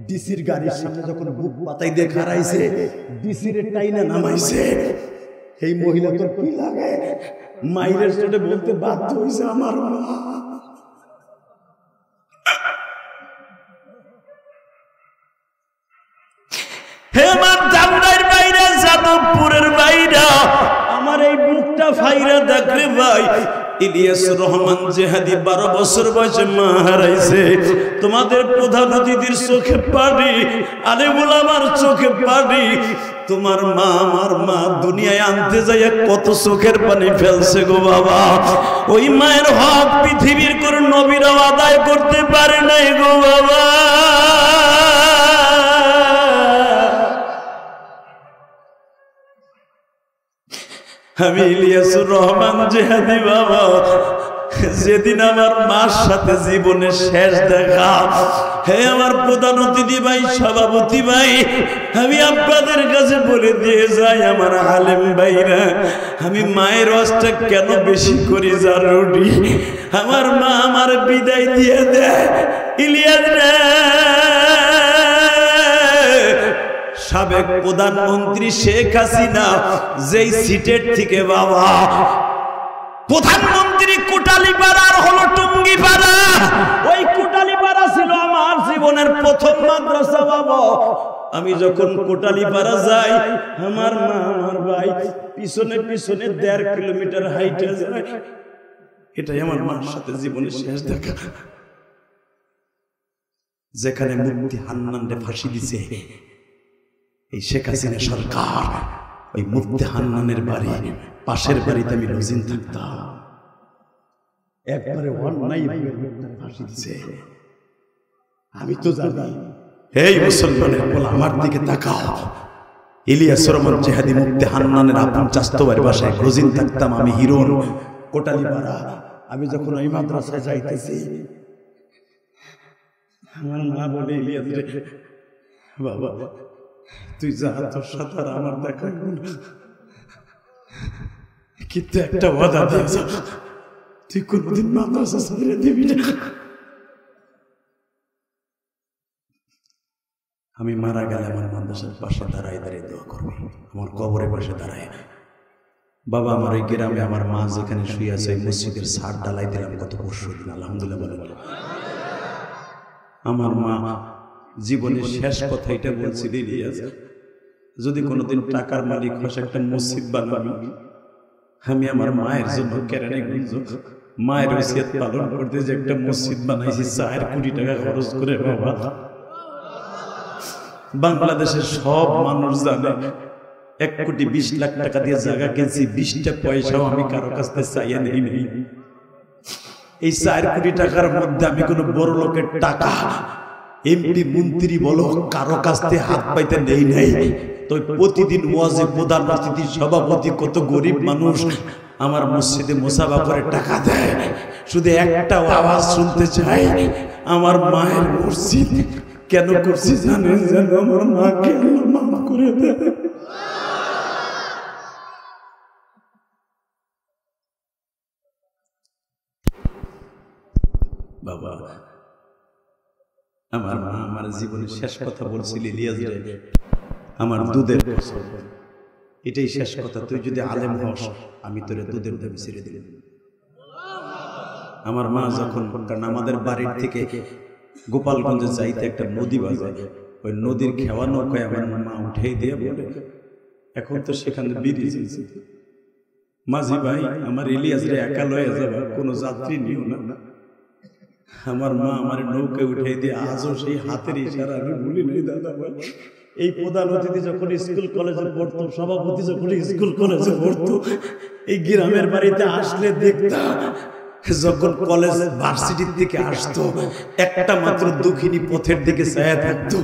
ডিসির গাড়ির সামনে যখন বুক পাতাই দিয়ে খারাইছে, ডিসির টাইনা নামাইছে। এই মহিলা তো কি লাগে, মাইরের সাথে বলতে বাধ্য হয়েছে আমার মা। হেমার ধামরাইয়ের বাইরে, যাদবপুরের বাইরে, আমার এই বুকটা ফাইরা দেখলে ভাই। ইলিয়াস রহমান জেহাদি 12 বছর বয়সে মা হারাইছে। তোমাদের প্রধান অতিথির চোখে পানি, আলেমুল আমার চোখে পানি। তোমার মা আমার মা দুনিয়ায় আনতে যাইয়া কত চোখের পানি ফেলছে গো বাবা। ওই মায়ের হক পৃথিবীর কোন নবীরাও আদায় করতে পারে নাই গো বাবা। আমি ইলিয়াসুর রহমান জেহাদি বাবা, যেদিন আমার মার সাথে জীবনের শেষ দেখা, হে আমার প্রধান অতিথি ভাই, সভাপতি ভাই, আমি আপনাদের কাছে বলে দিয়ে যাই, আমার আলেম ভাইরা, আমি মায়ের ওয়াজটা কেন বেশি করি জানুনি? আমার মা আমার বিদায় দিয়ে দেয়, ইলিয়াস রে, সাবেক প্রধানমন্ত্রী শেখ হাসিনা যেই সিটের থেকে বাবা প্রধানমন্ত্রী কোটালীপাড়ার হলো টুঙ্গিপাড়া। ওই কোটালীপাড়া ছিল আমার জীবনের প্রথম মাদ্রাসা বাবা। আমি যখন কোটালীপাড়া যাই, আমার মা আমার ভাই পিছনে পিছনে 1.5 কিলোমিটার হাইটে যায়। এটাই আমার মার সাথে জীবনের শেষ দেখা। যেখানে মুফতি হান্নানরে ফাঁসি দিছে এই শেখ হাসিনা সরকার, ওই মুফতি হান্নানের বাড়ি পাশের বাড়িতে আমি রোজিন থাকতাম। একবারে অন্যায় ফাঁসি দিছে। আমি তো জানি। এই মুসলমানের বলা আমার দিকে তাকাও। ইলিয়াস রহমান জেহাদি মুফতি হান্নানের আপন চাস্তো বাড়ির বাসায় রোজিন থাকতাম আমি, হিরোন কোটালীপাড়া। আমি যখন ওই মাদ্রাসায় যাইতেছি, আমার মা বলে, ইলিয়াস রে বাবা তুই যা, তোর সাথে আর আমার দেখা হলো না, কিন্তু একটা ওয়াদা দিয়েছ, তুই কোনদিন মাদ্রাসা ছেড়ে দিবি না। আমি মারা গেলে আমার মাদ্রাসার পাশে দাঁড়ায় দাঁড়িয়ে দোয়া করবে, আমার কবরের পাশে দাঁড়ায়। বাবা আমার ওই গ্রামে আমার মা যেখানে শুয়ে আছে মসজিদের ছাদ ডালাই দিলাম গত পরশু দিন, আলহামদুলিল্লাহ বলেন। আমার মা জীবনের শেষ কথা এটা বলছিল, ইলিয়াস যদি কোনোদিন টাকার মালিক হস একটা মসজিদ বানাবি। আমি আমার মায়ের জন্য কেরানীগঞ্জ মায়ের ওসিয়ত পালন করতে যে একটা মসজিদ বানাইছি 4 কোটি টাকা খরচ করে। বাবা বাংলাদেশের সব মানুষ জানে 1 কোটি 20 লাখ টাকা দিয়ে জায়গা কিনছি, 20টা পয়সাও আমি কারো কাছ থেকে চাইয়া নেই। এই 4 কোটি টাকার মধ্যে আমি কোনো বড় লোকের টাকা এমপি মন্ত্রী বলো কারো কাছ থেকে হাত পাইতে নেই নাই। তো প্রতিদিন ওয়াজে প্রধান অতিথি সভাপতি কত গরিব মানুষ আমার মসজিদে মুসাফা করে টাকা দেয়, শুধু একটা আওয়াজ শুনতে চাই, আমার মায়ের মসজিদ কেন করছি জানেন? যেন আমার মাকে মাফ করে দেয়। বাবা আমার মা আমার জীবনের শেষ কথা বলছিল, ইলিয়াস রে আমার দুধের কসম, এটাই শেষ কথা, তুই যদি আলেম হস আমি তোরে দুধের দাবি ছেড়ে দিলাম। আমার মা যখন, কারণ আমাদের বাড়ির থেকে গোপালগঞ্জে যাইতে একটা নদী বাজে, ওই নদীর খেওয়া নৌকায় আমার মা উঠেই দিয়ে বলে, এখন তো সেখানে ব্রিজ আছে, মাঝি ভাই আমার ইলিয়াস রে একা লয়ে যাবে, কোনো যাত্রী নিও না। আমার মা আমার নৌকায় উঠে দিয়ে আজও সেই হাতের ইশারা আমি ভুলি নাই দাদা ভাই। এই প্রধান অতিথি যখন স্কুল কলেজে পড়তো, সভাপতি যখন স্কুল কলেজে পড়তো, এই গ্রামের বাড়িতে আসলে দেখতাম যখন কলেজ ভার্সিটির দিকে আসতো একটা মাত্র দুঃখিনী পথের দিকে চায়া থাকতো,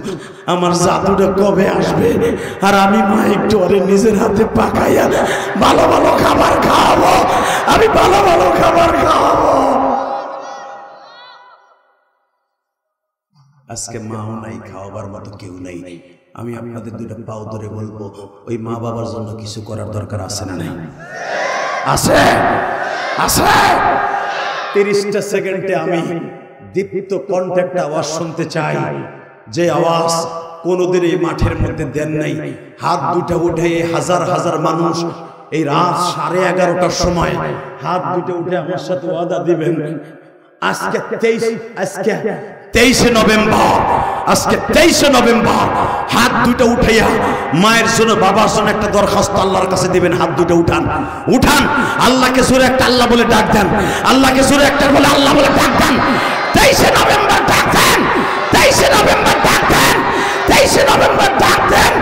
আমার জাদুটা কবে আসবে। আর আমি মা একটু ওরে নিজের হাতে পাকাইয়া ভালো ভালো খাবার খাওয়াবো, আমি ভালো ভালো খাবার খাওয়াবো। আজকে মাও নাই, খাওয়াবার মতো কেউ নাই। আমি আপনাদের দুইটা পাও ধরে বলবো, ওই মা বাবার জন্য কিছু করার দরকার আছে না নাই? আছে, আছে। 30টা সেকেন্ডে আমি দীপ্ত কণ্ঠে একটা আওয়াজ শুনতে চাই, যে আওয়াজ কোনোদিন এই মাঠের মধ্যে দেন নাই। হাত দুটা উঠে হাজার হাজার মানুষ এই রাত 11:30টার সময় হাত দুটো উঠে আমার সাথে ওয়াদা দিবেন, আজকে 23 নভেম্বর, আজকে 23 নভেম্বর হাত দুটো উঠাইয়া মায়ের জন্য বাবার জন্য একটা দরখাস্ত আল্লাহর কাছে দিবেন। হাত দুটো উঠান, উঠান, আল্লাহকে জোরে একটা আল্লাহ বলে ডাক দেন, আল্লাহকে জোরে একটা বলে আল্লাহ বলে ডাক দেন। 23 নভেম্বর ডাক দেন, 23 নভেম্বর ডাক দেন, 23 নভেম্বর ডাক দেন,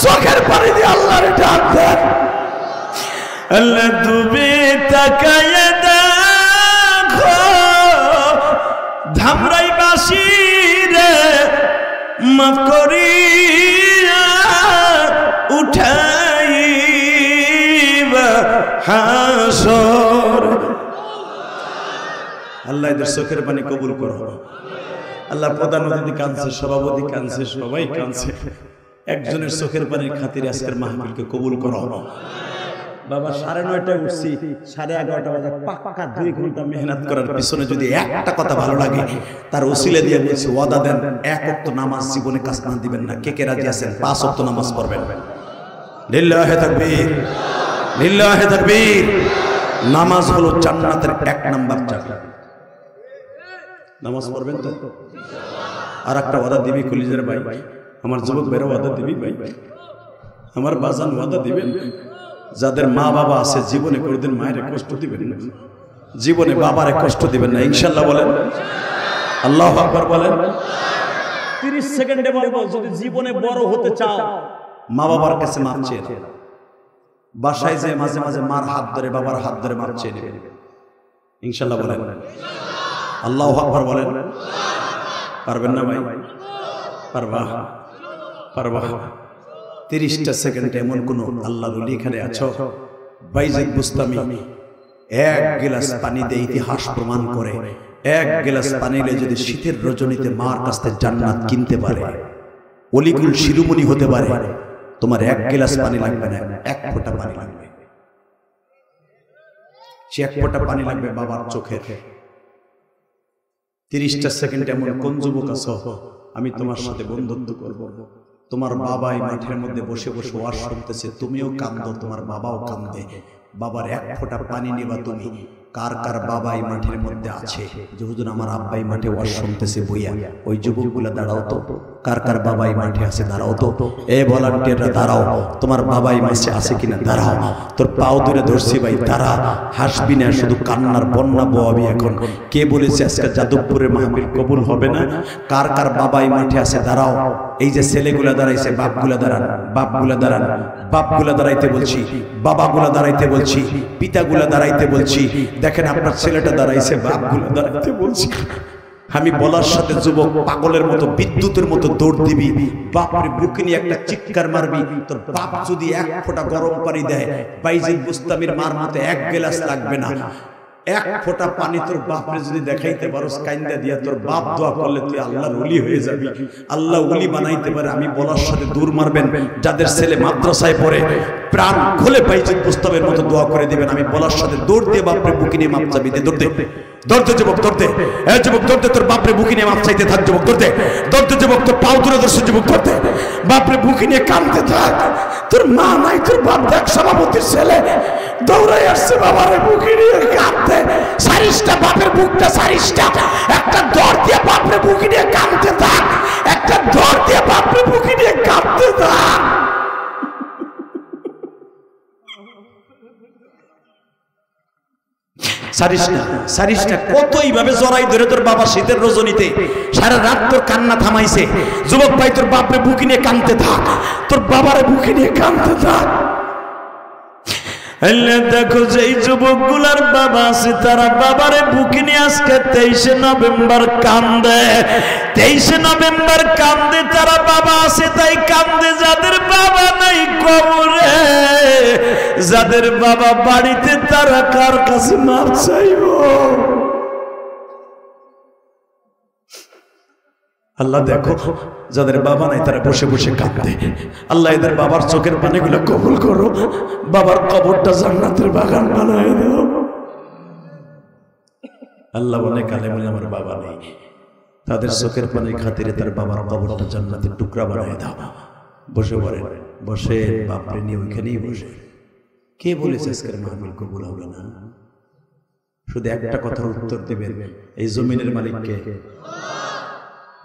চোখের পানি দিয়ে আল্লাহর ডাক দেন। আল্লাহ তুমি তাকায়ে দেখো ধামরাই বাসিরে মাফ করিয়া উঠাইবা হাসর। আল্লাহ এদের চোখের পানি কবুল করো। আল্লাহ প্রধান অতিথি কাঁদছে, সভাপতি কাঁদছে, সবাই কাঁদছে, একজনের চোখের পানির খাতিরে আজকের মাহফিলকে কবুল করো। বাবা 9:30টায় উঠছি, 11:30 বাজে পাক্কা 2 ঘন্টা মেহনত করার পিছনে যদি একটা কথা ভালো লাগে তার ওসিলা দিয়ে বলছি, ওয়াদা দেন 1 ওয়াক্ত নামাজ জীবনে কাজ না দিবেন না। কে কে রাজি আছেন 5 ওয়াক্ত নামাজ পড়বেন? লিল্লাহি তাকবীর, লিল্লাহি তাকবীর। নামাজ হলো জান্নাতের 1 নাম্বার চাবি। নামাজ পড়বেন তো? আর একটা ওয়াদা দিবি কলিজার ভাই, আমার যুবক ভাইরা ওয়াদা দিবি ভাই, আমার বাজান ওয়াদা দিবেন, যাদের মা বাবা আছে জীবনে কোনদিন মায়ের কষ্ট দিবেন না, জীবনে বাবারে কষ্ট দিবেন না, ইনশাআল্লাহ বলেন, আল্লাহু আকবার বলেন। 30 সেকেন্ডে বলবো, যদি জীবনে বড় হতে চাও মা বাবার কাছে মাপ চেয়ে নাও। বাসায় যে মাঝে মাঝে মার হাত ধরে বাবার হাত ধরে মাপ চেয়ে নেবেন, ইনশাআল্লাহ বলেন, আল্লাহু আকবার বলেন। পারবেন না ভাই? পারবা? পারবা? 30টা সেকেন্ডে এমন কোন আল্লাহর ওলি এখানে আছো? বাইজিদ বুস্তামি 1 গ্লাস পানি দিয়ে ইতিহাস প্রমাণ করে এক গ্লাস পানি নিলে যদি শীতের রজনীতে মার কাছ থেকে জান্নাত কিনতে পারে, অলিকুল শিরোমণি হতে পারে, তোমার এক গ্লাস পানি লাগবে না, এক ফোঁটা পানি লাগবে। সে এক ফোঁটা পানি লাগবে বাবার চোখের। 30টা সেকেন্ড এমন কোন যুবক আছো, আমি তোমার সাথে বন্ধুত্ব করব। তোমার বাবা এই মাঠের মধ্যে বসে বসে ওয়াজ শুনতেছে, তুমিও কাঁদো, তোমার বাবাও কাঁদে। বাবার এক ফোঁটা পানি নিবা তুমি। কার কার বাবা এই মাঠের মধ্যে আছে যে হুজুর আমার আব্বা এই মাঠে ওয়াজ শুনতেছে বইয়া, ওই যুবকগুলা দাঁড়াও তো। কার কার বাবা এই মাঠে আছে দাঁড়াও তো। এ ভলান্টিয়াররা দাঁড়াও, তোমার বাবা এই মাঠে আছে কিনা দাঁড়াও। তোর পাও ধরে ধরছি ভাই, দাঁড়া, হাসবি না, শুধু কান্নার বন্যা বয়াবি এখন। কে বলেছে আজকে যাদবপুরের মাহফিল কবুল হবে না? কার কার বাবা এই মাঠে আছে দাঁড়াও। এই যে ছেলেগুলা দাঁড়াইছে, বাপগুলা দাঁড়ান, বাপগুলা দাঁড়ান, বাপগুলা দাঁড়াইতে বলছি, বাবাগুলা দাঁড়াইতে বলছি, পিতাগুলা দাঁড়াইতে বলছি। দেখেন আপনার ছেলেটা দাঁড়াইছে, বাপগুলা দাঁড়াইতে বলছি। আমি বলার সাথে যুবক পাগলের মতো বিদ্যুতের মতো দৌড় দিবি, বাপরে বুকে নিয়ে একটা চিৎকার মারবি। তোর বাপ যদি এক ফোঁটা গরম পানি দেয়, বাইজিদ বুস্তামির মার মতো এক গ্লাস লাগবে না, এক ফোঁটা পানি তোর বাপরে যদি দেখাইতে পারোস কাইন্দা দিয়া, তোর বাপ দোয়া করলে তুই আল্লাহর ওলি হয়ে যাবি। আল্লাহ ওলি বানাইতে পারে। আমি বলার সাথে দূর মারবেন। যাদের ছেলে মাদ্রাসায় পড়ে প্রাণ খুলে বাইজিদ বুস্তামের মতো দোয়া করে দিবেন। আমি বলার সাথে দৌড় দিয়ে বাপরে বুকে নিয়ে মাপ চাবি দে, দৌড় দে, দৌড় দে যুবক, দৌড় দে, এ যুবক দৌড় দে, তোর বাপরে বুকে নিয়ে মাপ চাইতে থাক যুবক, দৌড় দে, দৌড় দে যুবক, তোর পাও তুলে ধরছে যুবক, দৌড় দে, বাপরে বুকে নিয়ে কাঁদতে থাক। তোর মা নাই, তোর বাপ দেখ সভাপতির ছেলে দৌড়াই আসছে বাবারে বুকে নিয়ে কাঁদতে। সারিসটা বাপের বুকটা, সারিসটা একটা দৌড় দিয়ে বাপরে বুকে নিয়ে কাঁদতে থাক, একটা দৌড় দিয়ে বাপরে বুকে নিয়ে কাঁদতে থাক। সারিসটা কত এইভাবে জড়াই ধরে তোর বাবা শীতের রজনীতে সারা রাত তোর কান্না থামাইছে। যুবক ভাই, তোর বাপরে বুকে নিয়ে কাঁদতে থাক, তোর বাবারে বুকে নিয়ে কাঁদতে থাক। দেখো যেই যুবকগুলার বাবা আছে তারা বাবারে বুকে নিয়ে আজকে 23শে নভেম্বর কান্দে, 23শে নভেম্বর কান্দে। তারা বাবা আছে তাই কান্দে। যাদের বাবা নাই কবরে, যাদের বাবা বাড়িতে, তারা কার কাছে মাপ চাইব? আল্লাহ দেখো যাদের বাবা নাই তারা বসে বসে কাঁদে। আল্লাহ এদের বাবার চোখের পানিগুলো কবুল করো, বাবার কবরটা জান্নাতের বাগান বানায় দাও। আল্লাহ অনেক আলেম আমার বাবা নেই, তাদের চোখের পানির খাতিরে তার বাবার কবরটা জান্নাতের টুকরা বানায় দাও। বসে পড়েন, বসে বাপরে নিয়ে ওইখানেই বসে। কে বলেছে আজকের মাহফিল কবুল হবে না? শুধু একটা কথার উত্তর দেবেন, এই জমিনের মালিককে,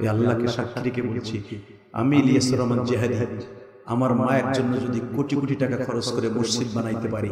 এই আল্লাহকে সাক্ষী রেখে বলছি, আমি ইলিয়াসুর রহমান জিহাদি আমার মায়ের জন্য যদি কোটি কোটি টাকা খরচ করে মসজিদ বানাইতে পারি,